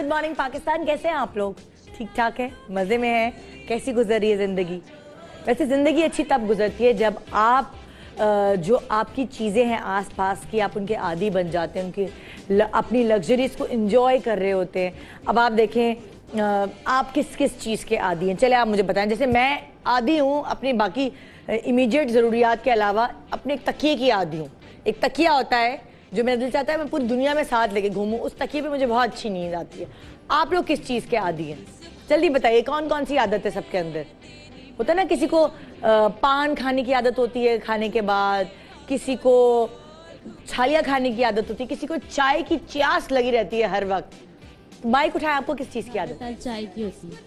Good morning Pakistan. कैसे हैं आप लोग? ठीक ठाक है, मज़े में हैं? कैसी गुजर रही है ज़िंदगी? वैसे ज़िंदगी अच्छी तब गुजरती है जब आप जो आपकी चीज़ें हैं आसपास की, आप उनके आदी बन जाते हैं, उनकी अपनी लग्जरीज़ को एंजॉय कर रहे होते हैं। अब आप देखें आप किस किस चीज़ के आदी हैं, चले आप मुझे बताएं। जैसे मैं आदी हूँ अपनी बाकी इमीडिएट ज़रूरियात के अलावा अपने एक तकिए की आदी हूँ। एक तकिया होता है जो मेरा दिल चाहता है मैं पूरी दुनिया में साथ लेके घूमूं, उस तकिए पे मुझे बहुत अच्छी नींद आती है। आप लोग किस चीज़ के आदी हैं? जल्दी बताइए, कौन कौन सी आदत है सबके अंदर? होता है ना, किसी को पान खाने की आदत होती है खाने के बाद, किसी को छालियाँ खाने की आदत होती है, किसी को चाय की प्यास लगी रहती है हर वक्त। माइक उठाए, आपको किस चीज़ की आदत? चाय की होती है।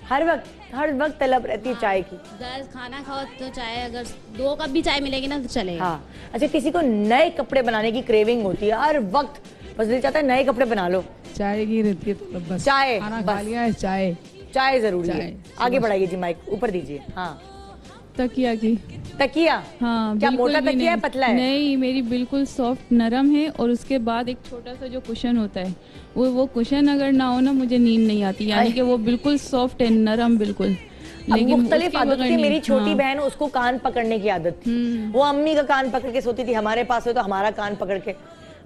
हर वक्त तलब रहती है चाय की। खाना खाओ तो चाय, अगर 2 कप भी चाय मिलेगी ना तो चलेगा। हाँ, अच्छा, किसी को नए कपड़े बनाने की क्रेविंग होती है हर वक्त, बस दिल चाहता है नए कपड़े बना लो। चाय की रहती है तो बस चाय, खाना खा लिया है, चाय जरूरी है। आगे बढ़ाइए जी, माइक ऊपर दीजिए। हाँ, तकिया की। तकिया? हाँ, क्या मोटा तकिया है, पतला है? नहीं, मेरी बिल्कुल सॉफ्ट नरम है, और उसके बाद एक छोटा सा जो कुशन होता है, वो कुशन अगर ना हो ना मुझे नींद नहीं आती, यानी कि वो बिल्कुल सॉफ्ट है, नरम बिल्कुल। लेकिन मुख्तलिफ आदत थी। मेरी छोटी बहन, उसको कान पकड़ने की आदत थी। वो अम्मी का कान पकड़ के सोती थी, हमारे पास हो तो हमारा कान पकड़ के,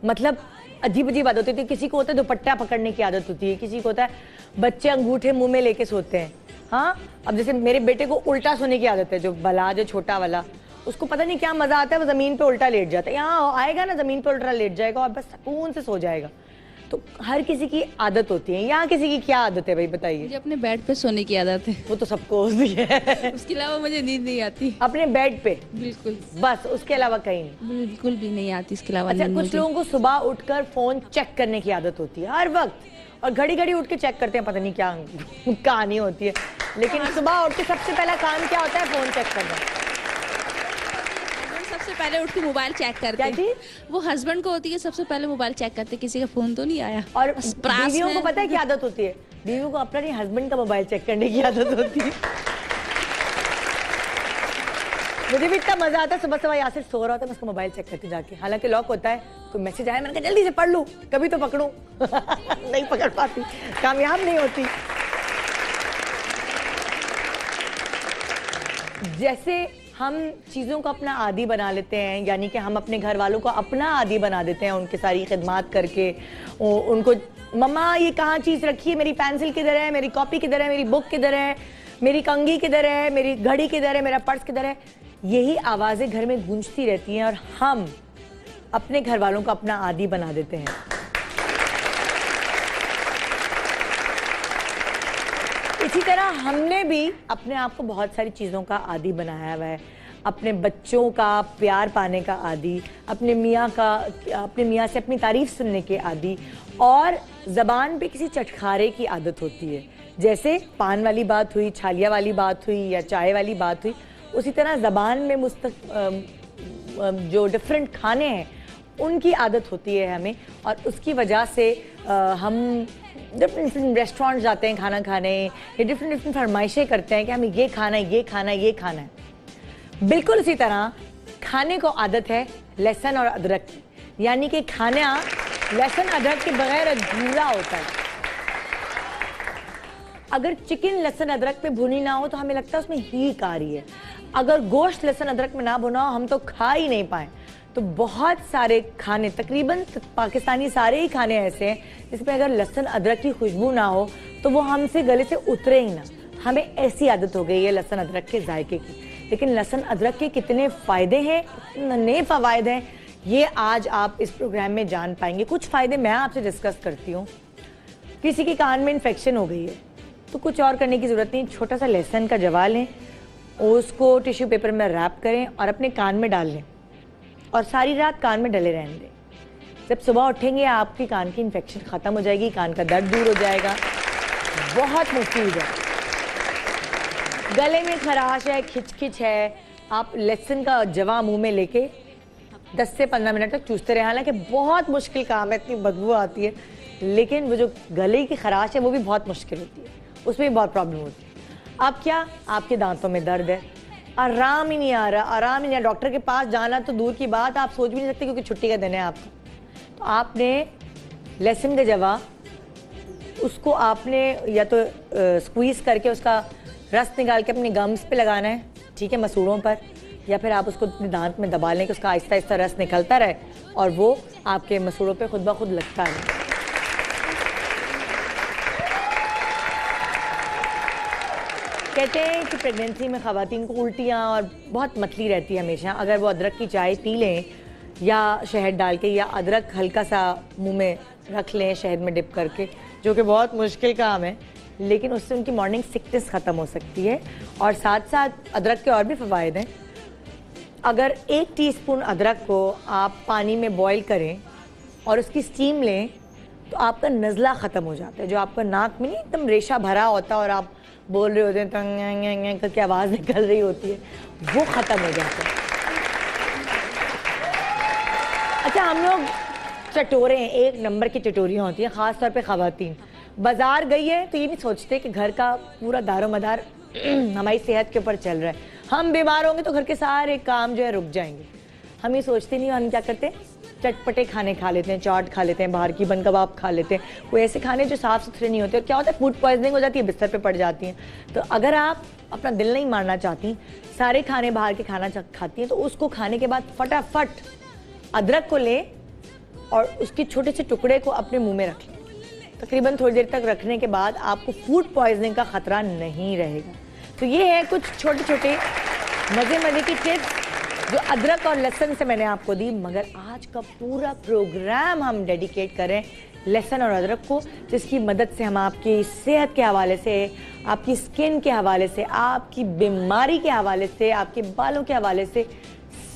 मतलब अजीब अजीब आदत होती थी। किसी को होता है दुपट्टा पकड़ने की आदत होती है, किसी को होता है बच्चे अंगूठे मुंह में लेके सोते हैं। हाँ, अब जैसे मेरे बेटे को उल्टा सोने की आदत है, जो बला, जो छोटा वाला, उसको पता नहीं क्या मजा आता है, वो जमीन पे उल्टा लेट जाता है। यहाँ आएगा ना जमीन पे उल्टा लेट जाएगा और बस सुकून से सो जाएगा। तो हर किसी की आदत होती है। यहाँ किसी की क्या आदत है भाई, बताइए? मुझे अपने बेड पे सोने की आदत है। वो तो सबको होती है। उसके अलावा मुझे नींद नहीं आती। अपने बेड पे बिल्कुल, बस, उसके अलावा कहीं नहीं? बिल्कुल भी नहीं आती इसके अलावा। अच्छा, कुछ लोगों को सुबह उठकर फोन चेक करने की आदत होती है हर वक्त, और घड़ी घड़ी उठ के चेक करते हैं, पता नहीं क्या कहानी होती है। लेकिन सुबह उठ के सबसे पहला काम क्या होता है? फोन चेक करना। सबसे पहले उठ के मोबाइल चेक करते हैं। वो हस्बैंड को होती है सबसे पहले मोबाइल चेक करते, किसी का फोन तो नहीं आया। और बीवियों को पता है क्या आदत होती है? बीवियों को अपना नहीं, हस्बैंड का मोबाइल चेक करने की आदत होती है। मुझे भी इतना मजा आता है, सुबह सुबह यासिर सो रहा होता है, मैं उसका मोबाइल चेक करती जाके, हालांकि लॉक होता है, कोई मैसेज आया, मैंने कहा जल्दी से पढ़ लूं, कभी तो पकड़ूं। नहीं पकड़ पाती, कामयाब नहीं होती। जैसे हम चीज़ों को अपना आदी बना लेते हैं, यानी कि हम अपने घर वालों को अपना आदी बना देते हैं, उनके सारी खिदमात करके। उनको, मम्मा ये कहाँ चीज़ रखी है, मेरी पेंसिल किधर है, मेरी कॉपी किधर है, मेरी बुक किधर है, मेरी कंघी किधर है, मेरी घड़ी किधर है, मेरा पर्स किधर है, यही आवाज़ें घर में गूंजती रहती हैं और हम अपने घर वालों को अपना आदी बना देते हैं। इसी तरह हमने भी अपने आप को बहुत सारी चीज़ों का आदी बनाया हुआ है। अपने बच्चों का प्यार पाने का आदी, अपने मियाँ से अपनी तारीफ सुनने के आदी, और ज़बान पे किसी चटखारे की आदत होती है। जैसे पान वाली बात हुई, छालिया वाली बात हुई, या चाय वाली बात हुई, उसी तरह ज़बान में जो डिफरेंट खाने हैं उनकी आदत होती है हमें, और उसकी वजह से हम डिफरेंट रेस्टोरेंट जाते हैं खाना खाने, या डिफरेंट फरमाइशें करते हैं कि हमें ये खाना है, ये खाना है, ये खाना है। बिल्कुल उसी तरह खाने को आदत है लहसुन और अदरक की, यानी कि खाना लहसुन अदरक के बगैर अधूरा होता है। अगर चिकन लहसुन अदरक पे भुनी ना हो तो हमें लगता है उसमें हीक आ रही है। अगर गोश्त लहसुन अदरक में ना भुना हो, हम तो खा ही नहीं पाए। तो बहुत सारे खाने, तकरीबन पाकिस्तानी सारे ही खाने ऐसे हैं जिसमें अगर लहसुन अदरक की खुशबू ना हो तो वो हमसे गले से उतरे ही ना। हमें ऐसी आदत हो गई है लहसुन अदरक के जायके की। लेकिन लहसुन अदरक के कितने फ़ायदे हैं, कितने फ़वाइद हैं, ये आज आप इस प्रोग्राम में जान पाएंगे। कुछ फ़ायदे मैं आपसे डिस्कस करती हूँ। किसी के कान में इन्फेक्शन हो गई है तो कुछ और करने की ज़रूरत नहीं, छोटा सा लहसुन का जवा लें, उसको टिश्यू पेपर में रैप करें और अपने कान में डाल लें, और सारी रात कान में डले रहने दें। जब सुबह उठेंगे आपकी कान की इन्फेक्शन ख़त्म हो जाएगी, कान का दर्द दूर हो जाएगा, बहुत मुफीद है। गले में खराश है, खिचखिच है, आप लहसुन का जवा मुंह में लेके 10 से 15 मिनट तक चूसते रहे। हालांकि बहुत मुश्किल काम है, इतनी बदबू आती है, लेकिन वो जो गले की खराश है वो भी बहुत मुश्किल होती है, उसमें भी बहुत प्रॉब्लम होती है। अब क्या, आपके दांतों में दर्द है, आराम ही नहीं आ रहा, आराम ही नहीं आ रहा, डॉक्टर के पास जाना तो दूर की बात, आप सोच भी नहीं सकते क्योंकि छुट्टी का दिन है आपका। तो आपने लहसुन का जवा उसको आपने या तो स्क्वीज़ करके उसका रस निकाल के अपने गम्स पे लगाना है, ठीक है, मसूड़ों पर, या फिर आप उसको अपने दांत में दबा लें कि उसका आहिस्ता आहिस्ता रस निकलता रहे और वो आपके मसूड़ों पे खुद ब खुद लगता रहे। कहते हैं कि प्रेगनेंसी में ख़वातीन को उल्टियाँ और बहुत मतली रहती है हमेशा। अगर वो अदरक की चाय पी लें या शहद डाल के, या अदरक हल्का सा मुंह में रख लें शहद में डिप करके, जो कि बहुत मुश्किल काम है, लेकिन उससे उनकी मॉर्निंग सिकनेस ख़त्म हो सकती है। और साथ साथ अदरक के और भी फ़वाइद हैं। अगर 1 टीस्पून अदरक को आप पानी में बॉईल करें और उसकी स्टीम लें तो आपका नज़ला ख़त्म हो जाता है। जो आपका नाक में नहीं एकदम रेशा भरा होता है और आप बोल रहे होते हैं तंग करके आवाज़ निकल रही होती है, वो ख़त्म हो जाता है। अच्छा, हम लोग चटोरे हैं, 1 नंबर की चटोरियाँ होती हैं, ख़ास तौर पे ख़वातीन। बाज़ार गई है तो ये नहीं सोचते कि घर का पूरा दारोमदार हमारी सेहत के ऊपर चल रहा है। हम बीमार होंगे तो घर के सारे काम जो है रुक जाएंगे। हम ये सोचते नहीं, हम क्या करते हैं, चटपटे खाने खा लेते हैं, चाट खा लेते हैं, बाहर की बन कबाब खा लेते हैं, कोई ऐसे खाने जो साफ़ सुथरे नहीं होते। और क्या होता है, फूड पॉइजनिंग हो जाती है, बिस्तर पे पड़ जाती हैं। तो अगर आप अपना दिल नहीं मारना चाहती, सारे खाने बाहर के खाना खाती हैं, तो उसको खाने के बाद फटाफट अदरक को लें और उसके छोटे से टुकड़े को अपने मुंह में रख लें। तकरीबन थोड़ी देर तक रखने के बाद आपको फूड पॉइजनिंग का ख़तरा नहीं रहेगा। तो ये है कुछ छोटे छोटे मज़े की टिप्स जो अदरक और लहसुन से मैंने आपको दी। मगर आज का पूरा प्रोग्राम हम डेडिकेट करें लहसुन और अदरक को, जिसकी मदद से हम आपकी सेहत के हवाले से, आपकी स्किन के हवाले से, आपकी बीमारी के हवाले से, आपके बालों के हवाले से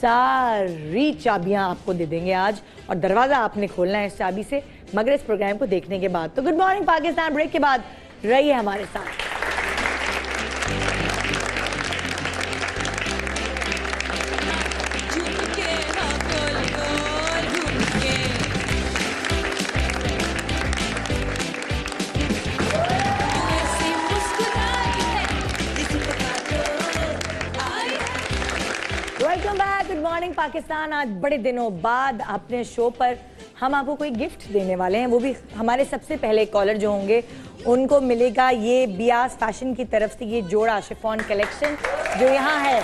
सारी चाबियां आपको दे देंगे आज। और दरवाज़ा आपने खोलना है इस चाबी से, मगर इस प्रोग्राम को देखने के बाद। तो गुड मॉर्निंग पाकिस्तान ब्रेक के बाद रहिए हमारे साथ। Welcome back, good morning Pakistan. आज बड़े दिनों बाद अपने शो पर हम आपको कोई गिफ्ट देने वाले हैं। वो भी हमारे सबसे पहले कॉलर जो होंगे उनको मिलेगा ये बियास फैशन की तरफ से ये जोड़ा शिफॉन कलेक्शन जो यहाँ है।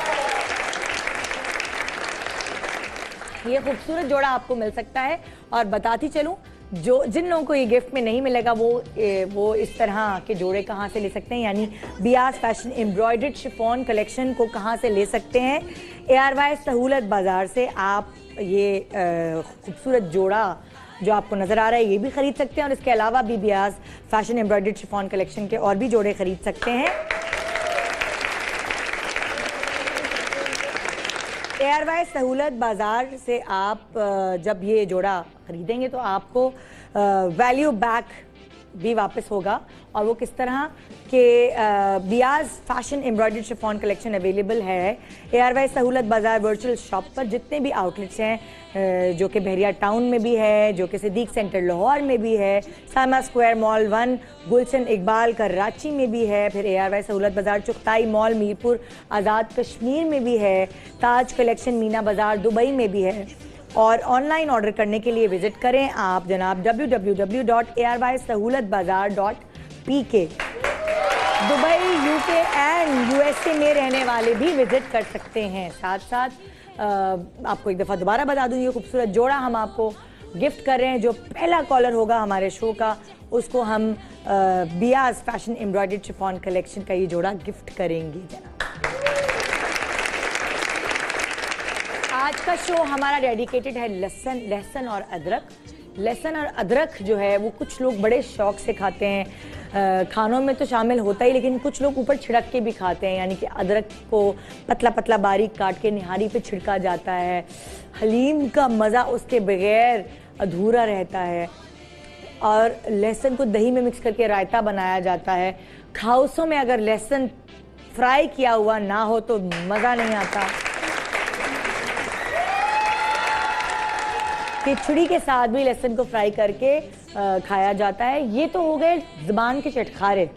ये खूबसूरत जोड़ा आपको मिल सकता है। और बताती चलूँ, जो जिन लोगों को ये गिफ्ट में नहीं मिलेगा वो इस तरह के जोड़े कहाँ से ले सकते हैं, यानी Beas fashion embroidered chiffon collection को कहाँ से ले सकते हैं। ARY सहूलत बाज़ार से आप ये खूबसूरत जोड़ा जो आपको नज़र आ रहा है ये भी ख़रीद सकते हैं। और इसके अलावा भी Beas fashion embroidered chiffon collection के और भी जोड़े ख़रीद सकते हैं। ARY सहूलत बाज़ार से आप जब ये जोड़ा ख़रीदेंगे तो आपको वैल्यू बैक भी वापस होगा। और वो किस तरह के Beas fashion embroidered chiffon collection available है ARY सहूलत बाज़ार वर्चुअल शॉप पर। जितने भी आउटलेट्स हैं जो कि बहरिया टाउन में भी है, जो कि सिद्दीक सेंटर लाहौर में भी है, सामा स्क्वायर मॉल 1 गुलशन इकबाल कराची में भी है, फिर ARY सहूलत बाज़ार चुगताई मॉल मीरपुर आज़ाद कश्मीर में भी है, ताज कलेक्शन मीना बाज़ार दुबई में भी है। और ऑनलाइन ऑर्डर करने के लिए विजिट करें आप जनाब www.arysahoolatbazaar.pk। Dubai, UK and USA में रहने वाले भी विजिट कर सकते हैं। साथ साथ आपको एक दफ़ा दोबारा बता दूँ, ये खूबसूरत जोड़ा हम आपको गिफ्ट कर रहे हैं। जो पहला कॉलर होगा हमारे शो का उसको हम Beas fashion embroidered chiffon collection का ये जोड़ा गिफ्ट करेंगे जनाब। आज का शो हमारा डेडिकेटेड है लहसुन और अदरक। लहसुन और अदरक जो है वो कुछ लोग बड़े शौक से खाते हैं, खानों में तो शामिल होता ही, लेकिन कुछ लोग ऊपर छिड़क के भी खाते हैं, यानी कि अदरक को पतला पतला बारीक काट के निहारी पे छिड़का जाता है। हलीम का मज़ा उसके बगैर अधूरा रहता है। और लहसुन को दही में मिक्स करके रायता बनाया जाता है। खाउसों में अगर लहसुन फ्राई किया हुआ ना हो तो मज़ा नहीं आता। खिचड़ी के साथ भी लहसुन को फ्राई करके खाया जाता है। ये तो हो गए ज़ुबान के चटखारे,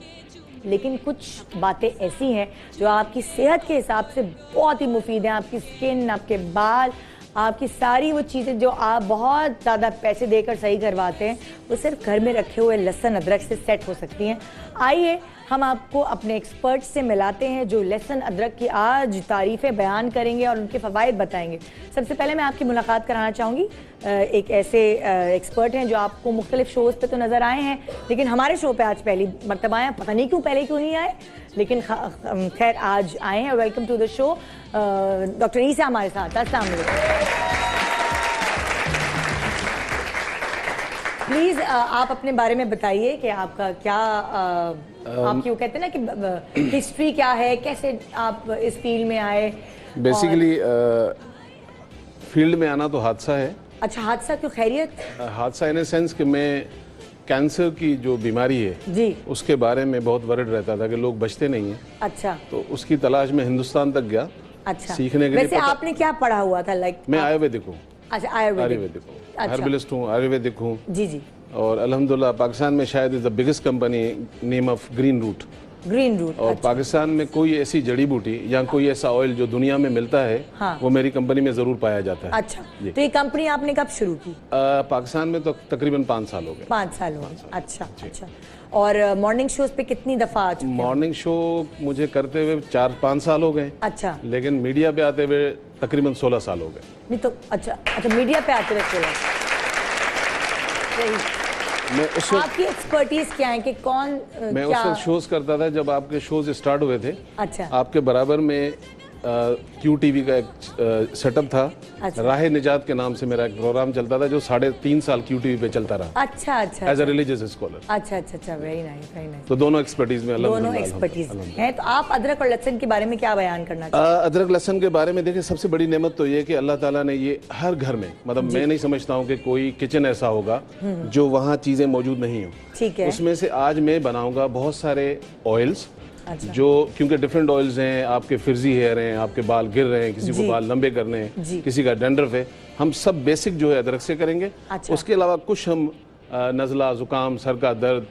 लेकिन कुछ बातें ऐसी हैं जो आपकी सेहत के हिसाब से बहुत ही मुफीद हैं। आपकी स्किन, आपके बाल, आपकी सारी वो चीज़ें जो आप बहुत ज़्यादा पैसे देकर सही करवाते हैं वो सिर्फ घर में रखे हुए लहसुन अदरक से सेट हो सकती हैं। आइए हम आपको अपने एक्सपर्ट से मिलाते हैं जो लहसुन अदरक की आज तारीफ़ें बयान करेंगे और उनके फ़वाइद बताएंगे। सबसे पहले मैं आपकी मुलाकात कराना चाहूँगी एक ऐसे एक्सपर्ट हैं जो आपको मुख्तलिफ शोज़ पे तो नज़र आए हैं, लेकिन हमारे शो पे आज पहली मरतबा आए। पता नहीं पहले क्यों नहीं आए, लेकिन खैर आज आए हैं। Welcome to the show doctor Isa हमारे साथ। अस्सलाम वालेकुम। प्लीज़ आप अपने बारे में बताइए कि आपका क्या आप क्यों कहते हैं ना कि हिस्ट्री क्या है, कैसे आप इस फील्ड में आए? बेसिकली फील्ड में आना तो हादसा है। अच्छा, हादसा क्यों? खैरियत? हादसा इन सेंस कि मैं कैंसर की जो बीमारी है जी उसके बारे में बहुत वरिड रहता था कि लोग बचते नहीं हैं। अच्छा, तो उसकी तलाश में हिंदुस्तान तक गया। अच्छा, सीखने के वैसे लिए आपने क्या पढ़ा हुआ था? लाइक मैं आयुर्वेदिक हूँ। अच्छा, आयुर्वेदिक हूँ, अच्छा। हर्बलिस्ट हूँ, आयुर्वेदिक हूँ। जी जी। और अल्हम्दुलिल्लाह पाकिस्तान में शायद is the biggest company name of green route. Green route. और पाकिस्तान में कोई ऐसी जड़ी बूटी या कोई ऐसा ऑयल जो दुनिया में मिलता है हाँ। वो मेरी कंपनी में जरूर पाया जाता है। अच्छा, तो ये कंपनी आपने कब शुरू की? पाकिस्तान में तो तकरीबन 5 साल हो गए। 5 साल हो गए। अच्छा अच्छा। और मॉर्निंग शोज पे कितनी दफा आ चुके हैं? मॉर्निंग शो मुझे करते हुए 4-5 साल हो गए। अच्छा, लेकिन मीडिया पे आते हुए तकरीबन 16 साल हो गए। नहीं तो अच्छा अच्छा, मीडिया पे आते रहे। मैं उस वक्त आपकी एक्सपर्टीज क्या है कि कौन मैं उस वक्त शोज करता था जब आपके शोज स्टार्ट हुए थे। अच्छा, आपके बराबर में क्यू टीवी का एक सेटअप था। अच्छा। राह निजात के नाम से मेरा एक प्रोग्राम चलता था जो 3.5 साल क्यू टीवी पे चलता रहा अच्छा अच्छा एज अ रिलीजियस स्कॉलर। अच्छा अच्छा अच्छा, वेरी नाइस वेरी नाइस। तो दोनों एक्सपर्टीज में दोनों एक्सपर्टीज हैं। तो आप अदरक और लहसुन के बारे में क्या बयान करना चाहते हैं? अदरक लहसुन के बारे में देखिए, सबसे बड़ी नेमत तो ये कि अल्लाह ताला ने ये हर घर में, मतलब मैं नहीं समझता हूँ कि कोई किचन ऐसा होगा जो वहाँ चीजें मौजूद नहीं हो। ठीक है। उसमें से आज मैं बनाऊंगा बहुत सारे ऑयल्स। अच्छा। जो क्योंकि डिफरेंट ऑयल्स हैं, आपके फिर्जी हेयर हैं, आपके बाल गिर रहे हैं, किसी को बाल लंबे करने हैं, किसी का डैंड्रफ है, हम सब बेसिक जो है अदरक से करेंगे। अच्छा। उसके अलावा कुछ हम नज़ला, जुकाम, सर का दर्द,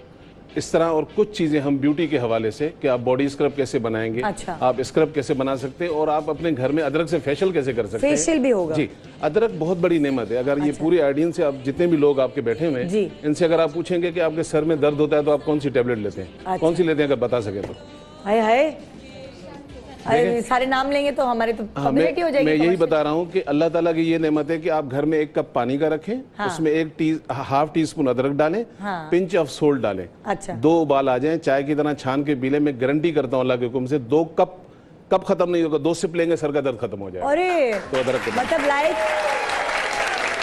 इस तरह और कुछ चीज़ें हम ब्यूटी के हवाले से कि आप बॉडी स्क्रब कैसे बनाएंगे, अच्छा। आप स्क्रब कैसे बना सकते हैं और आप अपने घर में अदरक से फेशियल कैसे कर सकते हैं। फेशियल भी होगा? जी। अदरक बहुत बड़ी नेमत है। अगर ये पूरी ऑडियंस से आप जितने भी लोग आपके बैठे हुए हैं, इनसे अगर आप पूछेंगे कि आपके सर में दर्द होता है तो आप कौन सी टेबलेट लेते हैं, कौन सी लेते हैं, अगर बता सके तो। हाय हाय, अरे सारे नाम लेंगे तो हमारे तो पब्लिसिटी हो जाएगी। मैं यही बता रहा हूँ कि अल्लाह ताला की ये नेमत है कि आप घर में 1 कप पानी का रखें। हाँ। उसमें 1/2 टीस्पून अदरक डालें। हाँ। पिंच ऑफ सोल्ट डालें। अच्छा। 2 उबाल आ जाएं, चाय की तरह छान के पी लें। मैं गारंटी करता हूँ अल्लाह के हुक्म से 2 कप खत्म नहीं होगा, 2 सिप लेंगे सर का दर्द खत्म हो जाएगा। अरे तो अदरक मतलब लाइक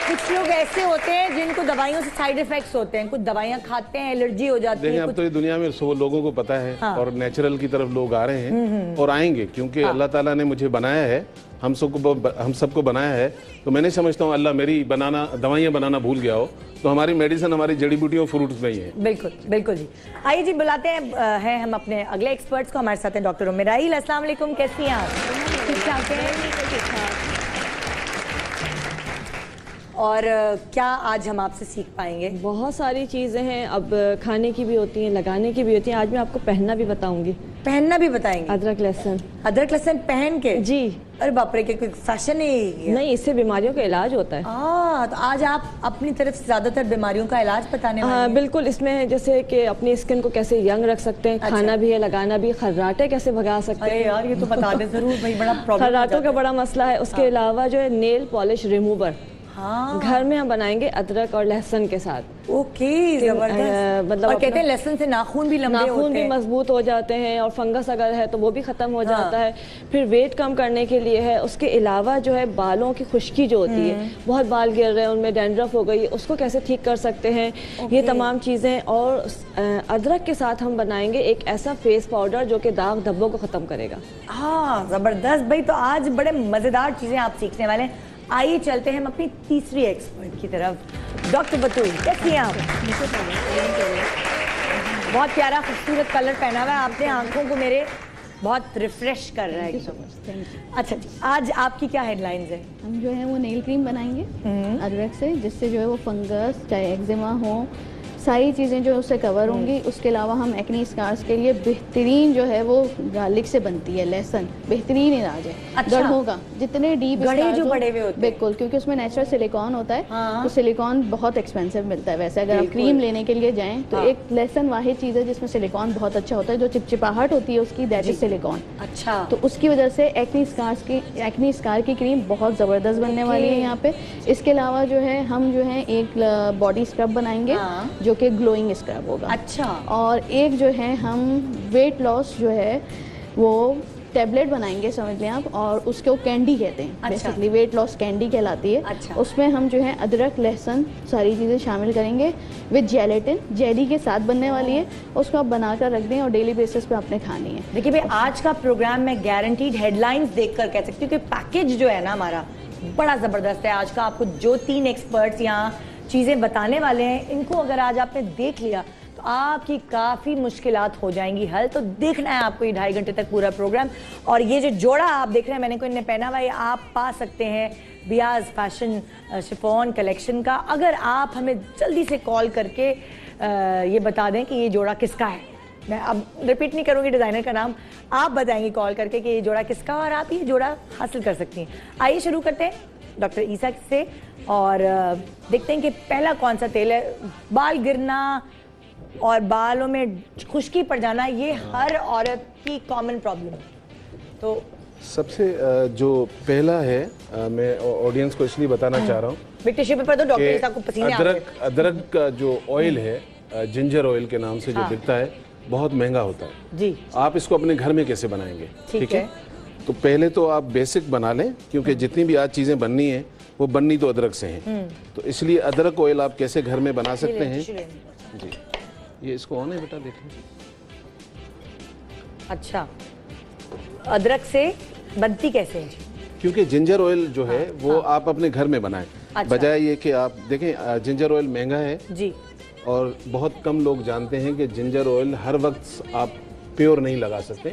कुछ लोग ऐसे होते हैं जिनको दवाइयों से साइड इफेक्ट्स होते हैं, कुछ दवाइयां खाते हैं एलर्जी हो जाती है। देखिए, अब तो ये दुनिया में लोगों को पता है। हाँ। और नेचुरल की तरफ लोग आ रहे हैं और आएंगे, क्योंकि अल्लाह ताला ने मुझे बनाया है, हम सबको बनाया है। तो मैं नहीं समझता हूँ अल्लाह मेरी दवाइयाँ बनाना भूल गया हो। तो हमारी मेडिसिन हमारी जड़ी बूटियों फ्रूट्स में ही है। बिल्कुल बिल्कुल जी। आइए जी, बुलाते हैं हम अपने अगले एक्सपर्ट्स को। हमारे साथ हैं डॉक्टर उमेराइल। अस्सलाम वालेकुम, कैसी हैं आप? ठीक ठाक हैं। और क्या आज हम आपसे सीख पाएंगे? बहुत सारी चीज़ें हैं, अब खाने की भी होती हैं, लगाने की भी होती हैं। आज मैं आपको पहनना भी बताऊंगी। पहनना भी बताएंगे? अदरक लहसुन। अदरक लहसुन पहन के? जी। अरे बाप रे, कोई फैशन नहीं, इससे बीमारियों का इलाज होता है। तो आज आप अपनी तरफ से ज्यादातर बीमारियों का इलाज बताने वाले हैं? बिल्कुल। इसमें जैसे कि अपनी स्किन को कैसे यंग रख सकते हैं। अच्छा। खाना भी है, लगाना भी, खर्राटे कैसे भगा सकते हैं। यार ये तो बता दें जरूर भाई, बड़ा प्रॉब्लम। खर्राटों का बड़ा मसला है। उसके अलावा जो है नेल पॉलिश रिमूवर। हाँ। घर में हम बनाएंगे अदरक और लहसुन के साथ। ओके, जबरदस्त। मतलब और कहते हैं लहसुन से नाखून भी लंबे होते हैं, नाखून भी मजबूत हो जाते हैं, और फंगस अगर है तो वो भी खत्म हो जाता है। फिर वेट कम करने के लिए है। उसके अलावा जो है बालों की खुश्की जो होती है, बहुत बाल गिर रहे हैं, उनमें डैंड्रफ हो गई, उसको कैसे ठीक कर सकते हैं, ये तमाम चीज़ें। और अदरक के साथ हम बनाएंगे एक ऐसा फेस पाउडर जो कि दाग धब्बों को ख़त्म करेगा। हाँ, ज़बरदस्त भाई। तो आज बड़े मज़ेदार चीज़ें आप सीखने वाले हैं। आइए चलते हैं हम अपनी तीसरी एक्सपर्ट की तरफ। डॉक्टर बतूल, कैसी हैं आप? बहुत प्यारा खूबसूरत कलर पहना हुआ है आपने, आंखों को मेरे बहुत रिफ्रेश कर रहा है। अच्छा जी, आज आपकी क्या हेडलाइंस है? हम जो है वो नेल क्रीम बनाएंगे अदरक से, जिससे जो है वो फंगस, चाहे एक्जिमा हो, सारी चीज़ें जो उससे कवर होंगी। उसके अलावा हम एक्नी स्कार्स के लिए बेहतरीन जो है वो गार्लिक से बनती है लहसुन, बेहतरीन इलाज है। अच्छा। गढ़ों का जितने डीप गढ़े जो बड़े हुए होते हैं, बिल्कुल, क्योंकि उसमें नेचुरल सिलिकॉन होता है। हाँ। तो सिलिकॉन बहुत एक्सपेंसिव मिलता है। वैसे अगर आप क्रीम लेने के लिए जाएं तो हाँ। एक लहसुन वाहिद चीज़ है जिसमें सिलिकॉन बहुत अच्छा होता है, जो चिपचिपाहट होती है उसकी, दैट इज सिलिकॉन। अच्छा, तो उसकी वजह से एक्नी स्कार की क्रीम बहुत ज़बरदस्त बनने वाली है यहाँ पे। इसके अलावा जो है हम जो है एक बॉडी स्क्रब बनाएंगे जो कि ग्लोइंग स्क्रब होगा। अच्छा, और एक जो है हम वेट लॉस जो है वो टैबलेट बनाएंगे, समझ लें आप, और उसको कैंडी कहते हैं। बेसिकली वेट लॉस कैंडी कहलाती है। अच्छा। उसमें हम जो है अदरक, लहसुन सारी चीज़ें शामिल करेंगे विद जेलेटिन, जेली के साथ बनने वाली है। उसको आप बनाकर रख दें और डेली बेसिस पे आपने खानी है। देखिए भाई, आज का प्रोग्राम मैं गारंटीड हेडलाइंस देखकर कह सकती हूँ कि पैकेज जो है ना हमारा बड़ा ज़बरदस्त है। आज का आपको जो 3 एक्सपर्ट्स यहाँ चीज़ें बताने वाले हैं, इनको अगर आज आपने देख लिया तो आपकी काफ़ी मुश्किलात हो जाएंगी हल। तो देखना है आपको ये 2.5 घंटे तक पूरा प्रोग्राम। और ये जो जोड़ा आप देख रहे हैं, मैंने को इन्हें पहना हुआ है, आप पा सकते हैं बियाज फैशन शिफॉन कलेक्शन का। अगर आप हमें जल्दी से कॉल करके ये बता दें कि ये जोड़ा किसका है। मैं अब रिपीट नहीं करूँगी डिज़ाइनर का नाम, आप बताएंगे कॉल करके कि ये जोड़ा किसका, और आप ये जोड़ा हासिल कर सकती हैं। आइए शुरू करते हैं डॉक्टर ईसा से और देखते हैं कि पहला कौन सा तेल है। बाल गिरना और बालों में खुश्की पड़ जाना, ये हर औरत की कॉमन प्रॉब्लम है। तो सबसे जो पहला है, मैं ऑडियंस को इसलिए बताना चाह रहा हूँ, टिश्यू पेपर तो डॉक्टर ईसा को पसीने आ रहे हैं। अदरक का जो ऑयल है, जिंजर ऑयल के नाम से जो बिकता है, बहुत महंगा होता है जी। आप इसको अपने घर में कैसे बनाएंगे? ठीक है। तो पहले तो आप बेसिक बना लें, क्योंकि जितनी भी आज चीज़ें बननी है वो बननी तो अदरक से हैं। तो इसलिए अदरक ऑयल आप कैसे घर में बना सकते हैं जी। ये इसको ऑन है बेटा, देखें। अच्छा, अदरक से बनती कैसे है? क्योंकि जिंजर ऑयल जो है वो आप अपने घर में बनाएं। अच्छा। बजाय ये कि आप देखें, जिंजर ऑयल महंगा है जी, और बहुत कम लोग जानते हैं कि जिंजर ऑयल हर वक्त आप प्योर नहीं लगा सकते।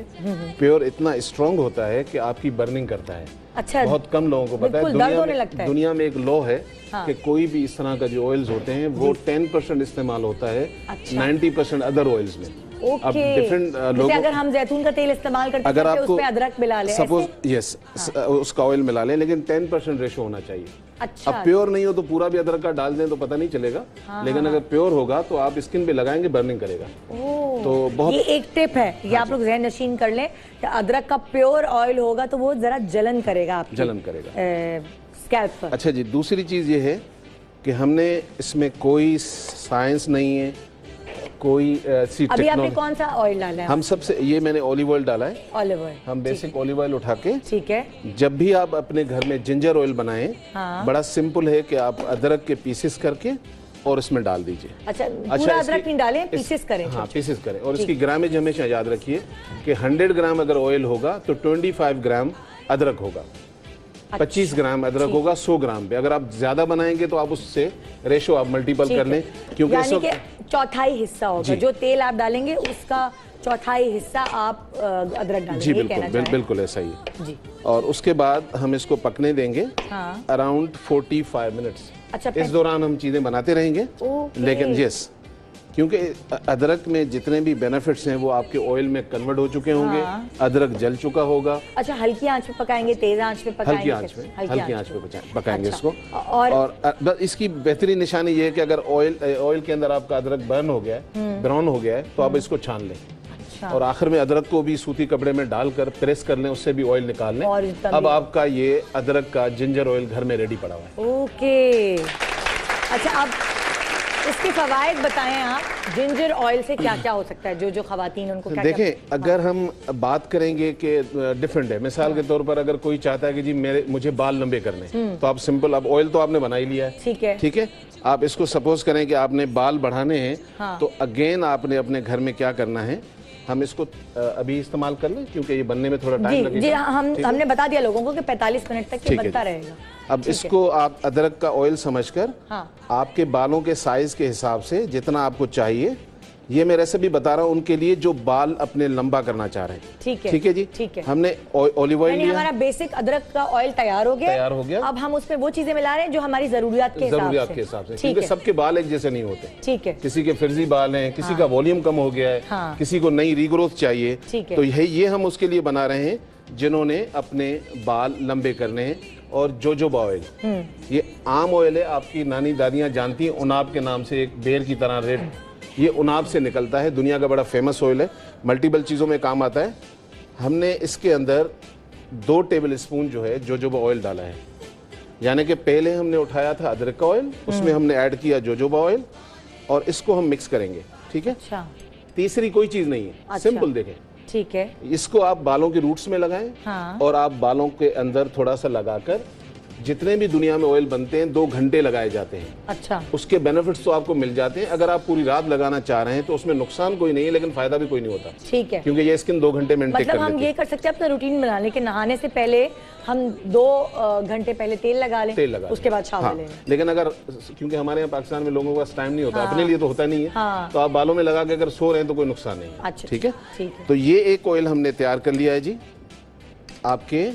प्योर इतना स्ट्रांग होता है कि आपकी बर्निंग करता है। अच्छा, बहुत कम लोगों को पता है। दुनिया में एक लॉ है कि कोई भी इस तरह का जो ऑयल्स होते हैं वो 10% इस्तेमाल होता है 90% अदर ऑयल्स में। अब डिफरेंट लोगों, अगर हम जैतून का तेल इस्तेमाल करते हैं, अगर आपको उसमें अदरक मिला लें, सपोज यस, उसका ऑयल मिला लें, लेकिन 10% रेशो होना चाहिए। अच्छा। अब प्योर नहीं हो तो पूरा भी अदरक का डाल दें तो पता नहीं चलेगा, लेकिन अगर प्योर होगा तो आप स्किन पे लगाएंगे, बर्निंग करेगा। तो बहुत, ये एक टिप है, ये आप लोग ज़हन नशीन कर लें कि अदरक का प्योर ऑयल होगा तो वो जरा जलन करेगा, जलन करेगा स्कैल्प पर। अच्छा जी, दूसरी चीज़ ये है कि हमने इसमें कोई साइंस नहीं है, कोई सी अभी आपने कौन सा ऑयल डाला है? हम सबसे, ये मैंने ऑलिव ऑयल डाला है। ऑलिव ऑयल, हम बेसिक ऑलिव ऑयल उठा के, ठीक है। जब भी आप अपने घर में जिंजर ऑयल बनाएं, बड़ा सिंपल है कि आप अदरक के पीसेस करके और इसमें डाल दीजिए। अच्छा, पूरा अदरक नहीं डालें, पीसेस करें। हाँ, पीसेस करें। और इसकी ग्रामेज हमेशा याद रखिए कि 100 ग्राम अगर ऑयल होगा तो 25 ग्राम अदरक होगा। 25 ग्राम अदरक होगा 100 ग्राम पे। अगर आप ज्यादा बनाएंगे तो आप उससे रेशो आप मल्टीपल कर लें, क्योंकि यानी कि चौथाई हिस्सा होगा जो तेल आप डालेंगे, उसका चौथाई हिस्सा आप अदरक डालेंगे। जी बिल्कुल, बिल्कुल ऐसा ही है जी। और उसके बाद हम इसको पकने देंगे अराउंड 45 मिनट्स। अच्छा, इस दौरान हम चीजें बनाते रहेंगे, लेकिन यस, क्योंकि अदरक में जितने भी बेनिफिट्स हैं वो आपके ऑयल में कन्वर्ट हो चुके होंगे। अदरक जल चुका होगा। अच्छा, हल्की आंच पे पकाएंगे, तेज आंच पे पकाएंगे? हल्की आंच पे पकाएंगे इसको। और इसकी बेहतरीन निशानी ये है कि अगर ऑयल के अंदर आपका अदरक बर्न हो गया है, ब्राउन हो गया है, तो आप इसको छान लें। और आखिर में अदरक को भी सूती कपड़े में डालकर प्रेस कर लें, उससे भी ऑयल निकाल लें। अब आपका ये अदरक का जिंजर ऑयल घर में रेडी पड़ा हुआ है। ओके, अच्छा, अब इसके फवायद बताएं आप, जिंजर ऑयल से क्या क्या हो सकता है, जो जो खवातीन उनको क्या? देखें, अगर हम बात करेंगे कि डिफरेंट है, मिसाल के तौर पर अगर कोई चाहता है कि जी मुझे बाल लंबे करने, तो आप सिंपल, अब ऑयल तो आपने बना ही लिया है, ठीक है। आप इसको सपोज करें कि आपने बाल बढ़ाने हैं, तो अगेन आपने अपने घर में क्या करना है, हम इसको अभी इस्तेमाल कर लें क्योंकि ये बनने में थोड़ा टाइम लगेगा। जी, हमने बता दिया लोगों को कि 45 मिनट तक ये बनता रहेगा। अब इसको आप अदरक का ऑयल समझकर आपके बालों के साइज के हिसाब से जितना आपको चाहिए ये मैं रेसिपी बता रहा हूँ उनके लिए जो बाल अपने लंबा करना चाह रहे हैं। ठीक है, ठीक है जी, ठीक है। हमने ऑलिव ऑयल लिया, हमारा बेसिक अदरक का ऑयल तैयार हो गया। अब हम उसमें वो चीजें मिला रहे हैं जो हमारी जरूरियात के हिसाब से, क्योंकि सबके बाल एक जैसे नहीं होते। ठीक है, किसी के फिरजी बाल हैं, किसी का वॉल्यूम कम हो गया है, किसी को नई रीग्रोथ चाहिए। तो ये हम उसके लिए बना रहे हैं जिन्होंने अपने बाल लंबे करने हैं। और जोजोबा ऑयल, ये आम ऑयल है, आपकी नानी दादियां जानती हैं, उनाब के नाम से, एक बेर की तरह रेड, ये उनाब से निकलता है, दुनिया का बड़ा फेमस ऑयल है, मल्टीपल चीज़ों में काम आता है। हमने इसके अंदर 2 टेबल स्पून जो है जोजोबा ऑयल डाला है, यानी कि पहले हमने उठाया था अदरक का ऑयल, उसमें हमने ऐड किया जोजोबा ऑयल और इसको हम मिक्स करेंगे। ठीक है, अच्छा। तीसरी कोई चीज़ नहीं है, अच्छा। सिंपल देखें, ठीक है। इसको आप बालों के रूट्स में लगाएं और आप बालों के अंदर थोड़ा सा लगाकर, जितने भी दुनिया में ऑयल बनते हैं 2 घंटे लगाए जाते हैं। अच्छा। उसके बेनिफिट्स तो आपको मिल जाते हैं। अगर आप पूरी रात लगाना चाह रहे हैं तो उसमें नुकसान कोई नहीं है, लेकिन फायदा भी कोई नहीं होता। ठीक है, क्योंकि ये स्किन 2 घंटे मेंटेन मतलब हम ये कर सकते हैं अपना रूटीन बना लें कि नहाने से पहले हम 2 घंटे पहले तेल लगा लें, उसके बाद शावर लें। लेकिन अगर, क्योंकि हमारे यहाँ पाकिस्तान में लोगों के पास टाइम नहीं होता, अपने लिए तो होता नहीं है, तो आप बालों में लगा के अगर सो रहे हैं तो कोई नुकसान नहीं है। ठीक है, तो ये एक ऑयल हमने तैयार कर लिया है जी आपके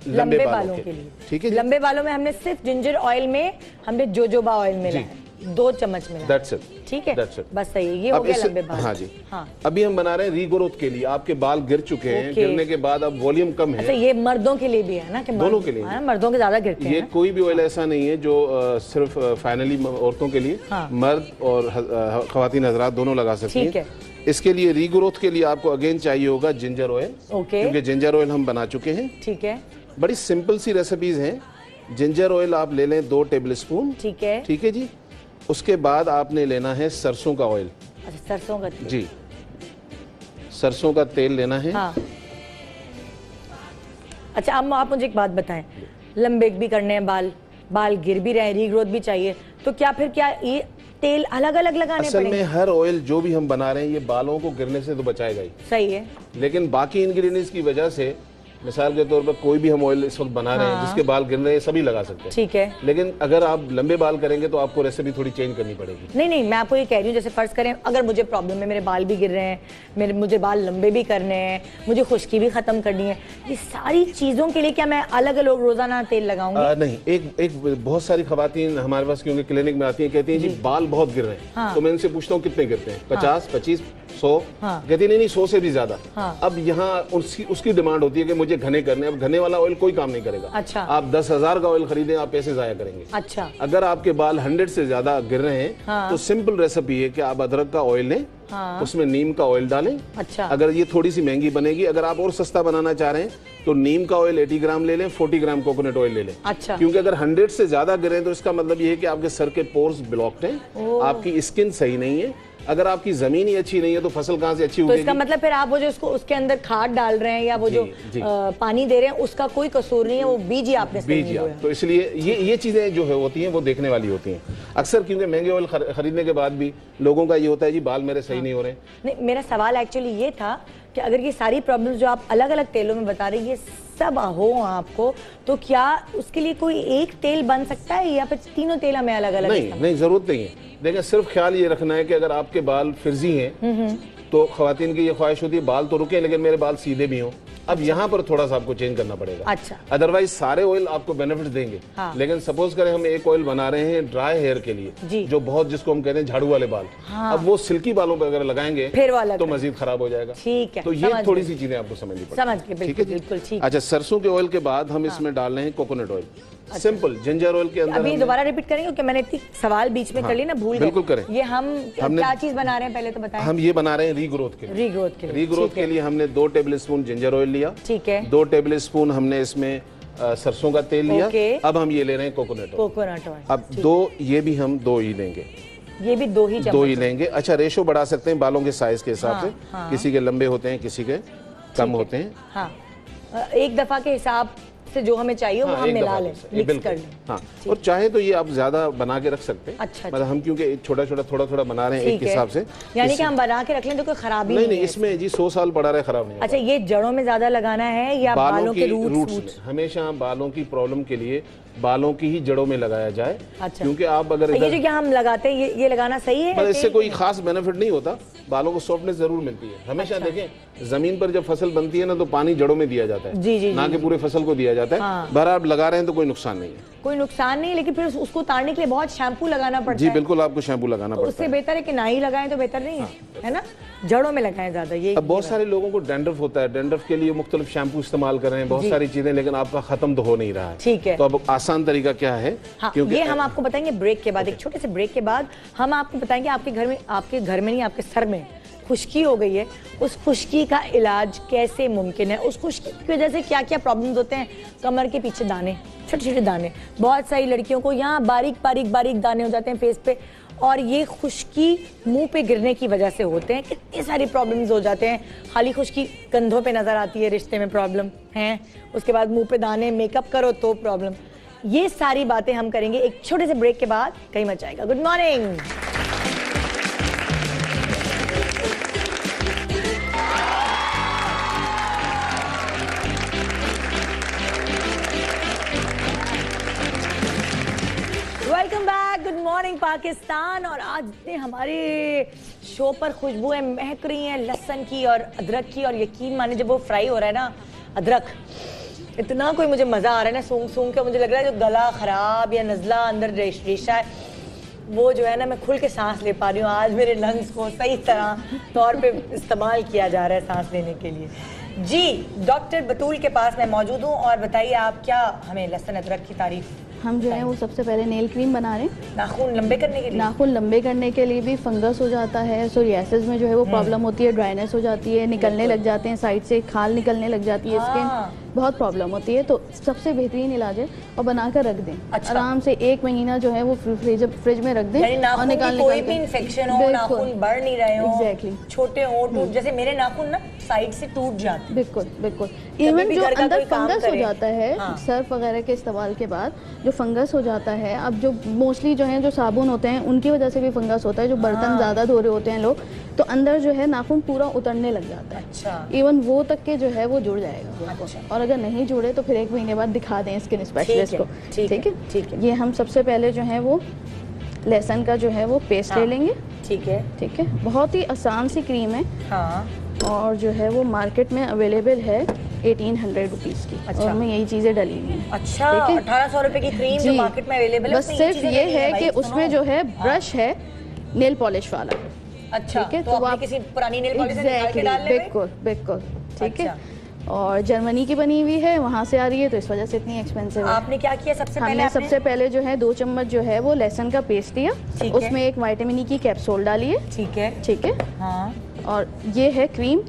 लंबे बालों के लिए। ठीक है, लंबे बालों में हमने सिर्फ जिंजर ऑयल में हमने जोजोबा ऑयल मिलाया, 2 चम्मच मिलाया। That's it. ठीक है, बस सही है, ये हो गया लंबे बाल। हाँ जी, हाँ। अभी हम बना रहे हैं रीग्रोथ के लिए, आपके बाल गिर चुके हैं, गिरने के बाद अब वॉल्यूम कम है। अच्छा, ये मर्दों के लिए भी है ना कि दोनों के लिए, मर्दों के ज्यादा गिरते हैं। ये कोई भी ऑयल ऐसा नहीं है जो सिर्फ फाइनली औरतों के लिए, मर्द और खवातीन हजरात दोनों लगा सकते हैं। इसके लिए रीग्रोथ के लिए आपको अगेन चाहिए होगा जिंजर ऑयल, क्योंकि जिंजर ऑयल हम बना चुके हैं। ठीक है, बड़ी सिंपल सी रेसिपीज हैं। जिंजर ऑयल आप ले लें 2 टेबल स्पून। ठीक है, ठीक है जी। उसके बाद आपने लेना है सरसों का ऑयल। अच्छा, सरसों का तेल जी, सरसों का तेल लेना है। हाँ। अच्छा, अब आप मुझे एक बात बताएं, लंबे भी करने हैं बाल, बाल गिर भी रहे हैं, रीग्रोथ भी चाहिए, तो क्या ये तेल अलग अलग लगाने असल पड़ेंगे? में हर ऑयल जो भी हम बना रहे हैं ये बालों को गिरने से तो बचाएगा ही, सही है, लेकिन बाकी इंग्रेडिएंट्स की वजह से, मिसाल के तौर पर कोई भी हम ऑयल इस वक्त बना रहे हैं जिसके बाल गिर रहे हैं, सभी लगा सकते हैं। ठीक है, लेकिन अगर आप लंबे बाल करेंगे तो आपको रेसिपी थोड़ी चेंज करनी पड़ेगी। नहीं, मैं आपको ये कह रही हूँ, जैसे फर्ज करें अगर मुझे प्रॉब्लम है, मेरे बाल भी गिर रहे हैं, मुझे बाल लंबे भी करने हैं, मुझे खुश्की भी खत्म करनी है, ये सारी चीजों के लिए क्या मैं अलग अलग रोजाना तेल लगाऊंगी? नहीं, एक बहुत सारी खवातीन हमारे पास क्योंकि क्लिनिक में आती हैं, कहती हैं जी बाल बहुत गिर रहे हैं, तो मैं इनसे पूछता हूँ कितने गिरते हैं, 50, 25, 100? कहती नहीं 100 से भी ज्यादा। अब यहाँ उसकी डिमांड होती है कि मुझे घने करने। अब घने वाला ऑयल कोई काम नहीं करेगा। अच्छा। आप 10,000 का ऑयल खरीदें, आप पैसे जाया करेंगे। अच्छा। अगर आपके बाल 100 से ज्यादा गिर रहे हैं तो सिंपल रेसिपी है कि आप अदरक का ऑयल लें, उसमें नीम का ऑयल डालें। अच्छा। अगर ये थोड़ी सी महंगी बनेगी, अगर आप और सस्ता बनाना चाह रहे हैं तो नीम का ऑयल 80 ग्राम ले लें, 40 ग्राम कोकोनट ऑयल ले लें। अच्छा। क्योंकि अगर 100 से ज्यादा गिरे हैं तो इसका मतलब ये है कि आपके सर के पोर्स ब्लॉक्ड हैं, आपकी स्किन सही नहीं है। अगर आपकी जमीन ही अच्छी नहीं है तो फसल कहाँ से अच्छी होगी? तो इसका मतलब फिर आप वो जो उसके अंदर खाद डाल रहे हैं या वो जो पानी दे रहे हैं उसका कोई कसूर नहीं है, वो बीज ही आपने बीज ही आप। तो इसलिए ये चीजें जो है होती हैं वो देखने वाली होती हैं अक्सर, क्योंकि महंगे ऑयल खरीदने के बाद भी लोगों का ये होता है जी बाल मेरे सही नहीं हो रहे। नहीं, मेरा सवाल एक्चुअली ये था कि अगर ये सारी प्रॉब्लम्स जो आप अलग अलग तेलों में बता रही हैं ये सब हो आपको, तो क्या उसके लिए कोई एक तेल बन सकता है या फिर तीनों तेल हमें अलग अलग? नहीं, जरूरत नहीं है। देखिए, सिर्फ ख्याल ये रखना है कि अगर आपके बाल फिरजी हैं तो खवातीन की ये ख्वाहिश होती है बाल तो रुके लेकिन मेरे बाल सीधे भी हों। अब यहाँ पर थोड़ा सा आपको चेंज करना पड़ेगा। अच्छा। अदरवाइज सारे ऑयल आपको बेनिफिट देंगे। हाँ। लेकिन सपोज करें हम एक ऑयल बना रहे हैं ड्राई हेयर के लिए, जो बहुत जिसको हम कहते हैं झाड़ू वाले बाल। हाँ। अब वो सिल्की बालों पर अगर लगाएंगे फिर तो मजीद खराब हो जाएगा। ठीक है, तो ये थोड़ी सी चीजें आपको समझनी पड़ेगी। ठीक है, बिल्कुल ठीक। अच्छा, सरसों के ऑयल के बाद हम इसमें डाल रहे हैं coconut oil. Simple ginger oil के अंदर। अभी दोबारा रिपीट करेंगे क्योंकि मैंने इतनी सवाल बीच में कर ली ना, भूल गए। बिल्कुल करें। ये हम क्या चीज बना रहे हैं पहले तो बताएं। हम ये बना रहे हैं रीग्रोथ के लिए। रीग्रोथ के लिए हमने 2 टेबल स्पून जिंजर ऑयल लिया। ठीक है। 2 टेबल स्पून हमने इसमें सरसों का तेल लिया। अब हम ये ले रहे हैं कोकोनट ऑयल। अब 2 ये भी हम 2 ही लेंगे, ये भी 2 ही लेंगे। अच्छा, रेशो बढ़ा सकते हैं बालों के साइज के हिसाब से। किसी के लंबे होते हैं, किसी के कम होते हैं। हाँ, एक दफा के हिसाब से जो हमें चाहिए वो हम मिला लें, मिक्स कर लें। हाँ, और चाहे तो ये आप ज्यादा बना के रख सकते हैं। अच्छा। मतलब हम क्योंकि छोटा छोटा थोड़ा थोड़ा बना रहे हैं एक हिसाब से, यानी कि हम बना के रख लें तो कोई खराबी नहीं। इसमें जी 100 साल पड़ा रहे खराब नहीं। अच्छा, ये जड़ों में ज्यादा लगाना है या बालों के रूट्स? हमेशा बालों की प्रॉब्लम के लिए बालों की ही जड़ों में लगाया जाए। अच्छा। क्योंकि आप अगर ये जो क्या हम लगाते हैं ये लगाना सही है? पर इससे कोई खास बेनिफिट नहीं होता, बालों को सॉफ्टनेस जरूर मिलती है। हमेशा देखें जमीन पर जब फसल बनती है ना तो पानी जड़ों में दिया जाता है, जी, ना कि पूरे फसल को दिया जाता है। बहरहाल आप लगा रहे हैं तो कोई नुकसान नहीं है, कोई नुकसान नहीं, लेकिन फिर उसको उतारने के लिए बहुत शैम्पू लगाना पड़ता जी है। बिल्कुल, आपको शैम्पू लगाना पड़ता उससे है। बेहतर है कि ना ही लगाएं तो बेहतर नहीं है ना, जड़ों में लगाएं ज्यादा। ये अब बहुत सारे लोगों को डैंड्रफ होता है, डैंड्रफ के लिए मुख्तलिफ शैम्पू इस्तेमाल कर रहे हैं, बहुत सारी चीजें, लेकिन आपका खत्म तो हो नहीं रहा है। ठीक है। तो अब आसान तरीका क्या है? हाँ, क्योंकि ये हम आपको बताएंगे ब्रेक के बाद। एक छोटे से ब्रेक के बाद हम आपको बताएंगे आपके घर में नहीं, आपके सर में खुश्की हो गई है, उस खुश्की का इलाज कैसे मुमकिन है, उस खुश्की की वजह से क्या क्या प्रॉब्लम्स होते हैं। कमर के पीछे दाने, छोटे छोटे दाने, बहुत सारी लड़कियों को यहाँ बारीक बारीक बारीक दाने हो जाते हैं फेस पे, और ये खुश्की मुंह पे गिरने की वजह से होते हैं। कितनी सारी प्रॉब्लम्स हो जाते हैं। खाली खुश्की कंधों पे नजर आती है, रिश्ते में प्रॉब्लम है, उसके बाद मुंह पे दाने, मेकअप करो तो प्रॉब्लम। ये सारी बातें हम करेंगे एक छोटे से ब्रेक के बाद, कहीं मत जाएगा। Good morning. Welcome back, good morning Pakistan. और आज ने हमारे शो पर खुशबुएं महक रही हैं लहसुन की और अदरक की, और यकीन माने जब वो फ्राई हो रहा है ना अदरक, इतना कोई मुझे मज़ा आ रहा है ना सूंघ सूंघ के। मुझे लग रहा है जो गला ख़राब या नज़ला अंदर रेशा है वो जो है ना मैं खुल के सांस ले पा रही हूँ। आज मेरे लंग्स को सही तरह तौर पे इस्तेमाल किया जा रहा है सांस लेने के लिए। जी, डॉक्टर बतूल के पास मैं मौजूद हूँ, और बताइए आप क्या हमें लहसुन अदरक की तारीफ। हम जो है वो सबसे पहले नेल क्रीम बना रहे हैं नाखून लंबे करने के लिए। नाखून लंबे करने के लिए भी फंगस हो जाता है, सोरियासिस में जो है वो प्रॉब्लम होती है, ड्राइनेस हो जाती है, निकलने लग जाते हैं साइड से, खाल निकलने लग जाती है, स्किन बहुत प्रॉब्लम होती है। तो सबसे बेहतरीन इलाज है, और बनाकर रख दें। अच्छा। आराम से 1 महीना जो है वो फ्रिज में रख दें, और निकालने कोई भी इन्फेक्शन हो, नाखून बढ़ नहीं रहे हो, एग्जैक्टली छोटे हो, टूट, जैसे मेरे नाखून ना साइड से टूट जाते हैं। बिल्कुल बिल्कुल। इवन जो अंदर फंगस हो जाता है सर्फ वगैरह के इस्तेमाल के बाद जो फंगस हो जाता है, अब जो मोस्टली जो है जो साबुन होते हैं उनकी वजह से भी फंगस होता है, जो बर्तन ज़्यादा धो रहे होते हैं लोग, तो अंदर जो है नाखून पूरा उतरने लग जाता है। अच्छा। इवन वो तक के जो है वो जुड़ जाएगा। अच्छा। और अगर नहीं जुड़े तो फिर 1 महीने बाद दिखा दें स्किन स्पेशलिस्ट को। ठीक है। ये हम सबसे पहले जो है वो लहसुन का जो है वो पेस्ट ले लेंगे। ठीक है। बहुत ही आसान सी क्रीम है। हाँ। और जो है वो मार्केट में अवेलेबल है 1800 रुपीज़ की। अच्छा। और मैं यही चीज़ें डली हुई हैं। अच्छा, 1800 रुपए की क्रीम जो मार्केट में अवेलेबल है। बस सिर्फ ये है कि उसमें जो है ब्रश है नेल पॉलिश वाला। अच्छा, ठीक है। तो आप किसी पुरानी नेल पॉलिश से निकाल के डाल लें। बिल्कुल। ठीक है। और जर्मनी की बनी हुई है, वहाँ से आ रही है, तो इस वजह से इतनी एक्सपेंसिव है। आपने क्या किया सबसे पहले? हमने सबसे पहले जो है 2 चम्मच जो है वो लहसुन का पेस्ट लिया, उसमें 1 विटामिन ई की कैप्सूल डाली है। ठीक है। हाँ। और ये है क्रीम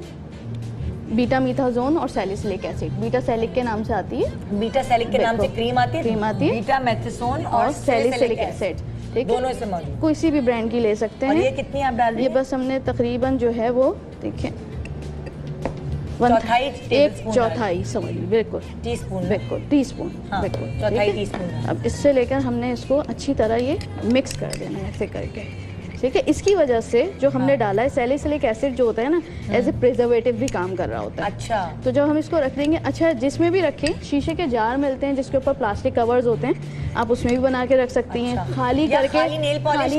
बीटा मीथाजोन और सैलिसिलिक एसिड, बीटा सैलिक के नाम से आती है। बीटा सैलिक के नाम से क्रीम आती है। बीटा मेथिसोन और सैलिसिलिक एसिड, ठीक है, दोनों इसमें मौजूद। किसी भी ब्रांड की ले सकते हैं। और ये कितनी आप डाल रही हैं? ये बस हमने तकरीबन जो है वो देखिए 1 चौथाई समझ लीजिए। बिल्कुल टीस्पून। बिल्कुल चौथाई टीस्पून। अब इससे लेकर हमने इसको अच्छी तरह ये मिक्स कर देना है ऐसे करके। ठीक है। इसकी वजह से जो हमने डाला है सैलिसिलिक एसिड जो होता है ना, एज ए प्रिजर्वेटिव भी काम कर रहा होता है। अच्छा। तो जब हम इसको रख देंगे, अच्छा जिसमें भी रखें, शीशे के जार मिलते हैं जिसके ऊपर प्लास्टिक कवर्स होते हैं, आप उसमें भी बना के रख सकती हैं। खाली करके खाली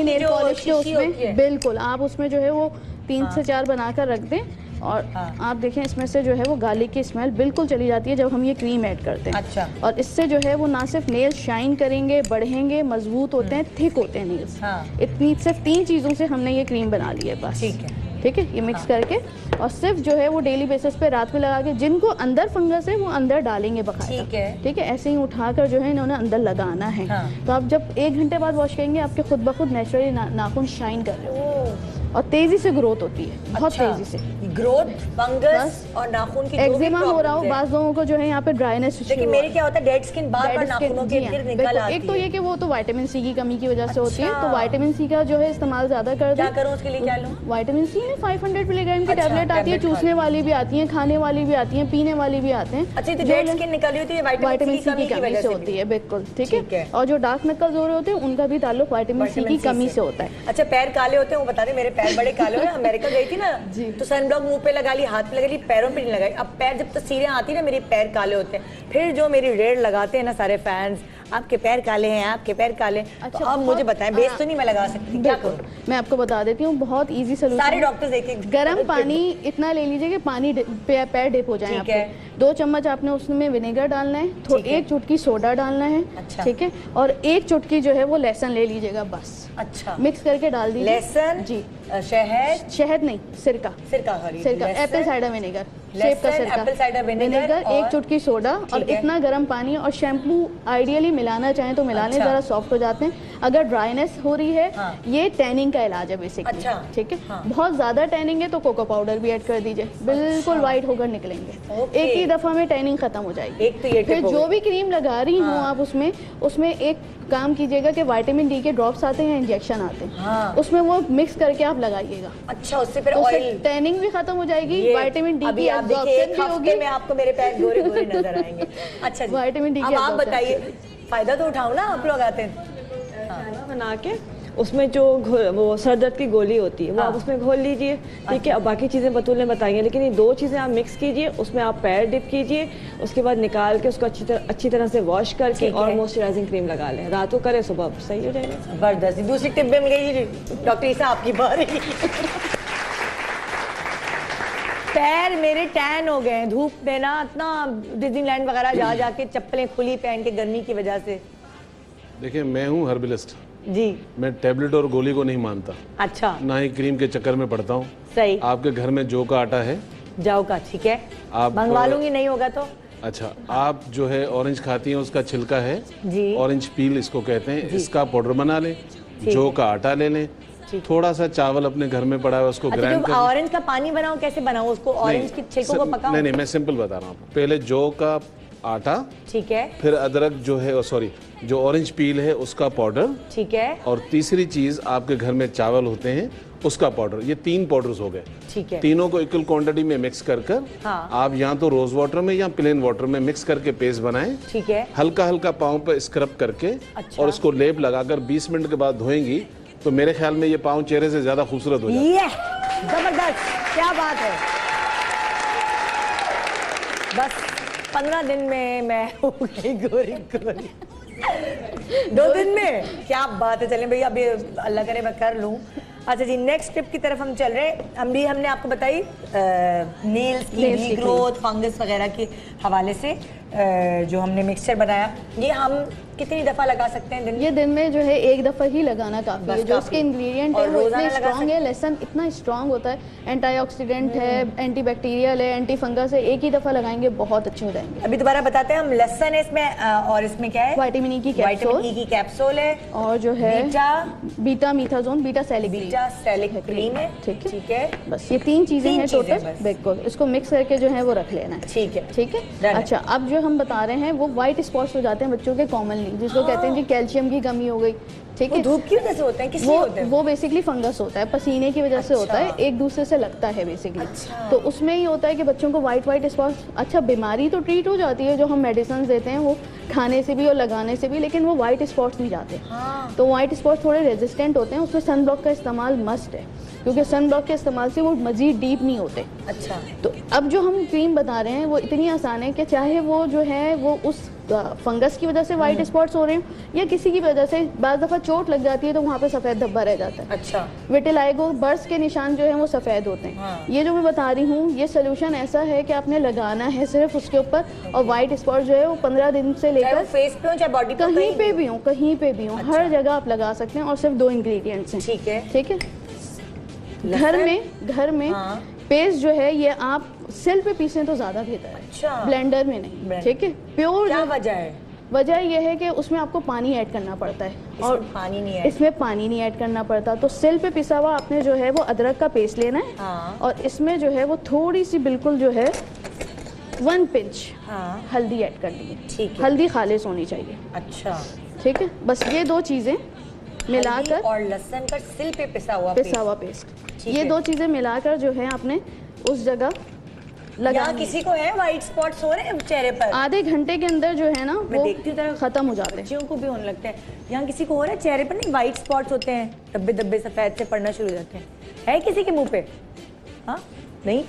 नेल पॉलिश के उसमें बिल्कुल आप उसमें जो है वो 3 से 4 बनाकर रख दें। और आप देखें इसमें से जो है वो गार्लिक की स्मेल बिल्कुल चली जाती है जब हम ये क्रीम ऐड करते हैं। अच्छा। और इससे जो है वो ना सिर्फ नेल शाइन करेंगे, बढ़ेंगे, मजबूत होते हैं, थिक होते हैं नेल्स। इतनी सिर्फ 3 चीज़ों से हमने ये क्रीम बना ली है बस। ठीक है। ये मिक्स करके और सिर्फ जो है वो डेली बेसिस पे रात में लगा के, जिनको अंदर फंगस है वो अंदर डालेंगे बकायदा। ठीक है। ऐसे ही उठाकर जो है इन्होंने अंदर लगाना है। तो आप जब 1 घंटे बाद वॉश करेंगे आपके खुद ब खुद नेचुरली नाखून शाइन कर रहे हो और तेजी से ग्रोथ होती है। बहुत तेजी से ग्रोथ, फंगस और नाखून की एक्जिमा हो रहा हो, बाज़ लोगों को जो है यहाँ पे ड्राइनेस। लेकिन मेरे क्या होता है डेड स्किन बार-बार नाखूनों के इर्द निकल आती है। एक तो ये कि वो तो विटामिन सी की कमी की वजह से होती है, तो विटामिन सी का जो है इस्तेमाल ज्यादा कर दें। क्या करूं उसके लिए? क्या लूं? विटामिन सी में 500 मिलीग्राम की टैबलेट आती है, चूसने वाली भी आती है, खाने वाली भी आती है, पीने वाली भी आते हैं। अच्छा, तो डेड स्किन निकली होती है विटामिन सी की कमी से होती है। बिल्कुल ठीक है। और जो डार्क नक्कल्स हो रहे होते हैं उनका भी ताल्लुक विटामिन सी की कमी से होता है। अच्छा, पैर काले होते हैं, वो बता रहे मेरे पैर बड़े काले हो। अमेरिका गई थी ना, तो सनब्लॉक मुंह पे लगा ली, हाथ पे लगा ली, पैरों पे नहीं लगाई। अब पैर जब तस्वीरें आती है ना, मेरे पैर काले होते हैं। फिर जो मेरी रेड लगाते हैं ना सारे फैंस, आपके पैर काले हैं, आपके पैर काले हैं। अच्छा, तो अब मुझे बताएं, बेस तो नहीं मैं लगा सकती, क्या करूं? मैं आपको बता देती हूँ, बहुत इजी सोल्यूशन। सारे डॉक्टर्स एक गर्म पानी इतना ले लीजिए कि पानी पैर डिप हो जाए आपके। 2 चम्मच आपने उसमें विनेगर डालना है, तो 1 चुटकी सोडा डालना है, ठीक है, और 1 चुटकी जो है वो लहसुन ले लीजिएगा बस। अच्छा, मिक्स करके डाल दीजिए। लहसुन जी, शहद नहीं, सिरका, एप्पल साइडर विनेगर, सेब का सिरका, एप्पल साइडर विनेगर, 1 चुटकी सोडा और इतना गर्म पानी और शैम्पू आइडियली मिलाना चाहें तो मिला लें, जरा सॉफ्ट हो जाते हैं। अगर ड्राइनेस हो रही है, ये टैनिंग का इलाज है बेसिकली, ठीक है। बहुत ज्यादा टैनिंग है तो कोको पाउडर भी ऐड कर दीजिए, बिल्कुल व्हाइट होकर निकलेंगे, एक ही दफा में टैनिंग खत्म हो जाएगी। फिर जो भी क्रीम लगा रही हूँ आप उसमें एक काम कीजिएगा कि विटामिन डी के ड्रॉप्स आते हैं, इंजेक्शन आते हैं, उसमें वो मिक्स करके आप लगाइएगा। अच्छा, उससे फिर ऑयल टैनिंग भी खत्म हो जाएगी, विटामिन डी की एब्जॉर्प्शन भी होगी। मैं आपको मेरे पैर गोरे गोरे नजर आएंगे। अच्छा, विटामिन डी। अब आप बताइए, फायदा तो उठाओ ना, आप लोग आते हैं बना के उसमें जो वो सर दर्द की गोली होती है वो आप उसमें घोल लीजिए, ठीक है। अब बाकी चीज़ें बतूल ने बताई हैं, लेकिन ये 2 चीज़ें आप मिक्स कीजिए, उसमें आप पैर डिप कीजिए, उसके बाद निकाल के उसको अच्छी तरह से वॉश करके और मॉइस्चराइजिंग क्रीम लगा लें, रात को करें, सुबह सही हो जाएगा। जबरदस्त। दूसरी टिप भी मिल गई डॉक्टर ईसा, आपकी बारी। पैर मेरे टैन हो गए धूप में ना, इतना डिज्नीलैंड वगैरह जा जाके चप्पलें खुली पहन के गर्मी की वजह से। देखिए, मैं हूँ हर्बलिस्ट जी, मैं टैबलेट और गोली को नहीं मानता। अच्छा, ना ही क्रीम के चक्कर में पड़ता हूँ। सही। आपके घर में जौ का आटा है? जौ का, ठीक है, आप मंगवा लूंगी, नहीं होगा तो। अच्छा, आप जो है ऑरेंज खाती हैं, उसका छिलका है जी, ऑरेंज पील इसको कहते हैं, इसका पाउडर बना लें, जौ का आटा ले लें, थोड़ा सा चावल अपने घर में पड़ा है उसको ग्राइंड कर। ऑरेंज का पानी बनाओ, कैसे बनाओ उसको? ऑरेंज के छिलकों को पकाओ? नहीं, मैं सिंपल बता रहा हूँ आपको। पहले जौ का आटा, ठीक है, फिर अदरक जो है, सॉरी, जो ऑरेंज पील है उसका पाउडर, ठीक है, और तीसरी चीज आपके घर में चावल होते हैं उसका पाउडर। ये 3 पाउडर्स हो गए, ठीक है। तीनों को इक्वल क्वांटिटी में मिक्स कर आप या तो रोज वाटर में या प्लेन वाटर में मिक्स करके पेस्ट बनाएं, ठीक है। हल्का हल्का पाँव पे स्क्रब करके और इसको लेप लगाकर 20 मिनट के बाद धोएंगी तो मेरे ख्याल में ये पाँव चेहरे से ज्यादा खूबसूरत हो जाएगा। जबरदस्त, क्या बात है। बस 15 दिन में मैं हो गई गोरी गोरी। 2 दिन में, क्या बात है। चलें भैया, अभी अल्लाह करे मैं कर लूँ। अच्छा जी, नेक्स्ट टिप की तरफ हम चल रहे हैं। हमने आपको बताई नेल्स की रीग्रोथ, फंगस वगैरह के हवाले से जो हमने मिक्सचर बनाया, ये हम कितनी दफा लगा सकते हैं दिन? ये दिन में जो है 1 दफा ही लगाना काफी है। जो इसके इंग्रेडिएंट है वो इतने स्ट्रॉन्ग है, लहसुन इतना स्ट्रॉन्ग होता है, एंटीऑक्सीडेंट है, एंटीबैक्टीरियल है, एंटी फंगस है, एक ही दफा लगाएंगे बहुत अच्छे हो जाएंगे। अभी दोबारा बताते हैं हम, लहसुन है इसमें और इसमें क्या है? विटामिन ई की कैप्सूल है, और जो है बीटा मीथाजोन, बीटा सैलिक क्रीम है, ठीक है। बस ये 3 चीजें हैं टोटल, बिल्कुल। इसको मिक्स करके जो है वो रख लेना है, ठीक है, ठीक है। अच्छा, अब जो हम बता रहे हैं वो व्हाइट स्पॉट्स हो जाते हैं बच्चों के कॉमनली, जिसको कहते हैं कि कैल्शियम की कमी हो गई, ठीक है। धूप की वजह से होता है, किस लिए होता है? वो बेसिकली फंगस होता है, पसीने की वजह से होता है, एक दूसरे से लगता है बेसिकली। तो उसमें ही होता है कि बच्चों को व्हाइट स्पॉट्स। अच्छा, बीमारी तो ट्रीट हो जाती है, जो हम मेडिसिन देते हैं वो खाने से भी और लगाने से भी, लेकिन वो व्हाइट स्पॉट्स नहीं जाते। तो व्हाइट स्पॉट्स थोड़े रेजिस्टेंट होते हैं, उसमें सन ब्लॉक का इस्तेमाल मस्ट है, क्योंकि सन ब्लॉक के इस्तेमाल से वो मजीद डीप नहीं होते। अच्छा, तो अब जो हम क्रीम बता रहे हैं वो इतनी आसान है कि चाहे वो जो है वो उस फंगस की वजह से व्हाइट स्पॉट्स हो रहे हैं या किसी की वजह से, बाज़ दफ़ा चोट लग जाती है तो वहाँ पे सफ़ेद धब्बा रह जाता है। अच्छा, विटिलाइगो बर्स के निशान जो है वो सफ़ेद होते हैं। ये जो मैं बता रही हूँ, ये सोल्यूशन ऐसा है कि आपने लगाना है सिर्फ उसके ऊपर, और व्हाइट स्पॉट जो है वो 15 दिन से लेकर फेस पे हो चाहे बॉडी पे, कहीं पे भी हो, कहीं पे भी हो, हर जगह आप लगा सकते हैं। और सिर्फ 2 इंग्रेडिएंट्स हैं, ठीक है, ठीक है। घर में पेस्ट जो है ये आप सिल पे पीसें तो ज्यादा बेहतर है। अच्छा, ब्लेंडर में नहीं, ठीक है। प्योर क्या वजह है? वजह यह है कि उसमें आपको पानी ऐड करना पड़ता है, और पानी नहीं है, इसमें पानी नहीं ऐड करना पड़ता। तो सिल पे पिसा हुआ आपने जो है वो अदरक का पेस्ट लेना है, और इसमें जो है वो थोड़ी सी बिल्कुल जो है 1 पिंच हल्दी ऐड करनी है, ठीक है। हल्दी खालिस होनी चाहिए। अच्छा, ठीक है। बस ये 2 चीजें मिलाकर, और लहसुन का सिल पे पिसा हुआ पेस्ट, ये 2 चीजें मिलाकर जो है आपने उस जगह लगा। किसी को है व्हाइट स्पॉट्स हो रहे हैं चेहरे पर, आधे घंटे के अंदर जो है ना वो खत्म हो जाते हैं। बच्चियों को भी होने लगते हैं। यहाँ किसी को हो रहा है चेहरे पर, नहीं व्हाइट स्पॉट्स होते हैं, धब्बे धब्बे सफेद से पड़ना शुरू हो जाते हैं। है किसी के मुंह पे? हाँ, नहीं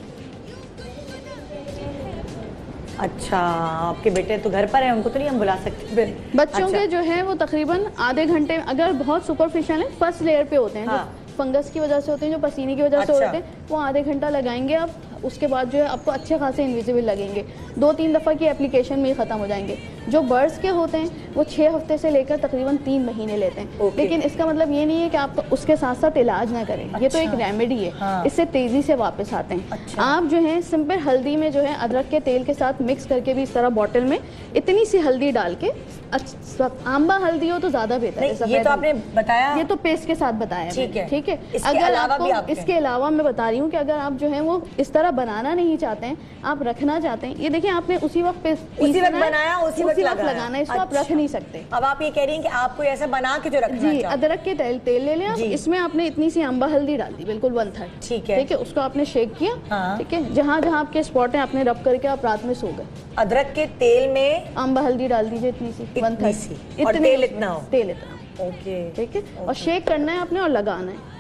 अच्छा, आपके बेटे तो घर पर है, उनको तो नहीं हम बुला सकते। बच्चों के जो है वो तकरीबन आधे घंटे, अगर बहुत सुपरफिशियल है, फर्स्ट लेयर पे होते हैं, हाँ। जो फंगस की वजह से होते हैं, जो पसीने की वजह से अच्छा। होते हैं, वो आधे घंटा लगाएंगे आप, उसके बाद जो है आपको अच्छे खासे इनविजिबल लगेंगे, 2-3 दफ़ा की एप्लीकेशन में ही ख़त्म हो जाएंगे। जो बर्ड्स के होते हैं वो 6 हफ्ते से लेकर तकरीबन 3 महीने लेते हैं। लेकिन इसका मतलब ये नहीं है कि आप उसके साथ साथ इलाज ना करें, ये तो एक रेमेडी है। हाँ। इससे तेज़ी से वापस आते हैं। अच्छा। आप जो है सिंपल हल्दी में जो है अदरक के तेल के साथ मिक्स करके भी इस तरह बॉटल में इतनी सी हल्दी डाल के, आंबा हल्दी हो तो ज़्यादा बेहतर है। ये तो आपने बताया, ये तो पेस्ट के साथ बताया ठीक है, ठीक है। इसके अगर अलावा भी आपको इसके अलावा मैं बता रही हूँ कि अगर आप जो है वो इस तरह बनाना नहीं चाहते हैं, आप रखना चाहते हैं, ये देखिए आपने उसी वक्त बनाया, उसी वक्त लगाना है, इसको आप रख नहीं सकते। अब आप ये कह रही हैं कि आपको ऐसा बना के जो रखना जी, चाहते अदरक के तेल ले लें आप, इसमें आपने इतनी सी अम्बा हल्दी डाल दी, बिल्कुल 1/3, ठीक है। ठीक है, उसको आपने शेक किया, हाँ। ठीक है, जहाँ जहाँ आपके स्पॉट हैं आपने रब करके आप रात में सो गए। अदरक के तेल में अम्बा हल्दी डाल दीजिए इतनी सी, 1/3, और तेल इतना हो। तेल इतना, ओके, ठीक है, और शेक करना है आपने और लगाना है।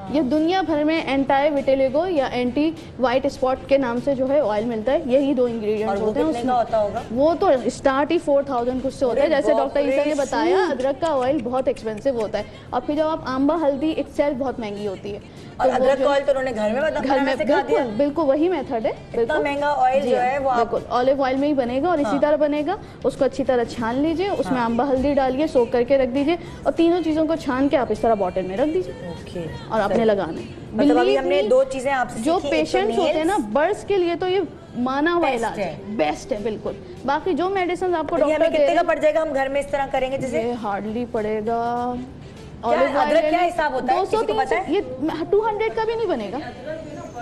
ये दुनिया भर में एंटी विटिलिगो या एंटी वाइट स्पॉट के नाम से जो है ऑयल मिलता है, यही 2 इंग्रेडिएंट्स होते हैं उसमें। होता होगा वो तो स्टार्ट ही 4000 कुछ से होता है, जैसे डॉक्टर ईसा ने बताया अदरक का ऑयल बहुत एक्सपेंसिव होता है, और फिर जब आप आंबा हल्दी इटसेल्फ बहुत महंगी होती है। और अदरक का ऑयल तो उन्होंने घर में घर में बिल्कुल बिल्कुल वही मेथड है। इतना महंगा ऑयल जो है वो बिल्कुल ऑलिव ऑयल में ही बनेगा, और इसी तरह बनेगा। उसको अच्छी तरह छान लीजिए, उसमें आंबा हल्दी डालिए, सोक करके रख दीजिए, और तीनों चीज़ों को छान के आप इस तरह बॉटल में रख दीजिए, और आपने लगाना है। मतलब अभी हमने 2 चीजें आपसे जो पेशेंट्स होते हैं ना बर्ड्स के लिए, तो ये माना हुआ इलाज है, बेस्ट है बिल्कुल। बाकी जो मेडिसिन आपको डॉक्टर कितने का पड़ जाएगा हम घर में इस तरह करेंगे? जैसे हार्डली पड़ेगा, अदरक क्या हिसाब होता है? 200-300, ये 200 का भी नहीं बनेगा।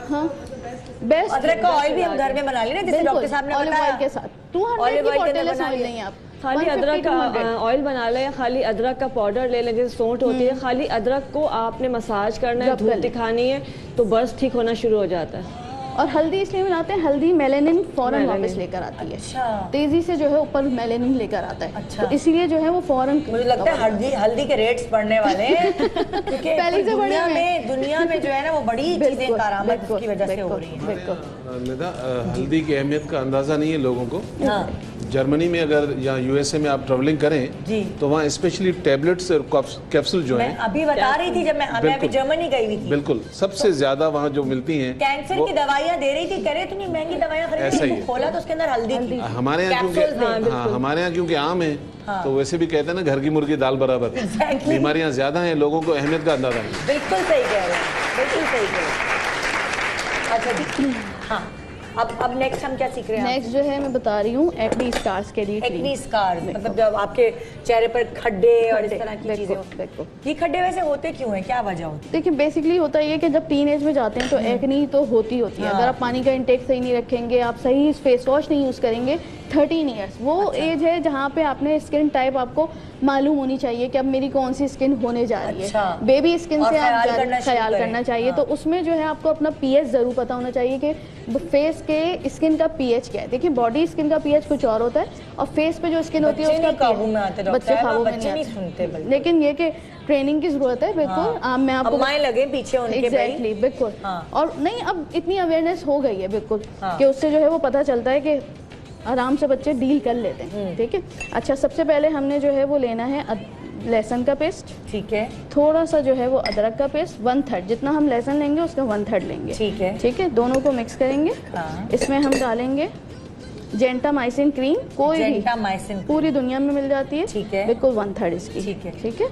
हाँ, बेस्ट अदरक का ऑयल भी हम घर में बना लेना, जैसे डॉक्टर साहब ने ऑलिव ऑयल के साथ। 200 की बॉटल है, नहीं आप खाली अदरक का ऑयल बना लें, खाली अदरक का पाउडर ले लें, जैसे सौंठ होती है, खाली अदरक को आपने मसाज करना है, धूप दिखानी है, तो बर्स ठीक होना शुरू हो जाता है। और हल्दी इसलिए मिलाते हैं, हल्दी मेलेनिन फौरन वापस लेकर आती है। अच्छा। तेजी से जो है ऊपर मेलेनिन लेकर आता है। अच्छा। तो इसीलिए जो है वो फौरन, मुझे लगता है हल्दी के रेट्स बढ़ने वाले हैं, क्योंकि पहले से दुनिया में जो है ना वो बड़ी चीजें कारामद की वजह से हो रही हैं। बिल्कुल। हल्दी की अहमियत का अंदाजा नहीं है लोगों को। जर्मनी में अगर या यूएसए में आप ट्रैवलिंग करें तो वहाँ स्पेशली टैबलेट्स और कैप्सूल जो हैं, अभी बता रही थी जब मैं अभी जर्मनी गई हुई थी, बिल्कुल सबसे ज्यादा वहाँ जो मिलती हैं, कैंसर की दवाइयाँ दे रही थी, करे इतनी महंगी दवाइयाँ खरीदी, खोला तो उसके अंदर हल्दी थी। हमारे यहाँ क्योंकि आम है, तो वैसे भी कहते हैं ना घर की मुर्गी दाल बराबर। बीमारियाँ ज्यादा हैं, लोगों को अहमियत का अंदाजा नहीं। बिल्कुल सही कह रहे हैं, बिल्कुल सही कह रहे हैं। अच्छा जी, हाँ, अब नेक्स्ट हम क्या सीख रहे हैं? नेक्स्ट जो है मैं बता रही हूँ एक्नी स्कार्स के लिए। एक्नी स्कार मतलब जब आपके चेहरे पर खड्डे और इस तरह की चीजें, ये खड्डे वैसे होते क्यों हैं, क्या वजह होती है? देखिए बेसिकली होता है ये कि जब टीन एज में जाते हैं तो एक्नी तो होती है। अगर आप पानी का इंटेक सही नहीं रखेंगे, आप सही फेस वॉश नहीं यूज़ करेंगे, 13 ईयर्स वो एज है जहाँ पे आपने स्किन टाइप आपको मालूम होनी चाहिए कि अब मेरी कौन सी स्किन होने जा रही है। बेबी स्किन से आप ख्याल करना चाहिए। तो उसमें जो है आपको अपना पीएच ज़रूर पता होना चाहिए कि फेस के स्किन का पीएच क्या है। देखिए बॉडी स्किन का पीएच कुछ और होता है, और फेस पे जो स्किन होती है उसका बच्चे काबू में नहीं आते। लेकिन ये कि ट्रेनिंग की जरूरत है, बिल्कुल। मैं आपको लगे पीछे उनके, एग्जैक्टली, बिल्कुल। और नहीं, अब इतनी अवेयरनेस हो गई है बिल्कुल कि उससे जो है वो पता चलता है कि आराम से बच्चे डील कर लेते हैं। ठीक है, अच्छा, सबसे पहले हमने जो है वो लेना है लहसुन का पेस्ट, ठीक है, थोड़ा सा जो है वो अदरक का पेस्ट, 1/3, जितना हम लहसुन लेंगे उसका 1/3 लेंगे, ठीक है, ठीक है। दोनों को मिक्स करेंगे। इसमें हम डालेंगे जेंटामाइसिन क्रीम, कोई भी पूरी दुनिया में मिल जाती है, ठीक है, बिल्कुल 1/3 इसकी, ठीक है।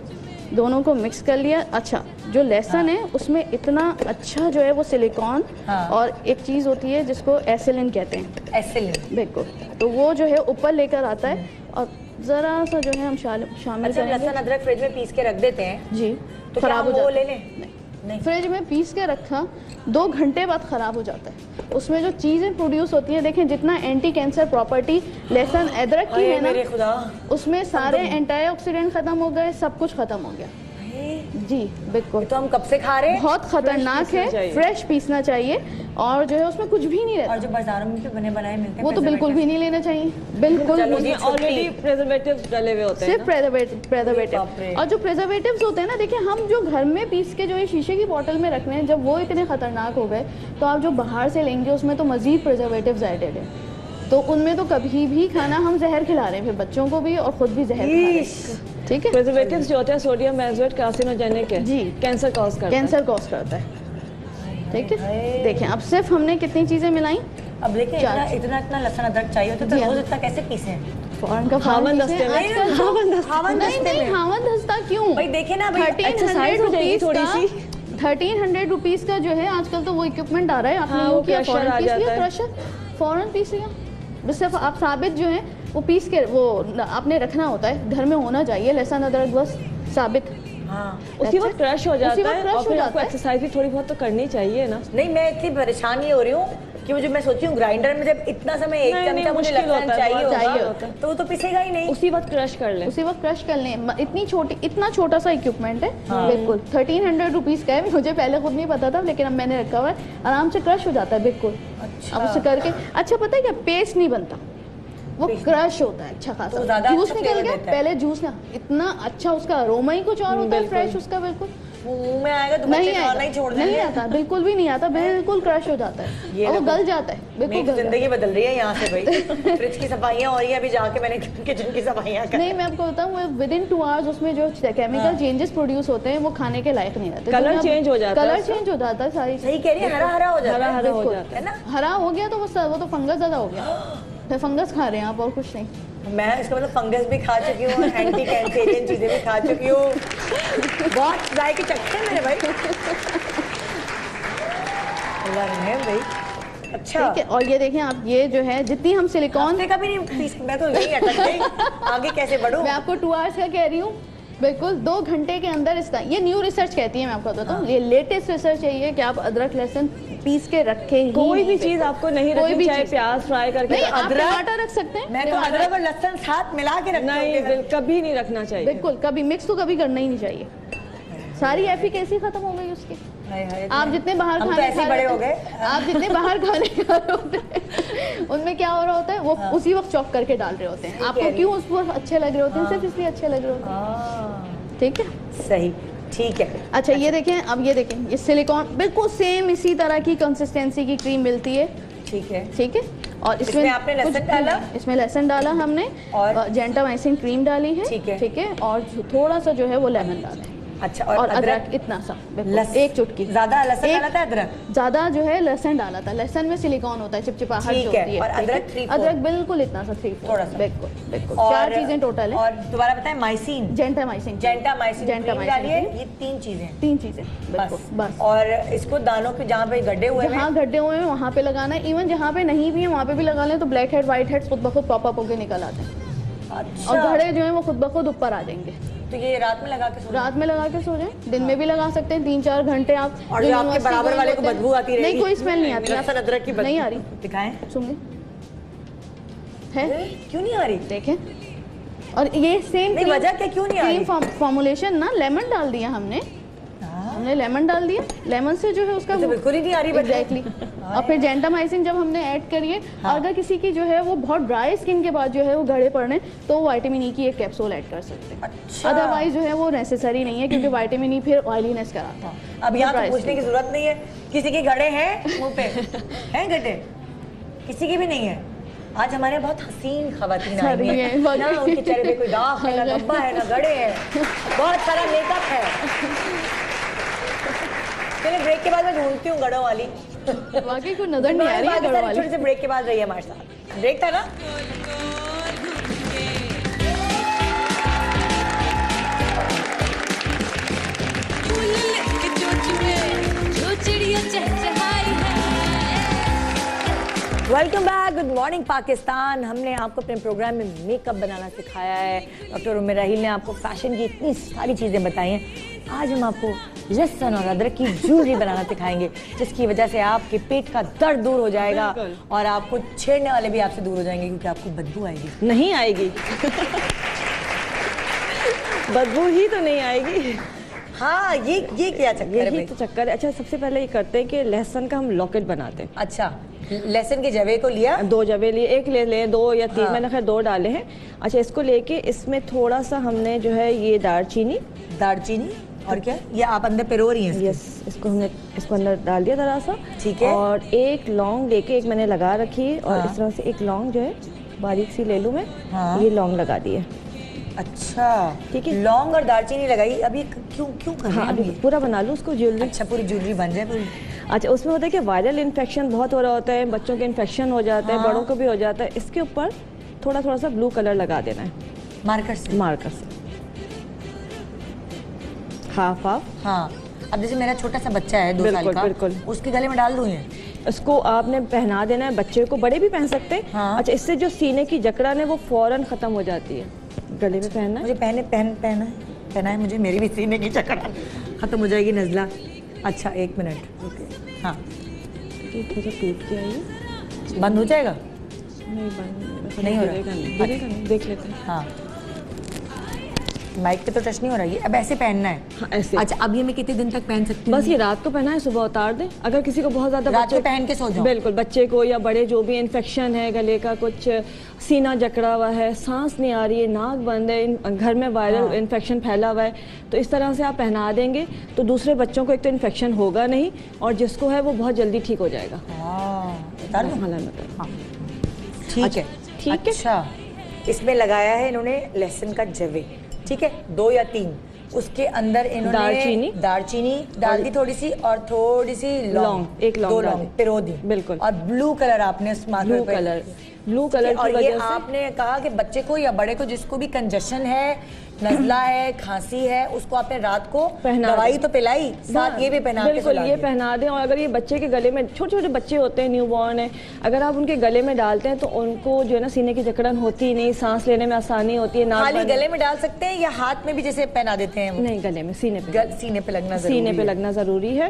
दोनों को मिक्स कर लिया। अच्छा, जो लहसुन है उसमें इतना अच्छा जो है वो सिलिकॉन और एक चीज़ होती है जिसको एसिलिन कहते हैं, एसिलिन, बिल्कुल। तो वो जो है ऊपर लेकर आता है, और ज़रा सा जो है हम शामिल करेंगे। लहसुन अदरक फ्रिज में पीस के रख देते हैं जी, तो खराब हो जाता है? ले लें? नहीं, फ्रिज में पीस के रखा 2 घंटे बाद ख़राब हो जाता है। उसमें जो चीज़ें प्रोड्यूस होती हैं, देखें जितना एंटी कैंसर प्रॉपर्टी लहसुन अदरक की है ना, उसमें सारे एंटीऑक्सीडेंट ख़त्म हो गए, सब कुछ ख़त्म हो गया। जी बिल्कुल। तो हम कब से खा रहे हैं? बहुत खतरनाक है, फ्रेश पीसना चाहिए, और जो है उसमें कुछ भी नहीं रहता। और जो बाजारों में बने बनाए मिलते हैं वो तो बिल्कुल भी नहीं लेना चाहिए, बिल्कुल। ऑलरेडी प्रिजर्वेटिव्स डले हुए होते हैं, सिर्फ प्रिजर्वेटिव। और जो प्रिजर्वेटिव्स होते हैं ना, देखिए हम जो घर में पीस के जो ये शीशे की बोतल में रख रहे हैं, जब वो इतने खतरनाक हो गए, तो आप जो बाहर से लेंगे उसमें तो मजीद प्रिजर्वेटिव्स एडेड है। तो उनमें तो कभी भी खाना हम जहर खिला रहे हैं, फिर बच्चों को भी और खुद भी जहर खा रहे हैं। ठीक है, प्रिजर्वेटिव्स जो होते हैं सोडियम बेंजोएट कार्सिनोजेनिक है जी, कैंसर कॉज करता है। कैंसर कॉज करता है। ठीक है, देखें अब सिर्फ हमने कितनी चीजें मिलाई। अब देखिए इतना लहसुन अदरक चाहिए होता तो रोज इतना कैसे पीसे हैं? फौरन का हावन दस्ते में हावन दस्ता क्यों भाई देखे ना भाई, 1300 रुपीज थोड़ी सी 1300 रुपीज का जो है आजकल तो वो इक्विपमेंट आ रहा है, आपने वो किया फौरन पीस लिया, क्रशर फौरन पीस लिया। बस सिर्फ आप साबित जो है वो पीस के वो आपने रखना होता है, घर में होना चाहिए लहसुन अदरक बस साबित। हाँ, उसी वक्त क्रश हो जाता है और फिर आपको है। एक्सरसाइज भी थोड़ी बहुत तो करनी चाहिए ना। नहीं मैं इतनी परेशान ही हो रही हूँ कि मुझे मैं सोची हूँ ग्राइंडर में जब इतना समय एक चमचा मुझे लहसुन चाहिए होगा तो वो तो पिसेगा ही नहीं। उसी वक्त क्रश कर लें, उसी वक्त क्रश कर लें। इतना छोटा सा इक्विपमेंट है। बिल्कुल 1300 रुपीज का है, मुझे पहले खुद नहीं पता था लेकिन अब मैंने रखा हुआ है, आराम से क्रश हो जाता है बिल्कुल। अच्छा। अब उसे करके अच्छा पता है क्या, पेस्ट नहीं बनता, वो क्रश होता है अच्छा खासा, तो जूस निकल गया। पहले जूस ना इतना अच्छा उसका अरोमा ही कुछ और होता है, फ्रेश उसका बिल्कुल मुंह में आएगा तो नहीं बच्चे खाना ही छोड़ देंगे। नहीं आता, बिल्कुल भी नहीं आता, बिल्कुल क्रश हो जाता है और वो गल जाता है बिल्कुल। मेरी जिंदगी बदल रही है यहाँ से भाई। फ्रिज की सफाइयाँ हो रही है, अभी जाके मैंने किचन की सफाइयाँ कर। नहीं मैं आपको बताऊँ विदिन 2 आवर्स उसमें जो केमिकल चेंजेस प्रोड्यूस होते हैं वो खाने के लायक नहीं रहते। कलर चेंज हो जाता है, कलर चेंज हो जाता है सारी। सही कह रही है, हरा हरा हो जाता है, हरा हो जाता है ना। हरा हो गया तो वो तो फंगस ज्यादा हो गया, फिर फंगस खा रहे हैं आप और कुछ नहीं। मैं इसका मतलब फंगस भी खा चुकी हूँ, एंटी कैंसरियन चीजें भी खा चुकी हूँ, बहुत जायके चखते हैं मेरे भाई। भाई अच्छा ठीक है, और ये देखें आप, ये जो है जितनी हम सिलिकॉन का भी नहीं, मैं तो यही अटक गई, आगे कैसे बढ़ूं? मैं आपको 2 आवर्स का कह रही हूँ, बिल्कुल 2 घंटे के अंदर इसका, ये न्यू रिसर्च कहती है, मैं आपको बताता हूँ, ये लेटेस्ट रिसर्च है ये कि आप अदरक लहसुन पीस के रखे ही कोई भी चीज आपको नहीं कोई रखनी, भी चाहे चीज। प्याज फ्राई करके नहीं, आप अदरक टमाटर रख सकते हैं। मैं तो अदरक और लहसुन साथ मिला के रखती नहीं, हूँ। कभी नहीं रखना चाहिए, बिल्कुल कभी मिक्स तो कभी करना ही नहीं चाहिए, सारी एफिकेसी खत्म हो गई उसकी। आप जितने बाहर हम तो खाने ऐसे खा बड़े रहे हो गए। आप जितने बाहर खाने खा रहे होते हैं उनमें क्या हो रहा होता है, वो उसी वक्त चॉप करके डाल रहे होते हैं। आपको क्यों उस पर अच्छे लग रहे होते हैं, सिर्फ इसलिए अच्छे लग रहे होते हैं। ठीक है, सही, ठीक है। अच्छा ये देखें, अब ये देखें, ये सिलिकॉन बिल्कुल सेम इसी तरह की कंसिस्टेंसी की क्रीम मिलती है। ठीक है, ठीक है, और इसमें आपने लहसुन डाला, इसमें लहसुन डाला हमने और जेंटामाइसिन क्रीम डाली है। ठीक है, और थोड़ा सा जो है वो लेमन डाला है। अच्छा, और अदरक इतना सा, एक चुटकी। ज्यादा लहसुन डाला था, अदरक ज्यादा जो है लहसुन डाला था, लहसुन में सिलिकॉन होता है, चिपचिपाहट जो होती है। और अदरक बिल्कुल इतना सा 3/4, थोड़ा सा, बिल्कुल बिल्कुल 4 चीजें टोटल है। और दोबारा बताएं, माइसिन, जेंटामाइसिन डालिए, ये 3 चीजें बिल्कुल बस। और इसको दानों पे जहाँ पे गड्ढे हुए हैं, जहाँ गड्ढे हुए हैं वहाँ पे लगाना है, इवन जहाँ पे नहीं भी है वहाँ पे भी लगा लें तो ब्लैक हेड व्हाइट हेड खुद ब खुद पॉप अप होकर निकल आते हैं। अच्छा। और घड़े जो है वो खुद ब खुद ऊपर आ जाएंगे। तो ये रात में लगा के सो, रात में लगा के सो जाएं, दिन में भी लगा सकते हैं, 3-4 घंटे आप। और जो आपके बराबर वाले को बदबू आती रहेगी, नहीं कोई स्मेल नहीं आती, लहसुन अदरक की बदबू नहीं आ रही। दिखाएं, सुनिए, है क्यों नहीं आ रही? देखें, और ये सेम वजह क्या, क्यों नहीं आ रही? फॉर्मुलेशन ना, लेमन डाल दिया हमने, हमने लेमन डाल दिया, लेमन से जो है उसका बिल्कुल ही नहीं आ रही। एग्जैक्टली। और फिर जेंटामाइसिन जब हमने ऐड करिए, अगर किसी की जो है वो बहुत ड्राई स्किन के बाद जो है वो गड़े पड़ने, तो विटामिन ई की एक कैप्सूल ऐड कर सकते हैं। अच्छा। अदरवाइज जो है वो नेसेसरी नहीं है, क्योंकि विटामिन ई फिर ऑयलीनेस कराता है। अब यहाँ तो पूछने की जरूरत नहीं है, किसी के गड़े हैं मुंह पे, हैं गड्ढे? किसी के भी नहीं है। आज हमारे बहुत हसीन खवातीन आई हैं ना, उनके चेहरे पे कोई दाग है, ना गब्बा है, ना गड़े हैं, बहुत सारा मेकअप है। चलिए ब्रेक के बाद मैं ढूंढती हूँ गड़ों वाली। वाकई कोई नजर नहीं आ रही है गड़ों वाली। छोटे से ब्रेक के बाद रही है हमारे साथ। ब्रेक था ना? Welcome back, good morning Pakistan. हमने आपको अपने प्रोग्राम में मेकअप बनाना सिखाया है, डॉक्टर उम्र राहील ने आपको फैशन की इतनी सारी चीज़ें बताई हैं। आज हम आपको लहसुन और अदरक की ज्वेलरी बनाना सिखाएंगे, जिसकी वजह से आपके पेट का दर्द दूर हो जाएगा और आपको छेड़ने वाले भी आपसे दूर हो जाएंगे, क्योंकि आपको बदबू आएगी। नहीं आएगी। बदबू ही तो नहीं आएगी। हाँ, ये क्या चक्कर है? यही तो चक्कर है। अच्छा, सबसे पहले ये करते हैं कि लहसुन का हम लॉकेट बनाते हैं। अच्छा, लहसुन के जवे को लिया, 2 जवे लिए, एक ले लें, 2 या 3, मैंने खैर 2 डाले हैं। अच्छा, इसको लेके इसमें थोड़ा सा हमने जो है ये दालचीनी, और क्या ये आप अंदर पिरो रही हैं? यस, इसको हमने इसको अंदर डाल दिया जरा सा। ठीक है। और एक लौंग लेके एक मैंने लगा रखी है और इस तरह से एक लौंग जो है बारीक सी ले लूँ मैं। ये लौंग लगा दी है। अच्छा ठीक है। लौंग और दालचीनी लगाई, अभी क्यों क्यों कर रहे हैं? अभी पूरा बना लूँ उसको ज्वेलरी। अच्छा पूरी ज्वेलरी बन जाए पूरी। अच्छा, उसमें होता है कि वायरल इन्फेक्शन बहुत हो रहा होता है, बच्चों के इन्फेक्शन हो जाता है, बड़ों को भी हो जाता है। इसके ऊपर थोड़ा थोड़ा सा ब्लू कलर लगा देना है मार्कर से। मार्कर से हाफ हाफ। हाँ, अब जैसे मेरा छोटा सा बच्चा है 2 साल का, बिल्कुल। उसके गले में डाल दूं ये? इसको आपने पहना देना है बच्चे को, बड़े भी पहन सकते हैं। हाँ। अच्छा, इससे जो सीने की जकड़न है वो फौरन खत्म हो जाती है। गले में पहनना है। मुझे पहना है मुझे, मेरी भी सीने की जकड़न खत्म हो जाएगी, नज़ला। अच्छा 1 मिनट। ओके हाँ, थोड़ा सा टूट गया ये, बंद हो जाएगा? नहीं बंद नहीं हो रहा? गिरेगा नहीं, देख लेते हैं। हाँ, माइक पे तो टच नहीं हो रहा है। अब ऐसे पहनना है? हाँ, ऐसे। अच्छा, अब ये मैं कितने दिन तक पहन सकती हूँ? बस ये रात को पहना है, सुबह उतार दें। अगर किसी को बहुत ज़्यादा रात को पहन के सो जाओ? बिल्कुल, बच्चे को या बड़े जो भी इन्फेक्शन है, गले का कुछ सीना जकड़ा हुआ है, सांस नहीं आ रही है, नाक बंद है, घर में वायरल इन्फेक्शन फैला हुआ है, तो इस तरह से आप पहना देंगे तो दूसरे बच्चों को एक तो इन्फेक्शन होगा नहीं और जिसको है वो बहुत जल्दी ठीक हो जाएगा। उतार दूं? हाँ, ठीक है। ठीक है। अच्छा, इसमें लगाया है इन्होंने लहसुन का जवे, ठीक है, 2 या 3। उसके अंदर इन्होंने दालचीनी डाल दी थोड़ी सी और थोड़ी सी लौंग, 1 लौंग 2 लौंग पिरो दी। बिल्कुल। और ब्लू कलर आपने ब्लू कलर और की ये वजह से आपने कहा कि बच्चे को या बड़े को जिसको भी कंजेशन है, नज़ला है, खांसी है, उसको आपने रात को दवाई तो पिलाई, साथ ये भी पहना के बिल्कुल ये पहना दें। और अगर ये बच्चे के गले में, छोटे छोटे बच्चे होते हैं, न्यूबॉर्न है, अगर आप उनके गले में डालते हैं तो उनको जो है ना सीने की जकड़न होती नहीं, सांस लेने में आसानी होती है। खाली गले में डाल सकते हैं या हाथ में भी जैसे पहना देते हैं? नहीं, गले में, सीने पे लगना जरूरी है।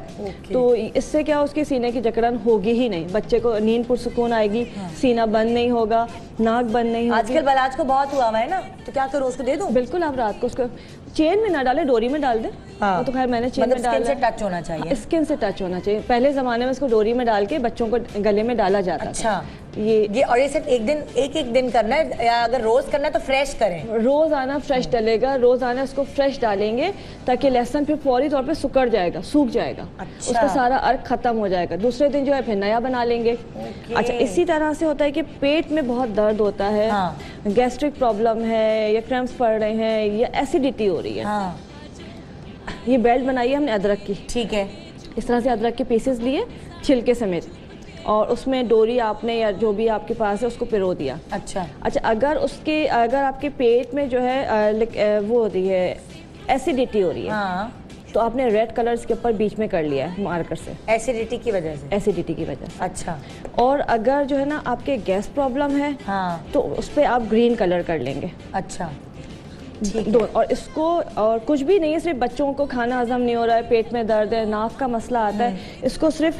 तो इससे क्या उसकी सीने की जकड़न होगी ही नहीं, बच्चे को नींद पुरसुकून आएगी, सीना बंद नहीं होगा, नाक बंद नहीं होगी। आजकल बलाज को बहुत हुआ है ना, तो क्या करूँ, उसको दे दूं? बिल्कुल, आप रात को उसको चेन में ना डालें, डोरी में डाल दें। हाँ। तो खैर मैंने चेन में डाला। स्किन से टच होना चाहिए। स्किन से टच होना चाहिए। पहले जमाने में इसको डोरी में डाल के बच्चों को गले में डाला जाता था। अच्छा, ये और ये सिर्फ एक दिन करना है या अगर रोज करना है तो फ्रेश करें? रोज आना फ्रेश डलेगा, रोज आना इसको फ्रेश डालेंगे ताकि लहसुन फिर फौरी तौर पे सुकड़ जाएगा, सूख जाएगा। अच्छा। उसका सारा अर्क खत्म हो जाएगा, दूसरे दिन जो है फिर नया बना लेंगे। अच्छा, इसी तरह से होता है कि पेट में बहुत दर्द होता है, गैस्ट्रिक प्रॉब्लम है या क्रैम्प्स पड़ रहे हैं या एसिडिटी हो रही है, ये बेल्ट बनाई है हमने अदरक की। ठीक है। इस तरह से अदरक के पीसेस लिए छिलके समेत और उसमें डोरी आपने या जो भी आपके पास है उसको पिरो दिया। अच्छा, अगर आपके पेट में जो है वो हो रही है, एसिडिटी हो रही है, तो आपने रेड कलर इसके ऊपर बीच में कर लिया है मार्कर से, एसिडिटी की वजह से। अच्छा, और अगर जो है ना आपके गैस प्रॉब्लम है तो उस पर आप ग्रीन कलर कर लेंगे। अच्छा, और इसको, और कुछ भी नहीं है, सिर्फ बच्चों को खाना हजम नहीं हो रहा है, पेट में दर्द है, नाक का मसला आता है, इसको सिर्फ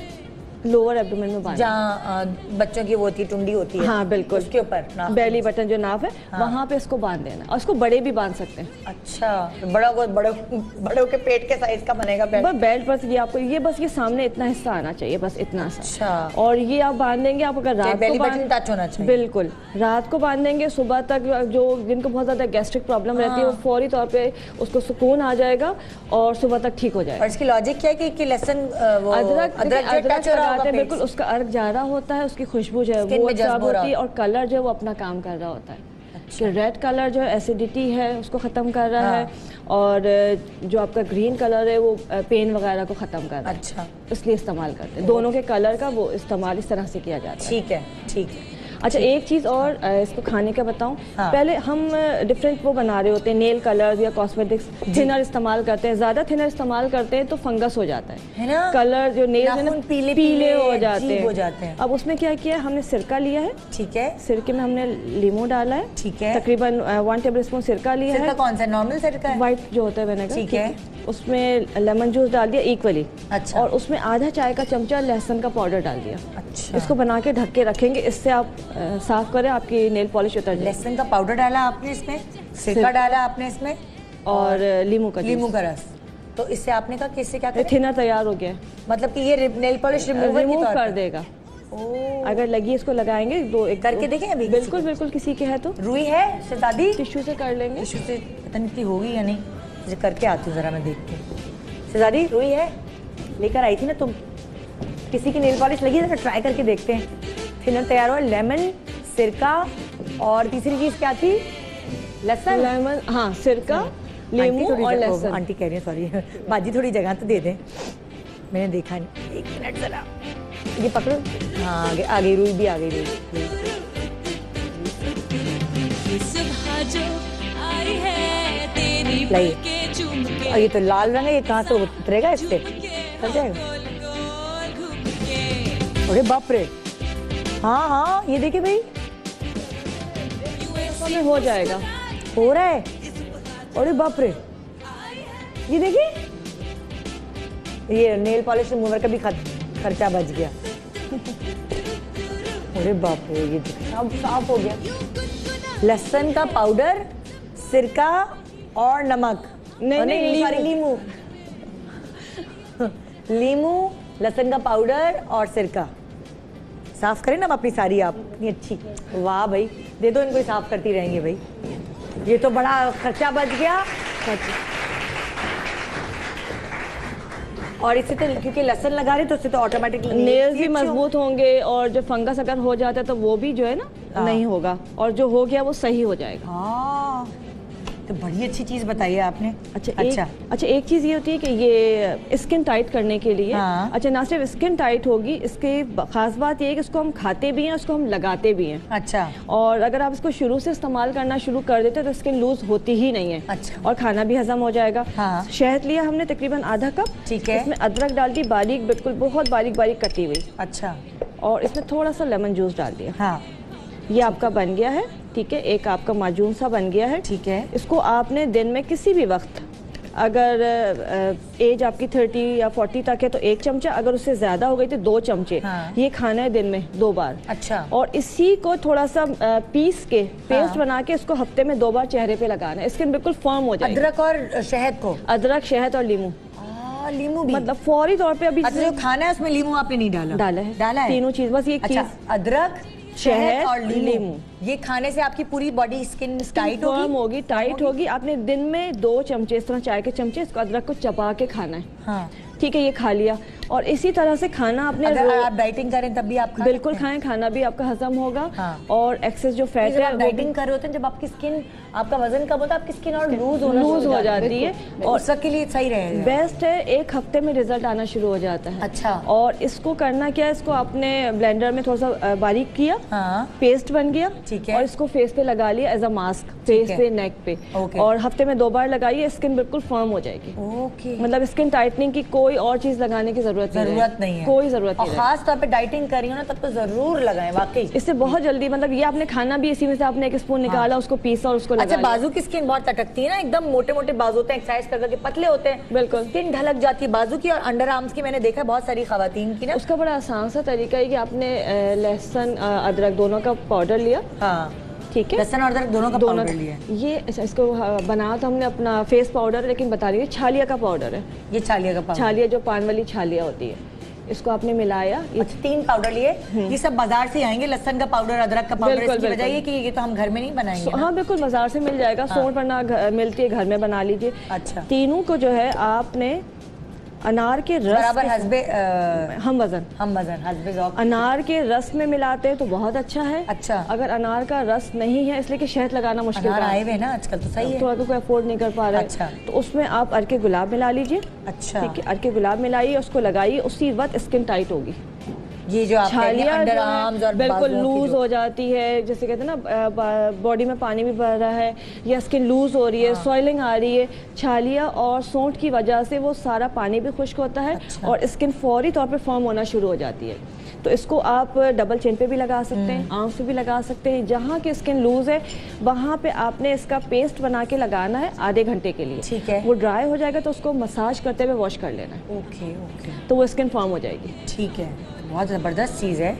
लोअर एब्डोमेन में बांधना, जहाँ बच्चों की वो होती टुंडी होती है। हाँ बिल्कुल, उसके ऊपर बेली बटन जो नाफ है वहाँ पे इसको बांध देना। और इसको बड़े भी बांध सकते हैं। अच्छा, बड़ों के पेट के साइज का बनेगा बेल्ट? बेल्ट बस ये आपको ये सामने इतना हिस्सा आना चाहिए, बस इतना सा। अच्छा, और ये आप बांधेंगे, आप अगर रात को टच होना चाहिए। बिल्कुल, रात को बांधेंगे, सुबह तक जो जिनको बहुत ज्यादा गैस्ट्रिक प्रॉब्लम रहती है वो फौरी तौर पे उसको सुकून आ जाएगा और सुबह तक ठीक हो जाएगा। और इसकी लॉजिक क्या है कि लहसुन अदरक बिल्कुल उसका अर्क जा रहा होता है, उसकी खुशबू जो है वो साफ होती है और कलर जो है वो अपना काम कर रहा होता है। अच्छा, रेड कलर जो है एसिडिटी है उसको ख़त्म कर रहा है और जो आपका ग्रीन कलर है वो पेन वगैरह को ख़त्म कर रहा है। अच्छा, इसलिए इस्तेमाल करते हैं। दोनों के कलर का वो इस्तेमाल इस तरह से किया जाता है। ठीक है, ठीक है। अच्छा, एक चीज़ और इसको खाने का बताऊं। पहले हम डिफरेंट वो बना रहे होते हैं, नेल कलर या कॉस्मेटिक्स, थिनर इस्तेमाल करते हैं। ज़्यादा थिनर इस्तेमाल करते हैं तो फंगस हो जाता है ना? कलर जो नेल है ना पीले हो जाते हैं। अब उसमें क्या किया है, हमने सिरका लिया है। ठीक है, सिरके में हमने लीमू डाला है। ठीक है, तकरीबन 1 टेबल स्पून सिरका लिया है। कौन सा, नॉर्मल सिरका है? व्हाइट जो होता है विनेगर। ठीक है, उसमें लेमन जूस डाल दिया इक्वली। अच्छा, और उसमें आधा चाय का चमचा लहसुन का पाउडर डाल दिया। अच्छा, इसको बना के ढक के रखेंगे, इससे आप साफ करें, आपकी नेल पॉलिश उतर जाए। लहसुन का पाउडर डाला आपने इसमें, सिरका डाला आपने इसमें और लीमू का रस। तो इससे आपने कहा कि इससे क्या करें? थिनर तैयार हो गया, मतलब कि ये नेल पॉलिश रिमूव कर देगा। अगर लगी इसको लगाएंगे, दो एक करके देखें अभी। बिल्कुल बिल्कुल, किसी के है तो रुई है दादी, टिश्यू से कर लेंगे। टिश्यू से पता नहीं होगी या नहीं, करके आती हूँ जरा मैं देख के। शहजादी रुई है, लेकर आई थी ना तुम, किसी की नेल पॉलिश लगी है, ट्राई करके देखते हैं। थिनर तैयार हो, लेमन, सिरका और तीसरी चीज क्या थी? लहसुन। लेमन, हाँ, सिरका, नींबू और लहसुन। आंटी कह रही है, सॉरी बाजी थोड़ी जगह तो दे दें, मैंने देखा नहीं। एक मिनट जरा, ये पकड़ो। हाँ आ गई रुई भी आ गई। रुई लाइए, और ये तो लाल रंग है, ये कहाँ से उतरेगा? इस पे उतर जाएगा। अरे बाप रे, हाँ ये देखिए भाई, में हो जाएगा, हो रहा है। अरे बाप रे, ये देखिए, ये नेल पॉलिश रिमूवर का भी खर्चा बच गया। अरे बाप रे, ये सब साफ हो गया। लहसुन का पाउडर, सिरका और नमक, नहीं लीमू। लीमू, लहसुन का पाउडर और सिरका। साफ करें ना अपनी साड़ी, आप इतनी अच्छी, वाह भाई, दे दो इनको, साफ करती रहेंगे भाई। ये तो बड़ा खर्चा बच गया। और इससे तो क्योंकि लहसुन लगा रहे तो उससे तो ऑटोमेटिक नेल्स भी मजबूत होंगे, और जो फंगस अगर हो जाता है तो वो भी जो है ना नहीं होगा, और जो हो गया वो सही हो जाएगा। हाँ, तो बड़ी अच्छी चीज बताई है आपने। अच्छा, एक चीज ये होती है कि ये स्किन टाइट करने के लिए, हाँ। अच्छा, ना सिर्फ स्किन टाइट होगी, इसकी खास बात ये है कि इसको हम खाते भी हैं, उसको हम लगाते भी हैं। अच्छा, और अगर आप इसको शुरू से इस्तेमाल करना शुरू कर देते तो स्किन लूज होती ही नहीं है। अच्छा, और खाना भी हजम हो जाएगा। हाँ। शहद लिया हमने तकरीबन आधा कप, ठीक है। इसमें अदरक डाल दी बारीक, बिल्कुल बहुत बारीक बारीक कटी हुई। अच्छा, और इसमें थोड़ा सा लेमन जूस डाल दिया। हाँ, ये आपका बन गया है, ठीक है, एक आपका माजून सा बन गया है। ठीक है। इसको आपने दिन में किसी भी वक्त, अगर एज आपकी 30 या 40 तक है तो 1 चमचा, अगर उससे ज्यादा हो गई तो 2 चमचे, हाँ। ये खाना है दिन में 2 बार। अच्छा, और इसी को थोड़ा सा पीस के पेस्ट बना के इसको हफ्ते में 2 बार चेहरे पे लगाना है, स्किन बिल्कुल फर्म हो जाएगी। अदरक और शहद को, अदरक, शहद और लीमू, लीमू भी, मतलब फौरी तौर पे। अभी अच्छा, जो खाना है उसमें लीमू आपने नहीं डाला है? तीनों चीज, बस ये अच्छा, चीज, अदरक, शहद और लीमू, लीमू। ये खाने से आपकी पूरी बॉडी स्किन टाइट होगी, टाइट होगी। आपने दिन में 2 चमचे, इस तरह चाय के चमचे, इसको अदरक को चबा के खाना है। हाँ। ठीक है, ये खा लिया। और इसी तरह से खाना आपने, अगर आप डाइटिंग करें तब भी आप बिल्कुल खाएं, खाना भी आपका हजम होगा। हाँ। और एक्सेस जो फैट है, डाइटिंग कर रहे होते हैं, जब आपकी स्किन, आपका वजन कम होता है, आपकी स्किन और लूज हो जाती है, और सबके लिए सही रहेगा। बेस्ट है, 1 हफ्ते में रिजल्ट आना शुरू हो जाता है। अच्छा। और इसको करना क्या है, इसको आपने ब्लेंडर में थोड़ा सा बारीक किया, हाँ। पेस्ट बन गया, ठीक है। और इसको फेस पे लगा लिया एज अ मास्क, फेस पे, नेक पे। और हफ्ते में 2 बार लगाइए, स्किन बिल्कुल फर्म हो जाएगी। ओके, मतलब स्किन टाइटनिंग की कोई और चीज लगाने की जरूरत नहीं है, कोई जरूरत नहीं है। खास तौर पे डाइटिंग कर रही हो ना, तब तो जरूर लगाएं, वाकई इससे बहुत जल्दी, मतलब ये आपने खाना भी इसी में से आपने 1 स्पून निकाला, उसको पीसा और उसको लगा। अच्छा, बाजू की स्किन बहुत लटकती है ना, एकदम मोटे मोटे बाजू होते हैं, एक्सरसाइज करके पतले होते हैं, बिल्कुल स्किन ढलक जाती है बाजू की और अंडर आर्म्स की। मैंने देखा बहुत सारी खवातीन की ना। उसका बड़ा आसान सा तरीका है कि आपने लहसुन अदरक दोनों का पाउडर लिया, हाँ, ठीक है, लहसुन और अदरक दोनों का पाउडर लिया। ये इसको बनाया तो हमने अपना फेस पाउडर, लेकिन बता रही है छालिया का पाउडर है। ये छालिया का पाउडर, छालिया जो पान वाली छालिया होती है, इसको आपने मिलाया। अच्छा, 3 पाउडर लिए। ये सब बाजार से आएंगे, लहसुन का पाउडर, अदरक का पाउडर, इसकी वजह ये कि ये तो हम घर में नहीं बनाएंगे ना? हाँ बिल्कुल, बाजार से मिल जाएगा। सोंठ वरना मिलती है, घर में बना लीजिए। अच्छा, तीनों को जो है आपने अनार के रस बराबर हम वजन हस्बे ज़ौक़, अनार के रस में मिलाते हैं तो बहुत अच्छा है। अच्छा, अगर अनार का रस नहीं है, इसलिए कि शहद लगाना मुश्किल है, आए हुए ना आजकल, तो सही है, तो अगर कोई अफोर्ड नहीं कर पा रहा है, अच्छा, तो उसमें आप अर्के गुलाब मिला लीजिए। अच्छा, ठीक है, अर्के गुलाब मिलाइए, उसको लगाइए, उसी वक्त स्किन टाइट होगी। ये जो छालिया अंडर आर्म्स और बिल्कुल लूज हो जाती है, जैसे कहते हैं ना बॉडी में पानी भी भर रहा है या स्किन लूज हो रही है, सॉइलिंग आ रही है, छालिया और सोंठ की वजह से वो सारा पानी भी खुश्क होता है। अच्छा। और स्किन फौरी तौर पे फॉर्म होना शुरू हो जाती है। तो इसको आप डबल चिन पे भी लगा सकते हैं, आंख पे भी लगा सकते हैं। जहाँ की स्किन लूज है वहाँ पे आपने इसका पेस्ट बना के लगाना है आधे घंटे के लिए। ठीक है, वो ड्राई हो जाएगा तो उसको मसाज करते हुए वॉश कर लेना है। ओके ओके, तो वो स्किन फॉर्म हो जाएगी। ठीक है, बहुत ज़बरदस्त चीज़ है।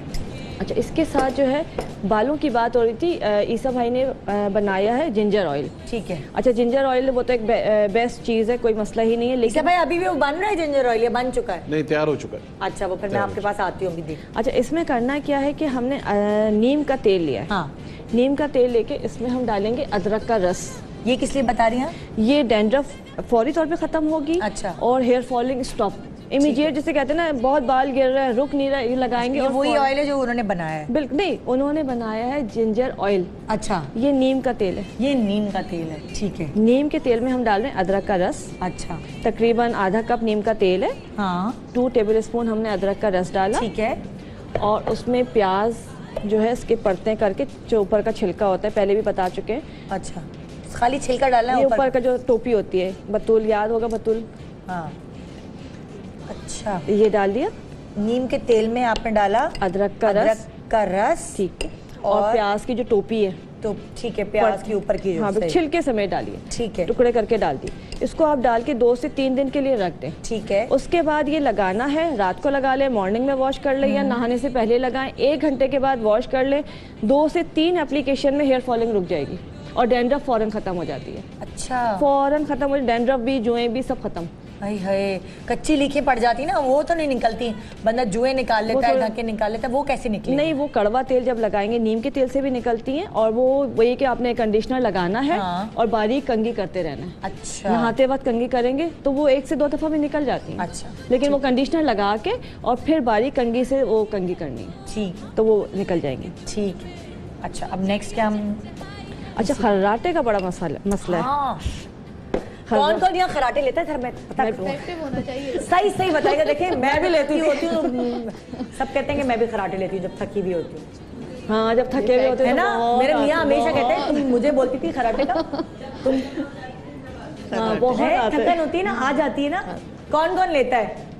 अच्छा, इसके साथ जो है बालों की बात हो रही थी, ईसा भाई ने बनाया है जिंजर ऑयल। ठीक है। अच्छा, जिंजर ऑयल वो तो एक बेस्ट चीज़ है, कोई मसला ही नहीं है। लेकिन भाई अभी भी वो बन रहा है जिंजर ऑयल, या बन चुका है? नहीं, तैयार हो चुका है। अच्छा, वो फिर मैं आपके पास आती हूँ देख। अच्छा, इसमें करना क्या है कि हमने नीम का तेल लिया है। हाँ, नीम का तेल लेके इसमें हम डालेंगे अदरक का रस। ये किस लिए बता रही हैं? ये डैंड्रफ फौरी तौर पे खत्म होगी। अच्छा। और हेयर फॉलिंग स्टॉप इमीडिएट, जिसे कहते हैं ना बहुत बाल गिर रहे हैं रुक नहीं रहा, ये लगाएंगे। ये और वही ऑयल है जो उन्होंने बनाया है? बिल्कुल नहीं, उन्होंने बनाया है जिंजर ऑयल। अच्छा, ये नीम का तेल है। ये नीम का तेल है, ठीक है। नीम के तेल में हम डाल रहे हैं अदरक का रस। अच्छा, तकरीबन आधा कप नीम का तेल है। हाँ 2 टेबल स्पून हमने अदरक का रस डाला। ठीक है। और उसमें प्याज जो है इसके परतें करके, जो ऊपर का छिलका होता है पहले भी बता चुके हैं। अच्छा, खाली छिलका डालना है ये ऊपर का जो टोपी होती है, बतूल, याद होगा बतूल। हाँ, अच्छा। ये डाल दिया। नीम के तेल में आपने डाला अदरक का रस, ठीक है। और प्याज की जो टोपी है, तो ठीक है, प्याज के ऊपर की, हाँ छिलके समेत डालिए, ठीक है। टुकड़े करके डाल दिए। इसको आप डाल के 2 से 3 दिन के लिए रख दें। ठीक है। उसके बाद ये लगाना है, रात को लगा लें, मॉर्निंग में वॉश कर लें या नहाने से पहले लगाएं। 1 घंटे के बाद वॉश कर लें। 2 से 3 एप्लीकेशन में हेयर फॉलिंग रुक जाएगी और डैंड्रफ फौरन खत्म हो जाती है। अच्छा, फौरन खत्म हो, डैंड्रफ भी, जुएं भी, सब खत्म। भाई है, कच्ची लीखें पड़ जाती ना, वो तो नहीं निकलती। बंदा जुएं निकाल लेता है, ढके निकाल लेता है, वो कैसे निकले? नहीं, वो कड़वा तेल जब लगाएंगे नीम के तेल से भी निकलती हैं। और वो वही कि आपने कंडीशनर लगाना है। हाँ। और बारीक कंघी करते रहना है। अच्छा, नहाते वक्त कंघी करेंगे तो वो 1 से 2 दफा भी निकल जाती हैं। अच्छा, लेकिन वो कंडीशनर लगा के और फिर बारीक कंघी से वो कंघी करनी है, ठीक, तो वो निकल जाएंगी। ठीक है। अच्छा, अब नेक्स्ट क्या हम? अच्छा, खर्राटे का बड़ा मसला है। हाँ, कौन कौन यहाँ खराटे लेता है? मैं पता करूँ, होना चाहिए। सही बताएगा। देखिए, मैं भी लेती होती हूँ, सब कहते हैं कि मैं भी खराटे लेती हूँ जब थकी हुई होती हूँ। हाँ, जब थके हुए होते है हैं ना, मेरे मियाँ हमेशा कहते हैं, तुम मुझे बोलती थी खराटे का, तुम बहुत आते हैं। थकन होती है ना, आ जाती है ना। कौन कौन लेता है?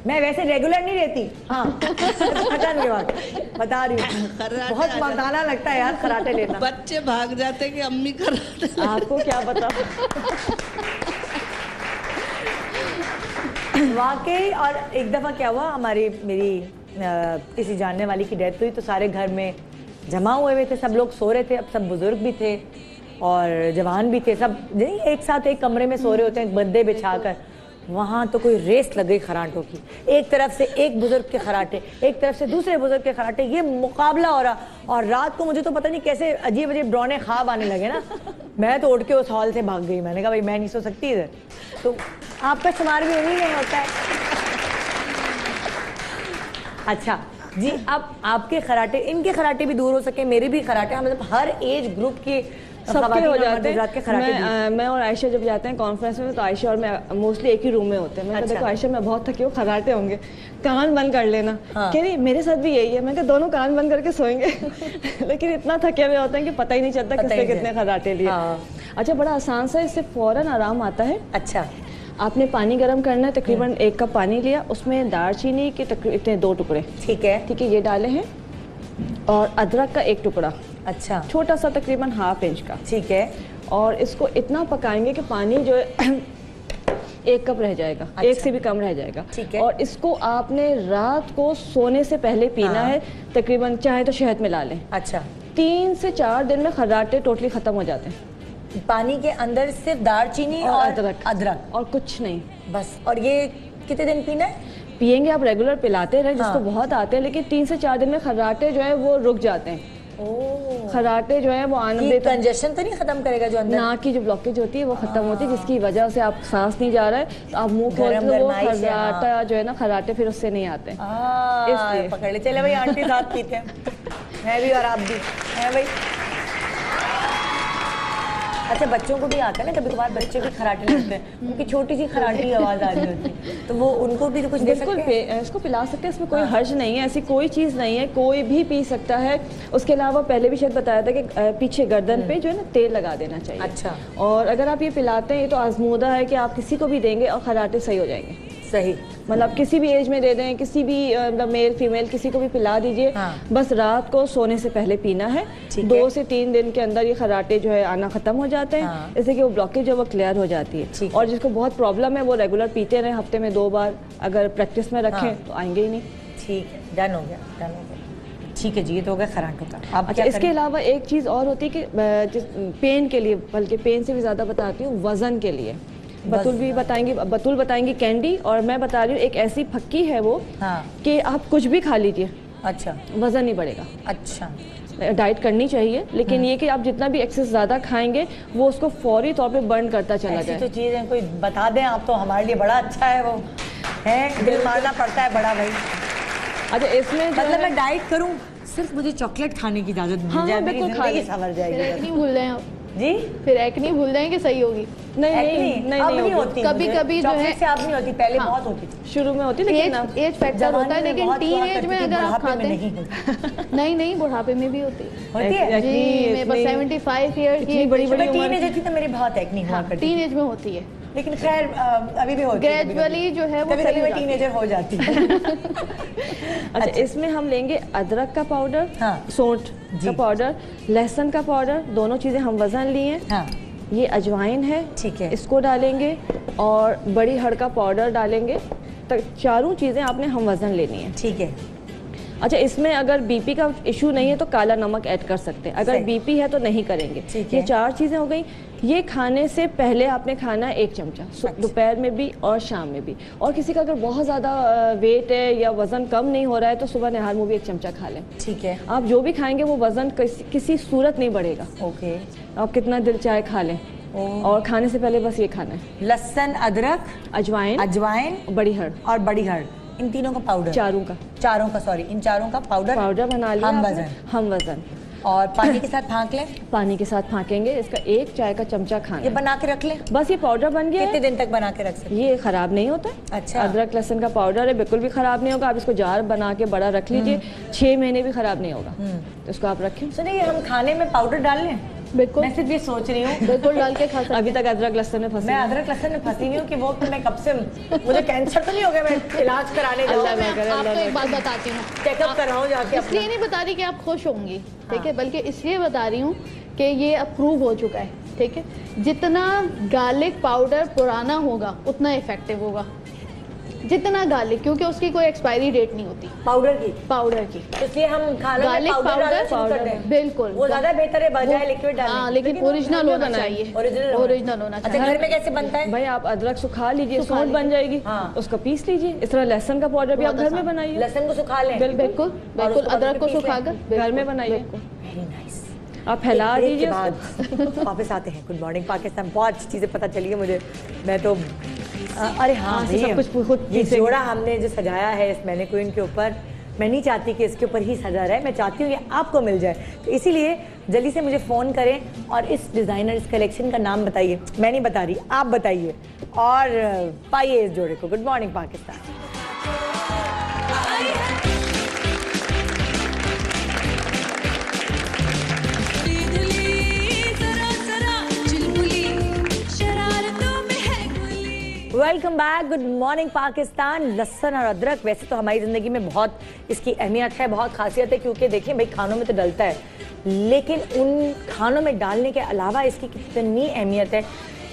मैं वैसे रेगुलर नहीं रहती, हाँ थकन के बाद बता रही हूँ। बहुत मर्दाना लगता है यार खराटे लेना। बच्चे भाग जाते हैं कि अम्मी कराटे। आपको क्या पता। वाकई। और एक दफ़ा क्या हुआ, मेरी किसी जानने वाली की डेथ हुई, तो सारे घर में जमा हुए थे, सब लोग सो रहे थे। अब सब बुजुर्ग भी थे और जवान भी थे, सब एक साथ एक कमरे में सो रहे होते हैं गद्दे बिछाकर। वहाँ तो कोई रेस लग गई खराटों की। एक तरफ से एक बुजुर्ग के खराटे, एक तरफ से दूसरे बुजुर्ग के खराटे, ये मुकाबला हो रहा। और रात को मुझे तो पता नहीं कैसे अजीब अजीब डरौने ख्वाब आने लगे ना। मैं तो उठ के उस हॉल से भाग गई। मैंने कहा भाई मैं नहीं सो सकती इधर। तो आपका शुमार भी यही नहीं होता है। अच्छा जी, अब आपके खराटे, इनके खराटे भी दूर हो सके, मेरे भी खराटे, मतलब हर एज ग्रुप के सबके हो जाते हैं। मैं और आयशा जब जाते हैं कॉन्फ्रेंस में, तो आयशा और मैं मोस्टली एक ही रूम में होते हैं। मैं देखो आयशा, मैं बहुत थकी हूँ, खराटे होंगे, कान बंद कर लेना। हाँ। कह रही मेरे साथ भी यही है। मैं कहा दोनों कान बंद करके सोएंगे। लेकिन इतना थके हुए होते हैं कि पता ही नहीं चलता किसने कितने खराटे लिए। अच्छा, बड़ा आसान सा, इससे फौरन आराम आता है। अच्छा, आपने पानी गर्म करना है, तकरीबन 1 कप पानी लिया, उसमें दालचीनी के इतने 2 टुकड़े, ठीक है, ये डाले हैं। और अदरक का 1 टुकड़ा, अच्छा छोटा सा, तकरीबन 1/2 इंच का, ठीक है। और इसको इतना पकाएंगे कि पानी जो है 1 कप रह जाएगा। अच्छा। 1 से भी कम रह जाएगा, ठीक है। और इसको आपने रात को सोने से पहले पीना है। तकरीबन चाहे तो शहद मिला लें। अच्छा, 3 से 4 दिन में खर्राटे टोटली खत्म हो जाते हैं। पानी के अंदर सिर्फ दालचीनी और अदरक और कुछ नहीं, बस। और ये कितने दिन पीना है? पियेंगे आप रेगुलर पिलाते रहे, जिसको बहुत आते हैं, लेकिन 3 से 4 दिन में खर्राटे जो है वो रुक जाते हैं। खराटे जो है वो आनंद, कंजेशन तो नहीं खत्म करेगा? जो अंदर नाक की जो ब्लॉकेज होती है वो खत्म होती है, जिसकी वजह से आप सांस नहीं जा रहा है, तो आप मुंह खोलते हो, वो खराटा जो है ना, खराटे फिर उससे नहीं आते। इसलिए पकड़ ले। चले भाई, आंटी साथ पीते हैं, मैं भी और आप भी है भाई। अच्छा, बच्चों को भी आता है ना, कभी कभार बच्चे भी खराटे लेते हैं, उनकी छोटी सी खराटी आवाज आ रही होती है, तो वो उनको भी तो कुछ दे सकते हैं? इसको पिला सकते हैं, इसमें कोई हर्ज नहीं है, ऐसी कोई चीज़ नहीं है, कोई भी पी सकता है। उसके अलावा पहले भी शायद बताया था कि पीछे गर्दन पे जो है ना तेल लगा देना चाहिए। अच्छा, और अगर आप ये पिलाते हैं, ये तो आजमूदा है कि आप किसी को भी देंगे और खराटे सही हो जाएंगे। सही, मतलब किसी भी एज में दे दें, किसी भी मतलब मेल फीमेल किसी को भी पिला दीजिए। हाँ। बस रात को सोने से पहले पीना है। 2 से 3 दिन के अंदर ये खराटे जो है आना खत्म हो जाते हैं। हाँ। इससे कि वो ब्लॉकेज जो वो क्लियर हो जाती है। और जिसको बहुत प्रॉब्लम है वो रेगुलर पीते रहे, हफ्ते में 2 बार अगर प्रैक्टिस में रखें तो आएंगे ही नहीं। ठीक है, डन हो गया, डन हो गया। ठीक है जी, ये तो हो गया खराटों का। अच्छा, इसके अलावा एक चीज़ और होती है कि पेन के लिए, बल्कि पेन से भी ज़्यादा बताती हूँ, वज़न के लिए बतूल भी बताएंगी, बतूल बताएंगी कैंडी, और मैं बता रही हूँ एक ऐसी फक्की है वो, हाँ, कि आप कुछ भी खा लीजिए, अच्छा, वजन नहीं बढ़ेगा। अच्छा, डाइट करनी चाहिए, लेकिन ये कि आप जितना भी एक्सेस ज़्यादा खाएंगे वो उसको फौरी तौर पे बर्न करता चला जाए। तो चीज़ है, कोई बता दें आप तो हमारे लिए बड़ा अच्छा है, वो है दिल मारना पड़ता है बड़ा भाई। अच्छा, इसमें मतलब मैं डाइट करूं, सिर्फ मुझे चॉकलेट खाने की इजाजत मिल जाए, मेरी जिंदगी संवर जाएगी। नहीं भूल जाए आप जी, फिर नहीं भूल जाएंगे, सही होगी। नहीं अब नहीं होती, कभी कभी जो है से अब नहीं होती, पहले बहुत होती थी, शुरू में होती, लेकिन एज फैक्टर होता है, लेकिन टीन एज में अगर आप खाते हैं नहीं बुढ़ापे में भी होती है जी। मेरे पास 75 ईयर की बड़ी टीन एज थी तो मेरी बहुत एक्ने हुआ करती, टीन एज में होती है, लेकिन खैर अभी भी होती है, ग्रेजुअली जो है वो कभी मैं टीनेजर हो जाती है। अच्छा, इसमें हम लेंगे अदरक का पाउडर, हाँ, सौंठ का पाउडर, लहसुन का पाउडर, दोनों चीज़ें हम वज़न लिए। हाँ, ये अजवाइन है, ठीक है, इसको डालेंगे और बड़ी हड़ का पाउडर डालेंगे। तो चारों चीज़ें आपने हम वज़न लेनी है, ठीक है। अच्छा, इसमें अगर बीपी का इशू नहीं है तो काला नमक ऐड कर सकते हैं, अगर बीपी है तो नहीं करेंगे। ये 4 चीज़ें हो गई। ये खाने से पहले आपने खाना है 1 चमचा, दोपहर में भी और शाम में भी। और किसी का अगर बहुत ज़्यादा वेट है या वज़न कम नहीं हो रहा है तो सुबह नहार में भी 1 चमचा खा लें, ठीक है। आप जो भी खाएंगे वो वज़न किसी सूरत नहीं बढ़ेगा। ओके, आप कितना दिल चाहे खा लें, और खाने से पहले बस ये खाना है। लहसुन, अदरक, अजवाइन, बड़ी हड़ और बड़ी हड़, इन तीनों का पाउडर, चारों का सॉरी, इन चारों का पाउडर बना लिया, हम वज़न और पानी के साथ फाँक लें। पानी के साथ फाँकेंगे। इसका 1 चाय का चमचा खाना, ये बना के रख लें, बस ये पाउडर बन गया। कितने दिन तक बना के रख सकते हैं? ये खराब नहीं होता। अच्छा, अदरक लहसुन का पाउडर है, बिल्कुल भी खराब नहीं होगा। आप इसको जार बना के बड़ा रख लीजिए, 6 महीने भी खराब नहीं होगा, तो इसको आप रखें। सुनिए, हम खाने में पाउडर डाल लें? बिल्कुल, मैं सिर्फ ये सोच रही हूँ, बिल्कुल डाल के खा सकते। अभी तक अदरक लहसुन में फंसी, मैं अदरक लहसुन में फंसी नहीं हूँ कि वो मैं कब से, मुझे कैंसर तो नहीं हो गया, मैं इलाज कराने जाऊँ, अच्छा, मैं आपको एक बात बताती हूँ, चेकअप कराऊँ जाके। इसलिए नहीं बता रही कि आप खुश होंगी, ठीक है, बल्कि इसलिए बता रही हूँ कि ये अप्रूव हो चुका है, ठीक है। जितना गार्लिक पाउडर पुराना होगा उतना इफेक्टिव होगा, जितना गार्लिक, क्योंकि उसकी कोई एक्सपायरी डेट नहीं होती पाउडर की, इसलिए हम खाने में गार्लिक पाउडर बिल्कुल वो ज्यादा बेहतर है बजाय लिक्विड डालने। हाँ, लेकिन ओरिजिनल होना चाहिए, ओरिजिनल होना चाहिए। अच्छा, घर में कैसे बनता है भाई? आप अदरक सुखा लीजिए, सौंठ बन जाएगी, उसको पीस लीजिए। इस तरह लहसुन का पाउडर भी आप घर में बनाइए, लहसुन को सुखा लें, बिल्कुल, अदरक को सुखाकर घर में बनाइए, आप फैला दीजिए। वापस आते हैं। गुड मॉर्निंग पाकिस्तान, बहुत अच्छी चीजें पता चली है मुझे। मैं तो अरे हाँ, सब कुछ खुद ये जोड़ा हमने जो सजाया है इस मैनीक्वीन के ऊपर, मैं नहीं चाहती कि इसके ऊपर ही सजा रहे, मैं चाहती हूँ ये आपको मिल जाए, तो इसीलिए जल्दी से मुझे फ़ोन करें और इस डिज़ाइनर, इस कलेक्शन का नाम बताइए। मैं नहीं बता रही, आप बताइए, और पाइए इस जोड़े को। Good morning Pakistan. Welcome back, good morning Pakistan. लहसुन और अदरक वैसे तो हमारी ज़िंदगी में बहुत इसकी अहमियत है, बहुत खासियत है, क्योंकि देखिए भाई खानों में तो डलता है, लेकिन उन खानों में डालने के अलावा इसकी कितनी अहमियत है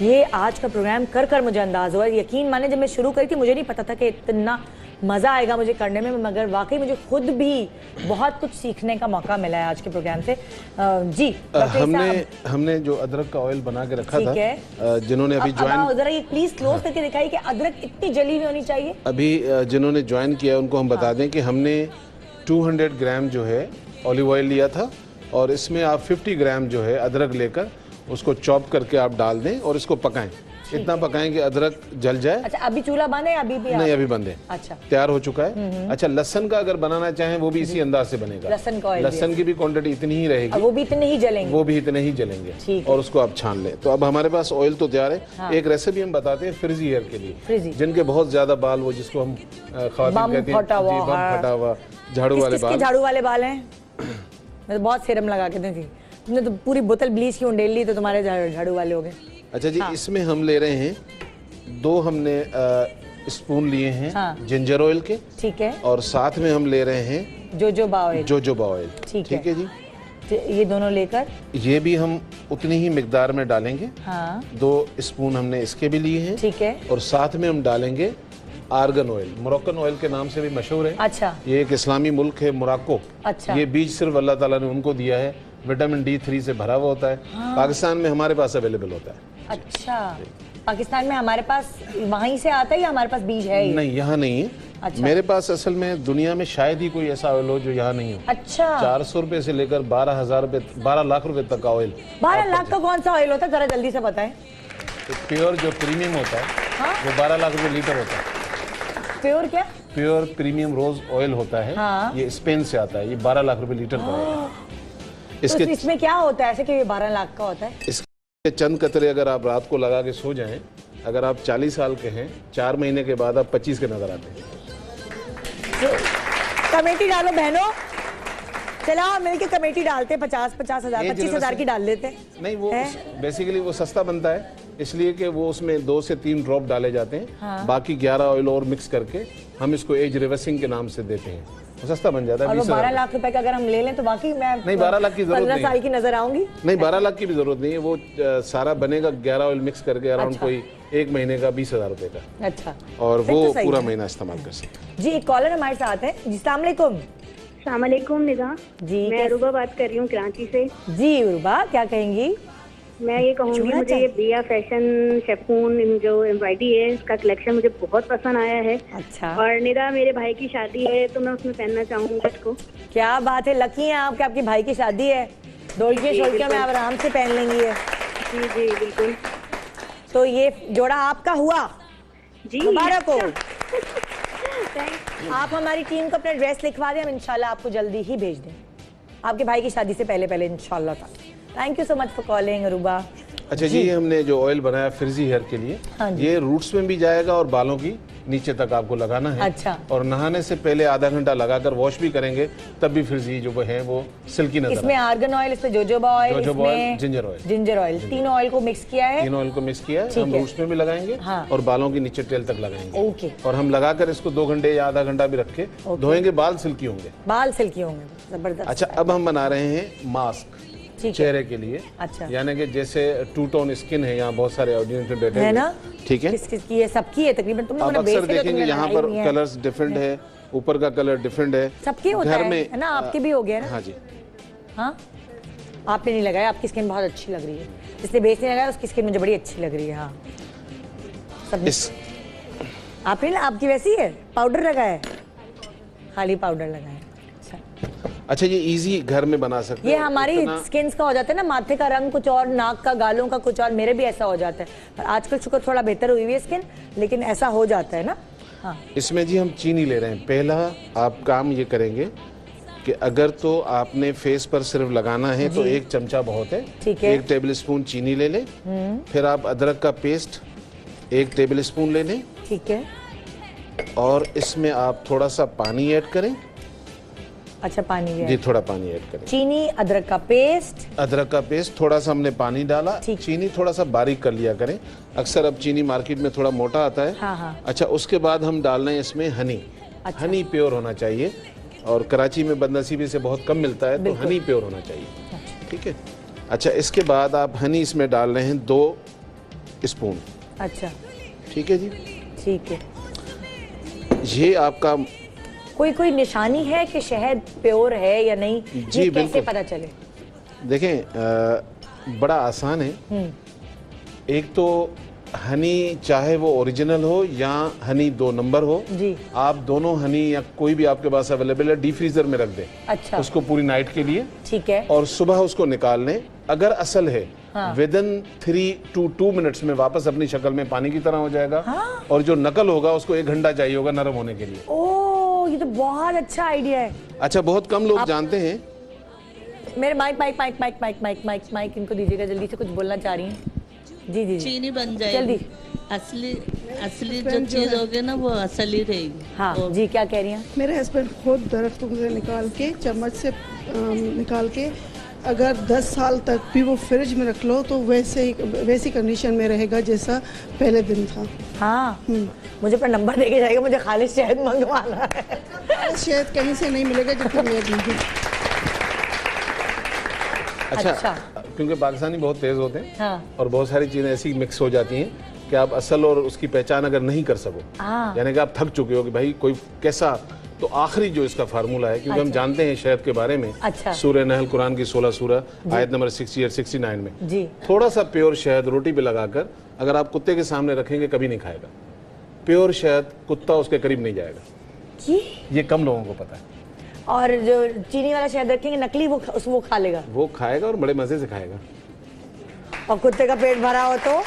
ये आज का प्रोग्राम कर मुझे अंदाज़ हुआ। यकीन माने जब मैं शुरू करी थी मुझे नहीं पता था कि इतना मज़ा आएगा मुझे करने में, मगर वाकई मुझे खुद भी बहुत कुछ सीखने का मौका मिला है आज के प्रोग्राम से। जी, हमने जो अदरक का ऑयल बना के रखा था, जिन्होंने अभी ज्वाइन, जरा ये प्लीज क्लोज करके दिखाइए कि अदरक इतनी जली हुई होनी चाहिए। अभी जिन्होंने ज्वाइन किया उनको हम बता दें कि हमने 200 ग्राम जो है ऑलिव ऑयल लिया था, और इसमें आप 50 ग्राम जो है अदरक लेकर उसको चॉप करके आप डाल दें और इसको पकाएं। इतना पकाएं कि अदरक जल जाए। अच्छा, अभी चूल्हा बंद है? अभी भी नहीं, अभी बंद है। अच्छा, तैयार हो चुका है। अच्छा, लहसन का अगर बनाना चाहें वो भी इसी अंदाज से बनेगा। लहसन की भी क्वांटिटी इतनी ही रहेगी, वो भी इतने ही जलेंगे, और उसको आप छान लें। तो अब हमारे पास ऑयल तो तैयार है। हाँ। एक रेसिपी हम बताते हैं फ्रिजी हेयर के लिए, जिनके बहुत ज्यादा बाल, वो जिसको हम ख़वातीन कहते हैं फटा हुआ झाड़ू वाले बाल हैं। मैं तो बहुत सीरम लगा के दी, तुमने तो पूरी बोतल ब्लीच की उंडेल ली, तो तुम्हारे झाड़ू वाले हो गए। अच्छा जी, हाँ। इसमें हम ले रहे हैं 2 हमने स्पून लिए हैं, हाँ। जिंजर ऑयल के, ठीक है, और साथ में हम ले रहे हैं जोजोबा ऑयल, ठीक है जी। ये दोनों लेकर ये भी हम उतनी ही मिकदार में डालेंगे, हाँ। 2 स्पून हमने इसके भी लिए हैं, ठीक है, और साथ में हम डालेंगे आर्गन ऑयल, मोरक्कन ऑयल के नाम से भी मशहूर है। अच्छा, ये एक इस्लामी मुल्क है मोरक्को। अच्छा, ये बीज सिर्फ अल्लाह ताला ने उनको दिया है, विटामिन D3 से भरा हुआ होता है। हाँ। पाकिस्तान में हमारे पास अवेलेबल होता है। अच्छा, पाकिस्तान में हमारे पास वहीं से आता है या हमारे पास बीज है? नहीं, यहाँ नहीं है, अच्छा। मेरे पास असल में दुनिया में शायद ही कोई ऐसा ऑयल हो जो यहाँ नहीं हो। अच्छा। 400 रुपए से लेकर 12,000 रुपए, 12 लाख रुपए तक का ऑयल। 12 लाख का कौन सा ऑयल होता है, जरा जल्दी से बताएं। प्योर जो प्रीमियम होता है वो 12 लाख रुपए लीटर होता है। प्योर क्या? प्योर प्रीमियम रोज ऑयल होता है। हाँ। ये स्पेन से आता है, ये 12 लाख रुपए लीटर का है। तो इसमें क्या होता है ऐसे कि ये 12 लाख का होता है? इसके चंद कतरे अगर आप रात को लगा के सो जाएं, अगर आप 40 साल के हैं, 4 महीने के बाद आप 25 के नजर आते हैं। कमेटी डालो बहनों, चला मिलके कमेटी डालते, 50-50 हजार, 25 हजार की डाल लेते। नहीं, वो बेसिकली वो सस्ता बनता है इसलिए कि वो उसमें 2 से 3 ड्रॉप डाले जाते हैं। हाँ। बाकी 11 ऑयल और मिक्स करके हम इसको एज रिवर्सिंग के नाम से देते हैं, वो सस्ता बन जाता है। 12 लाख रुपए का अगर हम ले लें तो बाकी मैं नहीं 12 लाख की जरूरत नहीं, 15 साल की नजर आऊंगी। नहीं 12 लाख की भी जरूरत नहीं है, वो सारा बनेगा 11 ऑयल मिक्स करके अराउंड कोई 1 महीने का 20,000 रुपए का। अच्छा, और वो पूरा महीना इस्तेमाल कर सकते हैं। जी एक कॉलर हमारे साथ है जी, अस्सलाम वालेकुम। अस्सलाम वालेकुम निदा जी, मैं अरूबा बात कर रही हूँ कराची से। जी अरूबा, क्या कहेंगी? मैं ये कहूँगी मुझे ये बिया फैशन शेफून जो एम्ब्रॉयडरी है इसका कलेक्शन मुझे बहुत पसंद आया है। अच्छा। और निदा मेरे भाई की शादी है तो मैं उसमें पहनना चाहूँगी इसको। क्या बात है, लकी हैं आप कि आपकी भाई की शादी है, डोलकिया शोलकिया में आप आराम से पहन लेंगी है। जी जी बिल्कुल। तो ये जोड़ा आपका हुआ जी, मुबारक हो। आप हमारी टीम को अपना एड्रेस लिखवा दें, हम इंशाल्लाह आपको जल्दी ही भेज दें आपके भाई की शादी से पहले इंशाल्लाह। Thank you so much for calling Aruba. अच्छा जी, हमने जो ऑयल बनाया फ्रिजी हेयर के लिए, ये रूट्स में भी जाएगा और बालों की नीचे तक आपको लगाना है। अच्छा। और नहाने से पहले आधा घंटा लगाकर वॉश भी करेंगे तब भी फ्रिजी जो है वो सिल्की नजर। इसमें आर्गन ऑयल, इसमें जोजोबा ऑयल, जिंजर ऑयल, तीनों ऑयल को मिक्स किया है। तीनों ऑयल को मिक्स किया है, हम रूट्स में भी लगाएंगे। हाँ। और बालों के नीचे टेल तक लगाएंगे। ओके। और हम लगाकर इसको 2 घंटे या आधा घंटा भी रख के धोएंगे, बाल सिल्की होंगे। बाल सिल्की होंगे, जबरदस्त। अच्छा, अब हम बना रहे हैं मास्क चेहरे के लिए। अच्छा। यानी कि जैसे 2 टोन स्किन है, यहाँ बहुत सारे ऑडियंस में बैठे हैं ना, ठीक है, किसकी है? सबकी है तकरीबन। तुमने आप अक्सर देखेंगे यहाँ पर कलर्स डिफरेंट है, ऊपर का कलर डिफरेंट है, सबके होता घर में है ना, आपके भी हो गया ना? हाँ जी। हाँ, आपने नहीं लगाया, आपकी स्किन बहुत अच्छी लग रही है, जिसने बेस नहीं लगाया उसकी स्किन मुझे बड़ी अच्छी लग रही है। हाँ सब आपने, आपकी वैसी है, पाउडर लगाया है, खाली पाउडर लगाया है। अच्छा, ये इजी घर में बना सकते हैं। ये हमारी स्किन का हो जाता है ना, माथे का रंग कुछ और, नाक का, गालों का कुछ और, मेरे भी ऐसा हो जाता है, पर आजकल शुक्र थोड़ा बेहतर हुई है स्किन, लेकिन ऐसा हो जाता है ना। हाँ। इसमें जी हम चीनी ले रहे हैं। पहला आप काम ये करेंगे कि अगर तो आपने फेस पर सिर्फ लगाना है तो 1 चमचा बहुत है, ठीक है। 1 टेबल स्पून चीनी ले लें। फिर आप अदरक का पेस्ट 1 टेबल स्पून ले लें, ठीक है। और इसमें आप थोड़ा सा पानी ऐड करें। अच्छा, पानी भी जी, थोड़ा पानी ऐड करें। चीनी, अदरक का पेस्ट, थोड़ा सा हमने पानी डाला। चीनी थोड़ा सा बारीक कर लिया करें, अक्सर अब चीनी मार्केट में थोड़ा मोटा आता है। हाँ। अच्छा, उसके बाद हम डाल रहे हैं इसमें हनी। अच्छा। हनी प्योर होना चाहिए, और कराची में बदनसीबी से बहुत कम मिलता है, तो हनी प्योर होना चाहिए। ठीक है। अच्छा, इसके बाद आप हनी इसमें डाल रहे हैं 2 स्पून। अच्छा, ठीक है जी। ठीक है। ये आपका कोई निशानी है कि शहद प्योर है या नहीं? जी, ये कैसे पता चले? देखें, बड़ा आसान है। एक तो हनी चाहे वो ओरिजिनल हो या हनी 2 नंबर हो जी, आप दोनों हनी या कोई भी आपके पास अवेलेबल है डीप फ्रीजर में रख दें। अच्छा। उसको पूरी नाइट के लिए, ठीक है। और सुबह उसको निकाल लें। अगर असल है, विदिन 3 to 2 मिनट्स में वापस अपनी शक्ल में पानी की तरह हो जाएगा। हाँ? और जो नकल होगा उसको 1 घंटा चाहिए होगा नरम होने के लिए। ओह, ये तो बहुत अच्छा आइडिया है। अच्छा, बहुत कम लोग जानते हैं। मेरे माइक इनको दीजिएगा, जल्दी से कुछ बोलना चाह रही हैं। जी। चीनी बन जाएगी जल्दी। असली जो चीज होगी ना वो असली रहेगी। हाँ जी, क्या कह रही हैं? मेरे हस्बैंड खुद दरख्तों से निकाल के, चम्मच से निकाल के, अगर 10 साल तक भी वो फ्रिज में रख लो तो वैसी कंडीशन में रहेगा जैसा पहले दिन था। हाँ। मुझे पर नंबर देके जाएगा, मुझे खालिश शहद मंगवाना है। शहद कहीं से नहीं मिलेगा जितना मैं दूंगी। अच्छा, क्योंकि पाकिस्तानी बहुत तेज होते हैं। हाँ। और बहुत सारी चीजें ऐसी मिक्स हो जाती हैं कि आप असल और उसकी पहचान अगर नहीं कर सको, यानी कि आप थक चुके हो कि भाई कोई कैसा, तो आखिरी जो इसका फार्मूला है, क्योंकि हम जानते हैं शहद के बारे में। अच्छा। सूरह नहल कुरान की 16 सूरह आयत नंबर 60 और 69 में जी, थोड़ा सा प्योर शहद रोटी पे लगाकर अगर आप कुत्ते के सामने रखेंगे कभी नहीं खाएगा। प्योर शहद कुत्ता उसके करीब नहीं जाएगा। ये कम लोगों को पता है। और जो चीनी वाला शहद रखेंगे नकली, वो खा लेगा, वो खाएगा और बड़े मजे से खाएगा। और कुत्ते का पेट भरा हो तो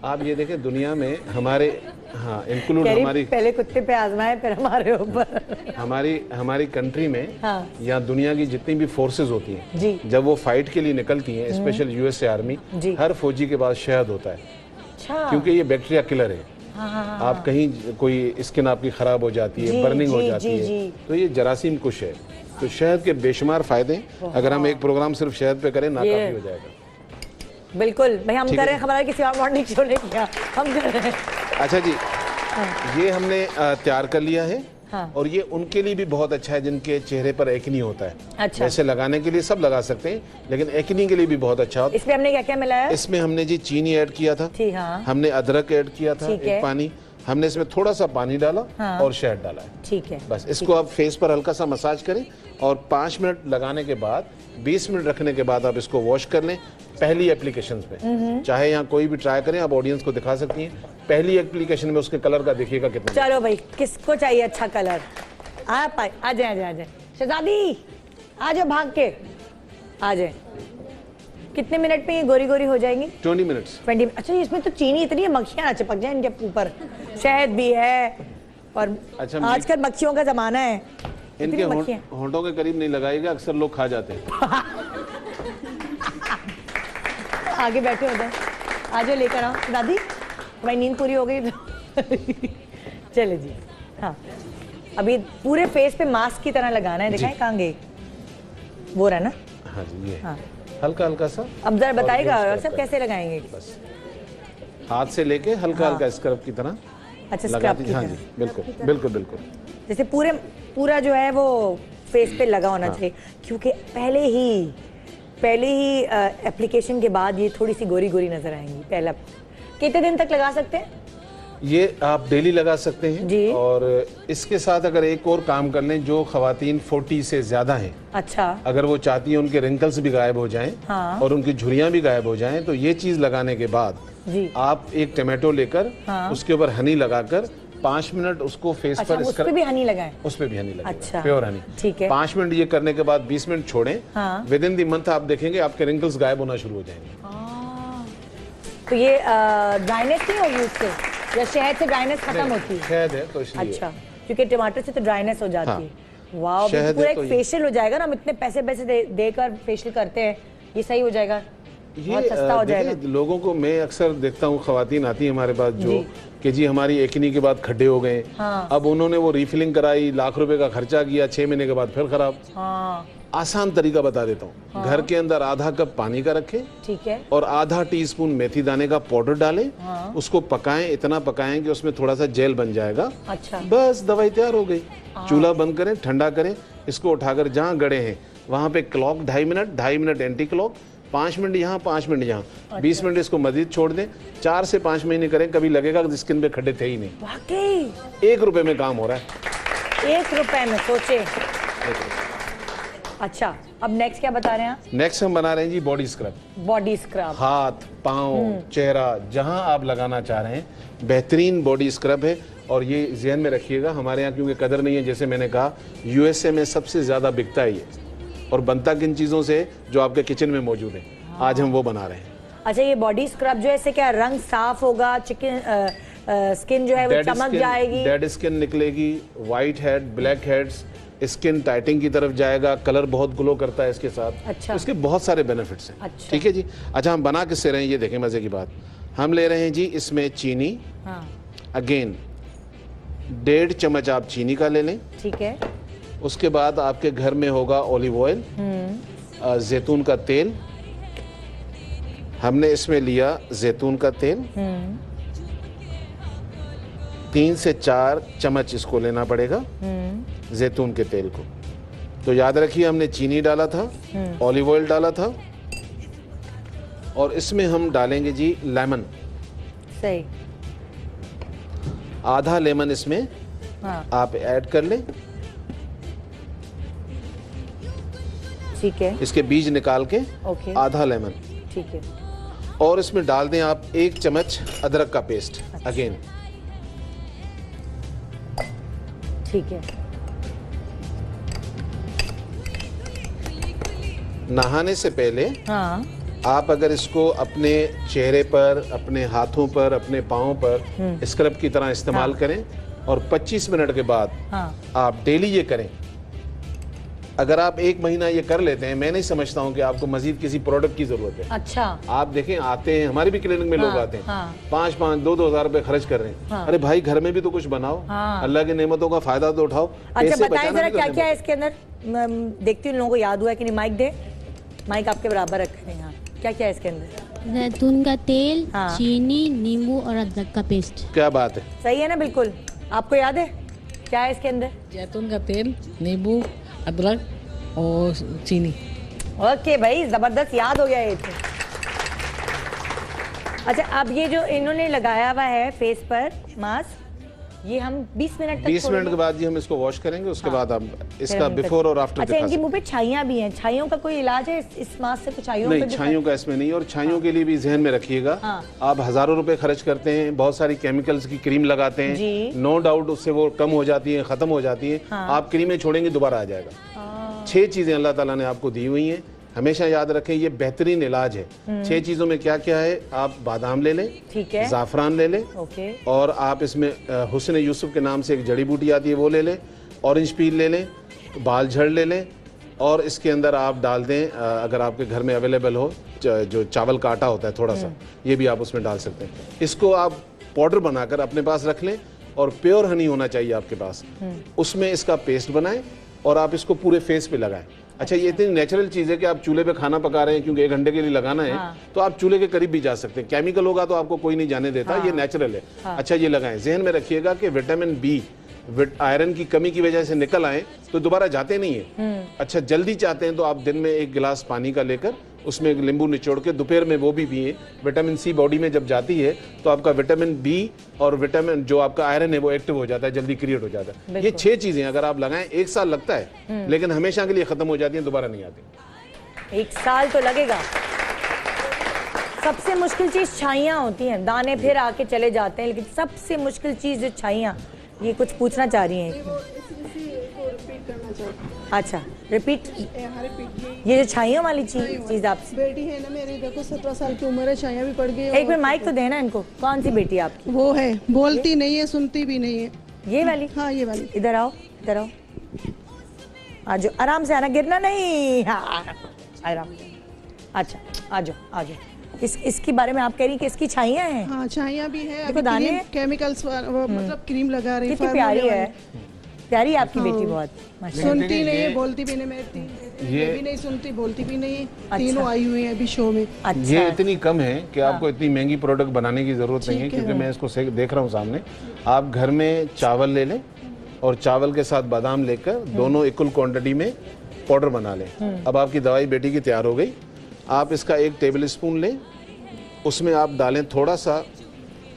आप ये देखें दुनिया में हमारे, हाँ इंक्लूड हमारी, पहले कुत्ते पे आजमाए फिर हमारे ऊपर। हमारी कंट्री में, हाँ। या दुनिया की जितनी भी फोर्सेस होती हैं जी, जब वो फाइट के लिए निकलती हैं, स्पेशल यूएसए आर्मी, हर फौजी के पास शहद होता है। अच्छा। क्योंकि ये बैक्टीरिया किलर है। हाँ। आप कहीं कोई स्किन आपकी खराब हो जाती है, बर्निंग हो जाती है, तो ये जरासीम कुश है। तो शहद के बेशुमार फायदे, अगर हम एक प्रोग्राम सिर्फ शहद पे करें नाकाफी हो जाएगा। बिल्कुल भाई, हम कर रहे हैं, हमारा किसी और मॉर्निंग शो ने किया, हम कर रहे हैं। अच्छा जी, ये हमने तैयार कर लिया है। हाँ। और ये उनके लिए भी बहुत अच्छा है जिनके चेहरे पर एक्नी होता है। अच्छा। वैसे लगाने के लिए सब लगा सकते हैं, लेकिन एक्नी के लिए भी बहुत अच्छा होता है। इसमें हमने क्या क्या मिलाया? इसमें हमने जी चीनी ऐड किया था, हाँ। हमने अदरक ऐड किया था, एक पानी, हमने इसमें थोड़ा सा पानी डाला, हाँ। और शहद डाला है। ठीक है। बस इसको आप फेस पर हल्का सा मसाज करें और 5 मिनट लगाने के बाद 20 मिनट रखने के बाद आप इसको वॉश कर लें। पहली एप्लीकेशन पे, चाहे यहाँ कोई भी ट्राई करें, आप ऑडियंस को दिखा सकती हैं। पहली एप्लीकेशन में उसके कलर का देखिएगा कितना। चलो भाई, किसको चाहिए अच्छा कलर? आप आ जाए शहजादी, आ जाओ भाग के, आ जाए। कितने मिनट में ये गोरी गोरी हो जाएंगी? 20 मिनट्स। 20। अच्छा, इसमें तो चीनी इतनी है, मक्खियाँ ना चिपक जाए इनके ऊपर। शहद भी है और अच्छा, आजकल मक्खियों का जमाना है। इनके होंठों के करीब नहीं लगाएगा, अक्सर लोग खा जाते हैं। आगे बैठे हो जाए, आ जाओ, लेकर आओ दादी, तुम्हारी नींद पूरी हो गई तो चले जी। हाँ, अभी पूरे फेस पे मास्क की तरह लगाना है। दिखाएं कहाँ गए वो रहा ना? हाँ जी, ये हाँ। हल्का हल्का सा। अब जरा बताएगा सब कैसे लगाएंगे? बस हाथ से लेके हल्का हल्का स्क्रब की तरह। अच्छा, स्क्रब की तरह। हाँ जी, बिल्कुल बिल्कुल बिल्कुल। जैसे पूरा जो है वो फेस पे लगा होना चाहिए, क्योंकि पहले ही एप्लीकेशन के बाद ये थोड़ी सी गोरी गोरी नजर आएंगी। पहला कितने दिन तक लगा सकते हैं? ये आप डेली लगा सकते हैं जी। और इसके साथ अगर एक और काम कर लें, जो खवातीन 40 से ज्यादा हैं, अच्छा, अगर वो चाहती हैं उनके रिंकल्स भी गायब हो जाएं, हाँ। और उनकी झुर्रियां भी गायब हो जाएं, तो ये चीज लगाने के बाद जी। आप एक टमाटो लेकर, हाँ। उसके ऊपर हनी लगाकर 5 मिनट उसको फेस पर उस पे भी हनी लगाएं? उस पे भी हनी लगाएं। अच्छा, प्योर हनी। ठीक है। 5 मिनट ये करने के बाद 20 मिनट छोड़ें। हाँ। विद इन द मंथ आप देखेंगे आपके रिंकल्स गायब होना शुरू हो जाएंगे। तो ये ड्राइनेस नहीं होगी उससे, या शहद से ड्राइनेस खत्म होती है? शहद है तो इसलिए। अच्छा, क्योंकि टमाटर से तो ड्राइनेस हो जाती है। वाह, पूरा एक फेशियल हो जाएगा ना। हम इतने पैसे देकर फेशियल करते हैं, ये सही हो जाएगा, बहुत सस्ता हो जाएगा। लोगों को मैं अक्सर देखता हूँ, खवातीन आती है हमारे पास जो कि जी हमारी एक्नी के बाद खड्डे हो गए, हाँ। अब उन्होंने वो रिफिलिंग कराई, लाख रुपए का खर्चा किया, 6 महीने के बाद फिर खराब। हाँ। आसान तरीका बता देता हूँ। हाँ। घर के अंदर आधा कप पानी का रखें, ठीक है, और आधा टीस्पून मेथी दाने का पाउडर डालें। हाँ। उसको पकाएं, इतना पकाएं कि उसमें थोड़ा सा जेल बन जाएगा। अच्छा। बस दवाई तैयार हो गई। चूल्हा बंद करें, ठंडा करें, इसको उठाकर जहाँ गड़े हैं वहां पे clock 2.5 minute anti clock, 5 minute यहाँ 5 मिनट यहाँ, 20 मिनट इसको मजीद छोड़ दें। 4 से 5 महीने करें, कभी लगेगा कि स्किन पे खड्डे थे ही नहीं। वाकई 1 रुपए में काम हो रहा है। 1 रुपए में, सोचे। अच्छा, अब नेक्स्ट क्या बता रहे हैं आप? नेक्स्ट हम बना रहे हैं जी बॉडी स्क्रब। बॉडी स्क्रब, हाथ, पाँव, चेहरा, जहां आप लगाना चाह रहे हैं, बेहतरीन बॉडी स्क्रब है। और ये ध्यान में रखिएगा, हमारे यहाँ क्योंकि कदर नहीं है, जैसे मैंने कहा यूएसए में सबसे ज्यादा बिकता है ये, और बनता किन चीजों से जो आपके किचन में मौजूद है। आज हम वो बना रहे हैं। अच्छा, ये बॉडी स्क्रब जो है, इससे क्या रंग साफ होगा, स्किन जो है वो चमक जाएगी, डेड स्किन निकलेगी, white head, black heads, skin टाइटिंग की तरफ जाएगा, कलर बहुत ग्लो करता है इसके साथ। अच्छा। इसके बहुत सारे बेनिफिट्स हैं। अच्छा। ठीक है जी। अच्छा, हम बना किससे रहे हैं ये देखें, मजे की बात। हम ले रहे हैं जी इसमें चीनी। हाँ। अगेन 1.5 चम्मच आप चीनी का ले लें। ठीक है। उसके बाद आपके घर में होगा ऑलिव ऑयल, जैतून का तेल। हमने इसमें लिया जैतून का तेल, 3 से 4 चम्मच इसको लेना पड़ेगा जैतून के तेल को। तो याद रखिए, हमने चीनी डाला था, ऑलिव ऑयल डाला था, और इसमें हम डालेंगे जी लेमन। सही। आधा लेमन इसमें आप ऐड कर लें। ठीक है। इसके बीज निकाल के आधा लेमन। ठीक है। और इसमें डाल दें आप 1 चम्मच अदरक का पेस्ट अगेन। ठीक है। नहाने से पहले हाँ। आप अगर इसको अपने चेहरे पर, अपने हाथों पर, अपने पाँव पर स्क्रब की तरह इस्तेमाल करें और 25 मिनट के बाद आप डेली ये करें। अगर आप 1 महीना ये कर लेते हैं, मैं नहीं समझता हूँ कि आपको मजीद किसी प्रोडक्ट की जरूरत है। अच्छा। आप देखें, आते हैं हमारे भी क्लिनिक में लोग आते हैं 5-5, 2-2 हज़ार रुपए खर्च कर रहे हैं। अरे भाई, घर में भी तो कुछ बनाओ, अल्लाह की नेमतों का फायदा तो उठाओ। अच्छा बताइए जरा क्या क्या है इसके अंदर। देखती हूँ लोगों को याद हुआ है कि नहीं। माइक दे, माइक आपके बराबर रखे हैं। क्या क्या है इसके अंदर? जैतून का तेल, चीनी, नींबू और अदरक का पेस्ट। क्या बात है, सही है ना? बिल्कुल। आपको याद है क्या है इसके अंदर? जैतून का तेल, नींबू, अदरक और चीनी। ओके भाई, जबरदस्त याद हो गया ये तो। अच्छा, अब ये जो इन्होंने लगाया हुआ है फेस पर मास्क, ये हम 20 मिनट तक 20 मिनट के बाद जी हम इसको वॉश करेंगे। उसके बाद हम इसका बिफोर और आफ्टर। अच्छा, इनके मुंह पे छाइयां भी हैं। छाइयों का कोई इलाज है इस मास्क से? कुछ छाइयों नहीं, छाइयों का इसमें नहीं। और छाइयों के लिए भी जहन में रखिएगा, आप हजारों रुपए खर्च करते हैं, बहुत सारी केमिकल्स की क्रीम लगाते हैं, नो डाउट उससे वो कम हो जाती है, खत्म हो जाती है। आप क्रीमें छोड़ेंगे दोबारा आ जाएगा। 6 चीजें अल्लाह ताला ने आपको दी हुई हैं, हमेशा याद रखें, ये बेहतरीन इलाज है। 6 चीजों में क्या क्या है? आप बादाम ले लें, ठीक है, जाफरान ले लें, और आप इसमें हुस्न यूसुफ के नाम से एक जड़ी बूटी आती है वो ले लें, ऑरेंज पील ले लें, बाल झड़ ले लें, और इसके अंदर आप डाल दें अगर आपके घर में अवेलेबल हो जो चावल का आटा होता है थोड़ा सा, ये भी आप उसमें डाल सकते हैं। इसको आप पाउडर बनाकर अपने पास रख लें, और प्योर हनी होना चाहिए आपके पास, उसमें इसका पेस्ट बनाएं और आप इसको पूरे फेस पे लगाएं। अच्छा, ये इतनी नेचुरल चीज़ है कि आप चूल्हे पे खाना पका रहे हैं, क्योंकि 1 घंटे के लिए लगाना है, तो आप चूल्हे के करीब भी जा सकते हैं। केमिकल होगा तो आपको कोई नहीं जाने देता, ये नेचुरल है। अच्छा, ये लगाएं। जहन में रखिएगा कि विटामिन बी, आयरन की कमी की वजह से निकल आए तो दोबारा जाते नहीं है। अच्छा, जल्दी चाहते हैं तो आप दिन में 1 गिलास पानी का लेकर उसमें एक नींबू निचोड़ के दोपहर में वो भी पिए। विटामिन सी बॉडी में जब जाती है तो आपका विटामिन बी और विटामिन जो आपका आयरन है वो एक्टिव हो जाता है, जल्दी क्रिएट हो जाता है। ये 6 चीजें अगर आप लगाएं, 1 साल लगता है, लेकिन हमेशा के लिए खत्म हो जाती है, दोबारा नहीं आती। 1 साल तो लगेगा। सबसे मुश्किल चीज छाइयां होती हैं, दाने फिर आके चले जाते हैं, लेकिन सबसे मुश्किल चीज जो छाइयां। ये कुछ पूछना चाह रही हैं। अच्छा, रिपीट। ये जो छाइयों वाली चीज आप बेटी है ना मेरी, देखो 17 साल की उम्र है, छाइयां भी पड़ गई। एक मिनट माइक तो देना इनको। कौन सी बेटी आपकी? वो है, बोलती नहीं है, सुनती भी नहीं है। ये वाली? हाँ, ये वाली। इधर आओ, इधर आओ, आजो, आराम से आना, गिरना नहीं। हाँ, आराम। अच्छा, आजो, आजो। इसके बारे में आप कह रही कि इसकी छाइयां हैं? हाँ, छाइयां भी है। देखो दाने, केमिकल्स मतलब क्रीम लगा रही है। कितनी प्यारी है, प्यारी आपकी बेटी बहुत। सुनती नहीं है, बोलती भी नहीं। मेरी ये भी नहीं सुनती, बोलती भी नहीं। तीनों आई हुई हैं अभी शो में। ये इतनी कम है कि आपको इतनी महंगी प्रोडक्ट बनाने की जरूरत नहीं है, क्योंकि मैं इसको देख रहा हूँ सामने। आप घर में चावल ले लें और चावल के साथ बादाम लेकर दोनों इक्वल क्वांटिटी में पाउडर बना लें। अब आपकी दवाई बेटी की तैयार हो गई। आप इसका 1 टेबल स्पून लें, उसमें आप डालें थोड़ा सा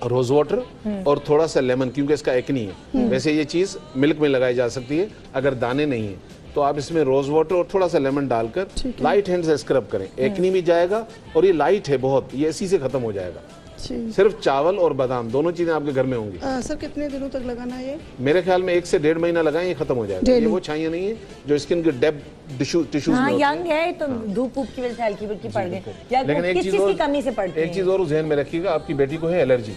रोज वाटर और थोड़ा सा लेमन, क्योंकि इसका एक्नी है। वैसे ये चीज़ मिल्क में लगाई जा सकती है, अगर दाने नहीं है तो आप इसमें रोज वाटर और थोड़ा सा लेमन डालकर लाइट हैंड से स्क्रब करें। एक्नी भी जाएगा और ये लाइट है बहुत, ये इसी से खत्म हो जाएगा। सिर्फ चावल और बादाम दोनों चीजें आपके घर में होंगी। सर, कितने दिनों तक लगाना है ये? मेरे ख्याल में 1 से 1.5 महीना लगाएं, ये खत्म हो जाएगा। ये वो छाइयां नहीं है जो स्किन के डेप्थ टिश्यूज में होती है। यंग है तो धूप की वजह से हल्की फुल्की पड़ गई, लेकिन एक चीज और, कमी से पड़ती है। एक चीज और ध्यान में रखिएगा, आपकी बेटी को है एलर्जी।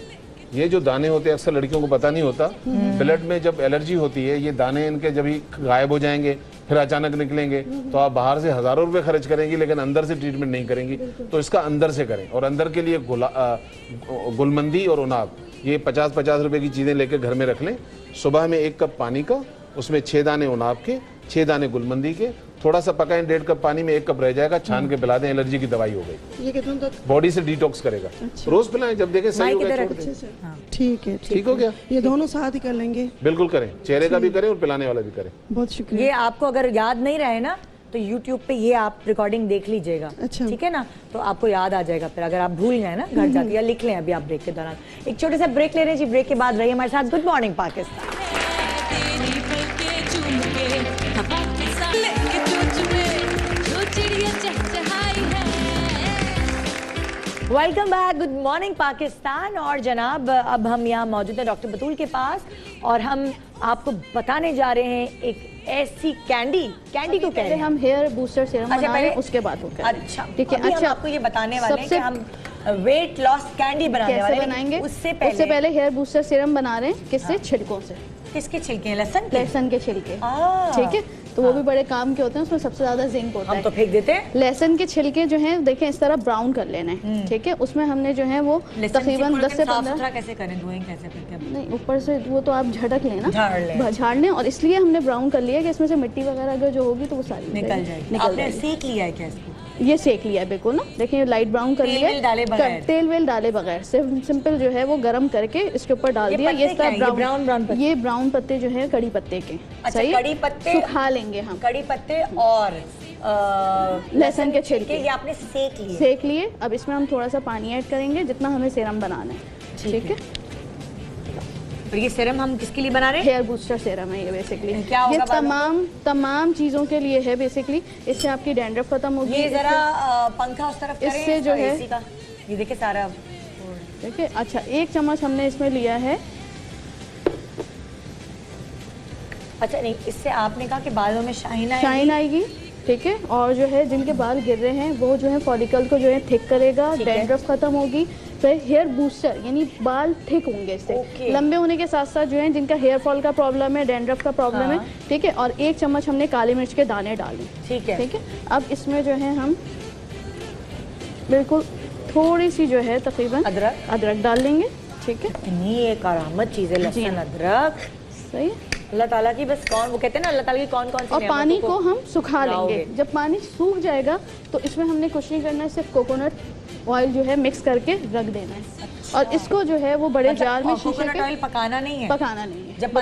ये जो दाने होते हैं अक्सर लड़कियों को पता नहीं होता, ब्लड में जब एलर्जी होती है, ये दाने इनके जब ही गायब हो जाएंगे, फिर अचानक निकलेंगे, तो आप बाहर से हजारों रुपए खर्च करेंगी लेकिन अंदर से ट्रीटमेंट नहीं करेंगी। तो इसका अंदर से करें, और अंदर के लिए गुलमंदी और उनाब, ये 50-50 रुपए की चीजें लेकर घर में रख लें। सुबह में 1 कप पानी का, उसमें 6 दाने उनाब के, 6 दाने गुलमंदी के, थोड़ा सा पकाएं 1.5 कप पानी में, 1 कप रह जाएगा, छान के पिला दें, एलर्जी की दवाई हो गई। ये कितने तक बॉडी से डिटॉक्स करेगा। रोज पिलाएं, जब देखें सही हो गया छोड़ दें। ठीक है, ठीक हो गया। ये दोनों साथ ही कर लेंगे। बिल्कुल करें, चेहरे का भी करें और पिलाने वाला भी करें। बहुत शुक्रिया। ये आपको अगर याद नहीं रहे ना तो YouTube पे ये आप रिकॉर्डिंग देख लीजिएगा। अच्छा। ठीक है ना, तो आपको याद आ जाएगा। फिर अगर आप भूल जाए ना घर जाके, या लिख लें अभी आप ब्रेक के दौरान। एक छोटे सा ब्रेक ले रहे हैं जी, ब्रेक के बाद रहिए हमारे साथ। Good morning Pakistan. Welcome back, good morning Pakistan. और जनाब अब हम यहाँ मौजूद हैं डॉक्टर बतूल के पास और हम आपको बताने जा रहे हैं एक ऐसी कैंडी को कह रहे हैं हम हेयर बूस्टर सीरम बना रहे हैं, उसके बाद होगा। अच्छा ठीक है। अच्छा, आपको ये बताने वाले हैं कि हम वेट लॉस कैंडी बनाने वाले हैं। बनाएंगे उससे पहले हेयर बूस्टर सीरम बना रहे हैं। किससे? छिलकों से। किसके छिलके हैं? लहसुन के छिलके। ठीक है, तो वो भी बड़े काम के होते हैं, उसमें सबसे ज्यादा जिंक होता है। हम तो फेंक देते हैं। लहसुन के छिलके जो हैं देखें इस तरह ब्राउन कर लेना है। ठीक है, उसमें हमने जो है वो तकरीबन 10 से 15 कैसे करें, धोएं कैसे? नहीं, ऊपर से वो तो आप झटक लेना, झाड़ लें। और इसलिए हमने ब्राउन कर लिया कि इसमें से मिट्टी वगैरह अगर जो होगी तो वो सारी निकल जाएगी। आपने सेक लिया है क्या इसको? ये सेक लिया है बिल्कुल ना, देखिए लाइट ब्राउन कर लिया, तेल वेल डाले बगैर सिंपल जो है वो गरम करके इसके ऊपर डाल दिया। ये ब्राउन ये ब्राउन पत्ते जो है कड़ी पत्ते के। सही, कड़ी पत्ते सुखा लेंगे हम। कड़ी पत्ते और लहसुन के छिलके ये आपने सेक लिए। अब इसमें हम थोड़ा सा पानी ऐड करेंगे जितना हमें सीरम बनाना है। ठीक है, और ये सीरम हम किसके लिए बना रहे हैं? हेयर बूस्टर सीरम है ये बेसिकली। क्या होगा? ये तमाम चीजों के लिए है बेसिकली। इससे आपकी डैंड्रफ खत्म होगी। ये जरा पंखा उस तरफ करें, इससे जो है ये देखिए सारा देखिए। अच्छा, 1 चम्मच हमने इसमें लिया है। अच्छा नहीं, इससे आपने कहा कि बालों में शाइन आएगी। ठीक है, और जो है जिनके बाल गिर रहे हैं वो जो है फॉलिकल को जो है थिक करेगा, डैंड्रफ खत्म होगी। फिर हेयर बूस्टर यानी बाल थिक होंगे इससे। लंबे होने के साथ साथ जो है जिनका हेयर फॉल का प्रॉब्लम है, डैंड्रफ का प्रॉब्लम है। ठीक है, और 1 चम्मच हमने काली मिर्च के दाने डाले। ठीक है। अब इसमें जो है हम बिल्कुल थोड़ी सी जो है तकरीबन अदरक डाल लेंगे। ठीक है, ये करामत चीज़ है लहसुन अदरक। सही, अल्लाह ताला की बस वो कहते हैं ना, अल्लाह ताला की कौन सी। और पानी को हम सुखा लेंगे। जब पानी सूख जाएगा तो इसमें हमने कुछ नहीं करना है, सिर्फ कोकोनट ऑयल जो है मिक्स करके रख देना है। अच्छा। और इसको जो है वो बड़े जार में शीशे के ऑयल पकाना नहीं है।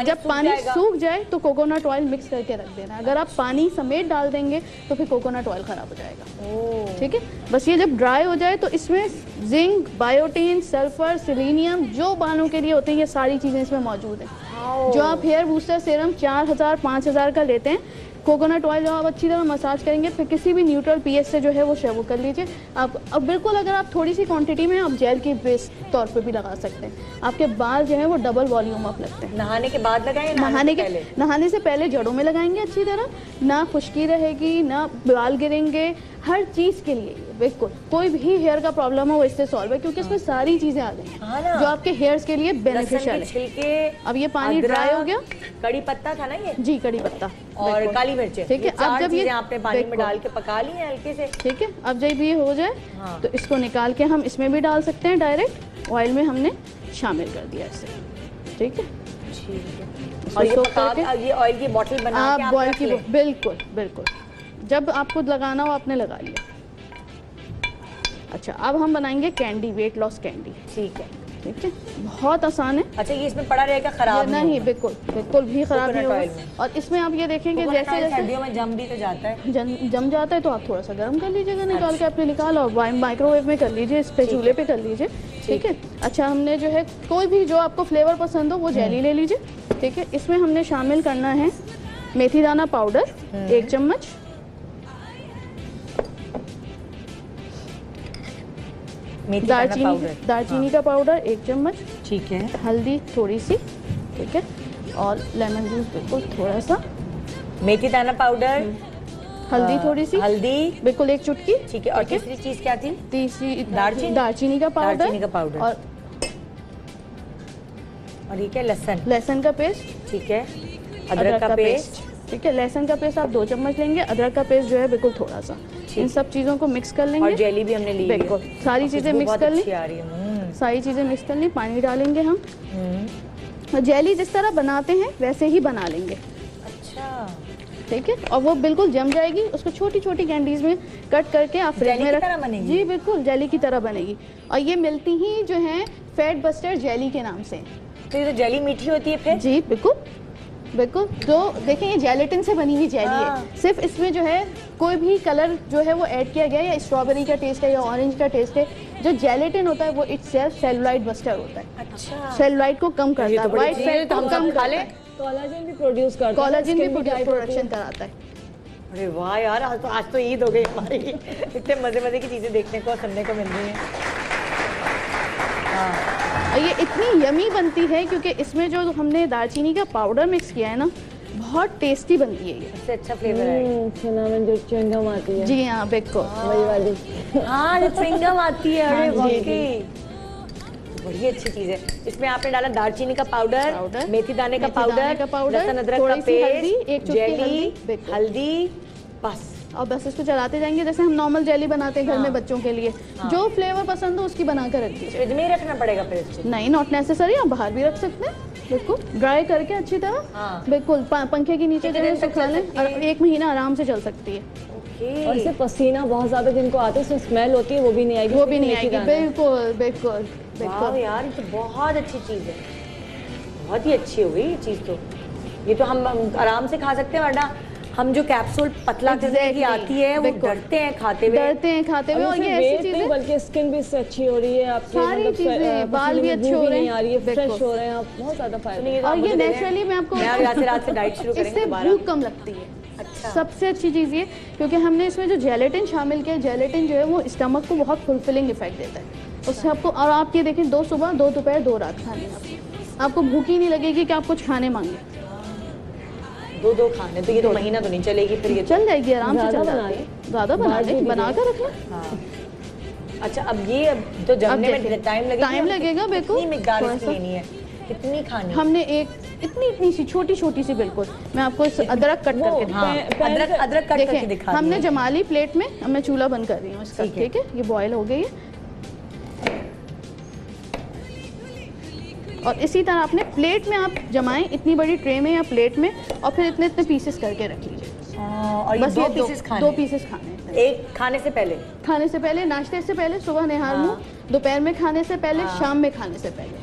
जब पानी सूख जाए तो कोकोनट ऑयल मिक्स करके रख देना। अगर आप पानी समेत डाल देंगे तो फिर कोकोनट ऑयल खराब हो जाएगा। ठीक है, बस ये जब ड्राई हो जाए तो इसमें जिंक, बायोटीन, सल्फर, सेलेनियम जो बालों के लिए होते हैं ये सारी चीजें इसमें मौजूद हैं। जो आप हेयर बूस्टर सीरम 4000-5000 का लेते हैं, कोकोनट ऑयल जो आप अच्छी तरह मसाज करेंगे, फिर किसी भी न्यूट्रल पीएच से जो है वो शेव कर लीजिए आप। अब बिल्कुल अगर आप थोड़ी सी क्वांटिटी में आप जेल के बेस तौर पे भी लगा सकते हैं। आपके बाल जो है वो डबल वॉल्यूम अप लगते हैं। नहाने के बाद लगाएं? नहाने से पहले जड़ों में लगाएंगे अच्छी तरह, ना खुश्की रहेगी ना बाल गिरेंगे। हर चीज के लिए बिल्कुल कोई भी हेयर का प्रॉब्लम हो वो इससे सॉल्व है, क्योंकि इसमें सारी चीजें आ गई हैं जो आपके हेयर्स के लिए बेनिफिशियल है। अब ये पानी ड्राई हो गया। कड़ी पत्ता था ना ये? जी, कड़ी पत्ता और काली मिर्च। ठीक है, अब जब ये आपने पानी में डाल के पका ली है हल्के से। ठीक है, अब जब ये हो जाए तो इसको निकाल के हम इसमें भी डाल सकते हैं। डायरेक्ट ऑयल में हमने शामिल कर दिया इसे। ठीक है, और ये ऑयल की बोतल बना के आप बॉयल की बिल्कुल जब आपको लगाना हो आपने लगा लिया। अच्छा, अब हम बनाएंगे कैंडी, वेट लॉस कैंडी। ठीक है, बहुत आसान है। अच्छा, ये इसमें पड़ा रहेगा, खराब नहीं? बिल्कुल भी खराब नहीं होगा। और इसमें आप ये देखेंगे जैसे सर्दियों में जम भी तो जाता है, जम जाता है तो आप थोड़ा सा गर्म कर लीजिएगा, निकाल के अपने निकालो और माइक्रोवेव में कर लीजिए, इस पे चूल्हे पे कर लीजिए। ठीक है। अच्छा, हमने जो है कोई भी जो आपको फ्लेवर पसंद हो वो जेली ले लीजिए। ठीक है, इसमें हमने शामिल करना है मेथी दाना पाउडर 1 चम्मच, दालचीनी का पाउडर 1 चम्मच। ठीक है, हल्दी थोड़ी सी। ठीक है, और लेमन जूस बिल्कुल थोड़ा सा। मेथी दाना पाउडर, हल्दी थोड़ी सी, हल्दी बिल्कुल 1 चुटकी। ठीक है, और तीसरी चीज क्या थी? तीसरी दालचीनी का पाउडर और ये क्या? लहसुन का पेस्ट। ठीक है, अदरक का पेस्ट। ठीक है, लहसुन का पेस्ट आप 2 चम्मच लेंगे, अदरक का पेस्ट जो है बिल्कुल थोड़ा सा। इन सब चीजों को मिक्स कर लेंगे। और जेली भी हमने ली है। बिल्कुल सारी चीजें मिक्स कर ली। सारी चीजें मिक्स कर ली। पानी डालेंगे हम। जेली जिस तरह बनाते हैं वैसे ही बना लेंगे। अच्छा, ठीक है, और वो बिल्कुल जम जाएगी। उसको छोटी छोटी कैंडीज में कट करके आप फ्रिज में रख। जी बिल्कुल जेली की तरह बनेगी। और ये मिलती ही जो है फैट बस्टर जेली के नाम से। तो ये जेली मीठी होती है फिर? जी बिल्कुल। तो देखें ये जेलेटिन से बनी हुई जेली है। सिर्फ इसमें जो है कोई भी कलर जो है वो ऐड किया गया है, या स्ट्रॉबेरी का टेस्ट है या ऑरेंज का टेस्ट है। जो जेलेटिन होता है वो इटसेल्फ सेलुलाइट बस्टर होता है। अच्छा, सेलुलाइट को कम करता है, व्हाइट फैट को कम खा ले। कोलाजन भी प्रोड्यूस करता है, कोलाजन भी प्रोडक्शन कराता है। अरे वाह यार, आज तो ईद हो गई हमारी। इतने मजे की चीजें देखने को सुनने को मिल रही है। और ये इतनी यमी बनती है क्योंकि इसमें जो हमने दालचीनी का पाउडर मिक्स किया है ना, बहुत टेस्टी बनती है ये। सबसे अच्छा फ्लेवर है cinnamon जो च्युइंगम आती है। जी हाँ, बिल्कुल वही वाली। हाँ, जो च्युइंगम आती है, अरे हाँ, जी, वाकई बड़ी अच्छी चीज है। इसमें आपने डाला दालचीनी का पाउडर, मेथी दाने का पाउडर, लहसुन अदरक का पेस्ट, जेली, हल्दी, बस। और बस इसको चलाते जाएंगे जैसे हम नॉर्मल जेली बनाते हैं घर में बच्चों के लिए। जो फ्लेवर पसंद हो उसकी बना कर रख दीजिए। फ्रिज में ही रखना पड़ेगा फिर इसको? नहीं, नॉट नेसेसरी, आप बाहर भी रख सकते हैं। बिल्कुल ड्राई करके अच्छी तरह, बिल्कुल पंखे के नीचे जो है सुखा लें और 1 महीना आराम से चल सकती है। और इससे पसीना बहुत ज्यादा जिनको आता है, उसमें स्मेल होती है, वो भी नहीं आएगी। वो भी नहीं आएगी, बिल्कुल बिल्कुल बिल्कुल। यार ये तो बहुत अच्छी चीज है, बहुत ही अच्छी हो गई ये चीज। तो ये तो हम आराम से खा सकते हैं, वरना हम जो कैप्सूल पतला करने की आती है वो डरते हैं खाते हुए। और ये ऐसी चीज है, बल्कि स्किन भी इससे अच्छी हो रही है, आपकी सारी चीजें, बाल भी अच्छे हो रहे हैं, आ रही है, फ्रेश हो रहे हैं, आप बहुत ज्यादा फायदा। और ये नेचुरली मैं आपको रात से डाइट शुरू करेंगे, इससे भूख कम लगती है। अच्छा। सबसे अच्छी चीज़ ये, क्योंकि हमने इसमें जो जेलेटिन शामिल किया, जेलेटिन जो है वो स्टमक को बहुत फुलफिलिंग इफेक्ट देता है उससे आपको। और आप ये देखें, 2 सुबह 2 दोपहर 2 रात खाने आपको भूख ही नहीं लगेगी कि आप कुछ खाने मांगे। 2 खाने तो ये तो महीना तो नहीं चलेगी, फिर ये चल जाएगी आराम से, चल जाएगी। ज़्यादा बना कर रखना। अच्छा, अब ये तो जमने में टाइम लगेगा। बिल्कुल कितनी मिकदार इसकी लेनी है, कितनी खानी? हमने एक इतनी सी छोटी सी, बिल्कुल मैं आपको इस अदरक कट करके अदरक कट करके दिखा। हमने जमा ली प्लेट में। अब मैं चूल्हा बंद कर रही हूँ इसका, ठीक है? ये बॉयल हो गई है। और इसी तरह आपने प्लेट में आप जमाएं, इतनी बड़ी ट्रे में या प्लेट में, और फिर इतने पीसेस करके रख लीजिए। और ये 2 पीसेस खाने? 2 पीसेस खाने। एक खाने से पहले, नाश्ते से पहले, सुबह निहार मुँह, दोपहर में खाने से पहले, शाम में खाने से पहले।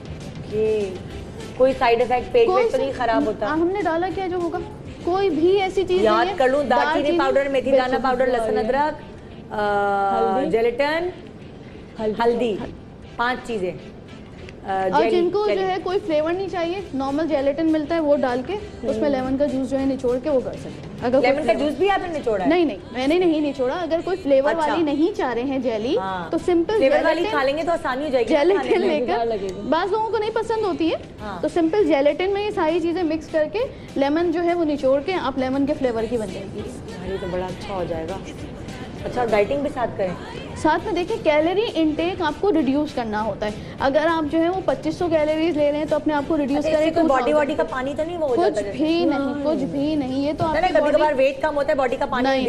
कोई साइड इफेक्ट पेट में तो नहीं खराब होता? हमने डाला क्या जो होगा, कोई भी ऐसी चीज याद कर लूं, दालचीनी पाउडर, मेथी दाना पाउडर, लहसुन अदरक, जेलेटिन, हल्दी, 5 चीजें। और जिनको जो है कोई फ्लेवर नहीं चाहिए, नॉर्मल जेलेटिन मिलता है, वो डाल के उसमें लेमन का जूस जो है निचोड़ के वो कर सकते हैं। अगर लेमन का जूस भी आपने निचोड़ा है? नहीं, मैंने नहीं निचोड़ा। अगर कोई फ्लेवर वाली नहीं चाह रहे हैं जेली, तो सिंपल फ्लेवर वाली खा लेंगे तो आसानी हो जाएगी। जेलेटिन लेकर, बाज़ लोगों को नहीं पसंद होती है, तो सिंपल जेलेटिन में ये सारी चीजें मिक्स करके लेमन जो है वो निचोड़ के आप लेमन के फ्लेवर की बन जाएगी। ये तो बड़ा अच्छा हो जाएगा। अच्छा, डाइटिंग भी साथ करें? साथ में देखिए, कैलोरी इनटेक आपको रिड्यूस करना होता है। अगर आप जो है वो 2500 कैलोरीज ले रहे हैं तो अपने आप को रिड्यूस करें। तो बॉडी का पानी तो नहीं वो हो जाता? कुछ भी नहीं। ये तो आपकी कभी-कभार वेट कम होता है, बॉडी का पानी नहीं,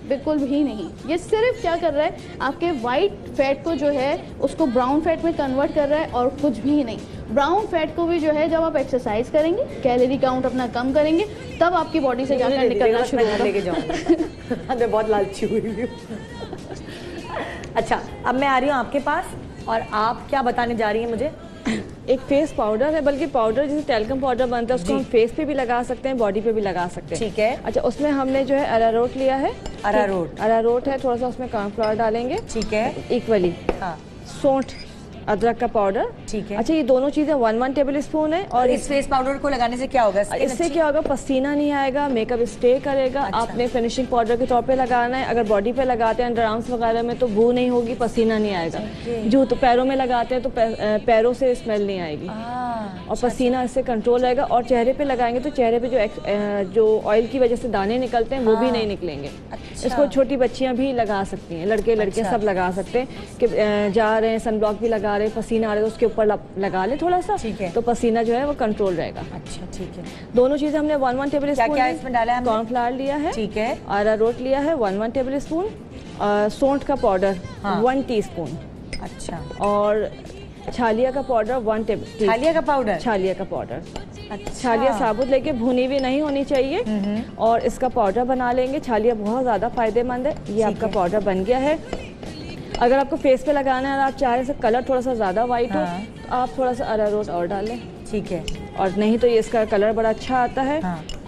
बिल्कुल भी नहीं। ये सिर्फ क्या कर रहा है, आपके वाइट फैट को जो है उसको ब्राउन फैट में कन्वर्ट कर रहा है, और कुछ भी नहीं। ब्राउन फैट को भी जो है जब आप एक्सरसाइज करेंगे, कैलोरी काउंट अपना कम करेंगे, तब आपकी बॉडी से जाकर निकलना शुरू होगा। मैं बहुत लालची हुई हूँ। अच्छा, अब मैं आ रही हूँ आपके पास, और आप क्या बताने जा रही हैं मुझे? एक फेस पाउडर है, बल्कि पाउडर जैसे टैल्कम पाउडर बनता है, उसको हम फेस पे भी लगा सकते हैं, बॉडी पे भी लगा सकते हैं। ठीक है। अच्छा, उसमें हमने जो है अरारोट लिया है। अरारोट है, थोड़ा सा उसमें कॉर्नफ्लावर डालेंगे। ठीक है। इक्वली। सौंठ, अदरक का पाउडर। ठीक है। अच्छा, ये दोनों चीजें 1 टेबल स्पून है। और इस फेस पाउडर को लगाने से क्या होगा? इससे क्या होगा, पसीना नहीं आएगा, मेकअप स्टे करेगा। अच्छा। आपने फिनिशिंग पाउडर के तौर पे लगाना है। अगर बॉडी पे लगाते हैं, अंडर आर्म्स वगैरह में, तो बू नहीं होगी, पसीना नहीं आएगा। जूते पैरों में लगाते हैं तो पैरों से स्मेल नहीं आएगी, और पसीना इससे कंट्रोल रहेगा। और चेहरे पे लगाएंगे तो चेहरे पे जो ऑयल की वजह से दाने निकलते हैं वो भी नहीं निकलेंगे। इसको छोटी बच्चियां भी लगा सकती हैं, लड़के लड़कियां सब लगा सकते हैं कि जा रहे हैं, सनब्लॉक भी लगा रहे हैं, पसीना आ रहा है, उसके ऊपर लगा ले थोड़ा सा, तो पसीना जो है वो कंट्रोल रहेगा। अच्छा, ठीक है। दोनों चीजें हमने 1 टेबल स्पून क्या इसमें डाला है? कॉर्नफ्लावर लिया है, ठीक है, अरारोट लिया है 1 टेबल स्पून, सौंठ का पाउडर 1 टीस्पून। अच्छा। और छालिया का पाउडर 1 टेबल। छालिया का पाउडर? छालिया का पाउडर। अच्छा। छालिया साबुत लेके, भुनी हुई नहीं होनी चाहिए, और इसका पाउडर बना लेंगे। छालिया बहुत ज़्यादा फायदेमंद है। ये आपका पाउडर बन गया है। अगर आपको फेस पे लगाना है और आप चाहे से कलर थोड़ा सा ज़्यादा वाइट हो, तो आप थोड़ा सा अरारोट और डाल लें। ठीक है। और नहीं तो ये इसका कलर बड़ा अच्छा आता है।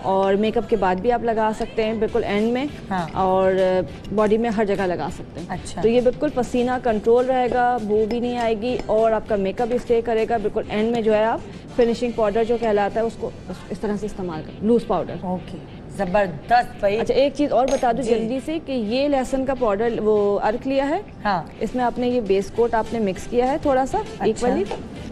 और मेकअप के बाद भी आप लगा सकते हैं, बिल्कुल एंड में। और बॉडी में हर जगह लगा सकते हैं। अच्छा। तो ये बिल्कुल पसीना कंट्रोल रहेगा, बू भी नहीं आएगी, और आपका मेकअप भी स्टे करेगा। बिल्कुल एंड में जो है आप फिनिशिंग पाउडर जो कहलाता है उसको इस तरह से इस्तेमाल करें, लूज पाउडर। ओके, जबरदस्त भाई। अच्छा एक चीज और बता दूं जल्दी से कि ये लहसुन का पाउडर वो अर्क लिया है। हाँ। इसमें आपने ये बेस कोट आपने मिक्स किया है थोड़ा सा इक्वली,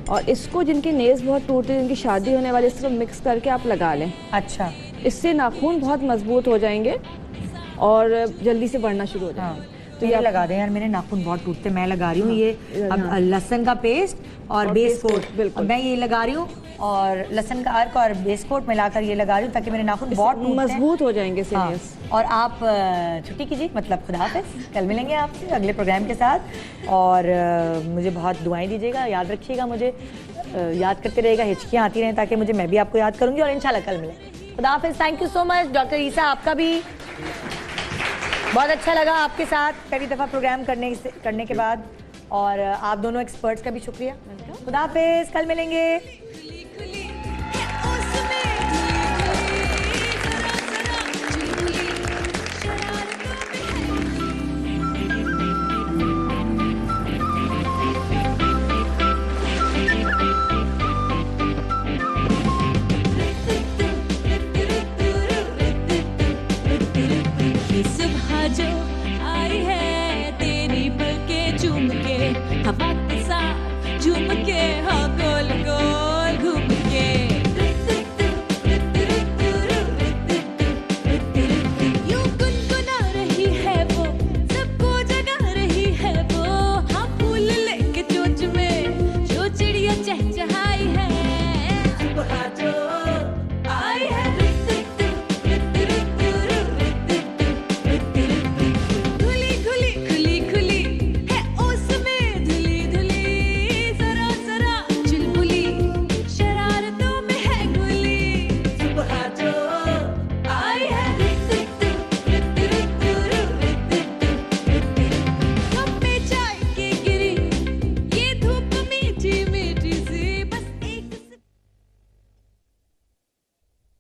और इसको जिनके नेल्स बहुत टूटते हैं, जिनकी शादी होने वाली, इसको मिक्स करके आप लगा लें। अच्छा, इससे नाखून बहुत मजबूत हो जाएंगे और जल्दी से बढ़ना शुरू हो जाएंगे। तो ये लगा दें यार, मेरे नाखून बहुत टूटते, मैं लगा रही हूँ ये अब लहसुन का पेस्ट और बेस कोट। बिल्कुल मैं ये लगा रही हूँ और लहसुन का अर्क और बेस कोट मिलाकर ये लगा रही हूँ ताकि मेरे नाखून बहुत मजबूत हो जाएंगे। हाँ। और आप छुट्टी कीजिए, मतलब खुदा हाफिज़, कल मिलेंगे आपसे अगले प्रोग्राम के साथ। और मुझे बहुत दुआएं दीजिएगा, याद रखिएगा मुझे, याद करते रहेगा, हिचकियाँ आती रहें ताकि मुझे, मैं भी आपको याद करूँगी और इंशाल्लाह कल मिलेंगे। खुदा हाफिज़। Thank you so much doctor Isa, आपका भी बहुत अच्छा लगा आपके साथ पहली दफ़ा प्रोग्राम करने के बाद, और आप दोनों एक्सपर्ट्स का भी शुक्रिया। खुदा हाफिज़, कल मिलेंगे।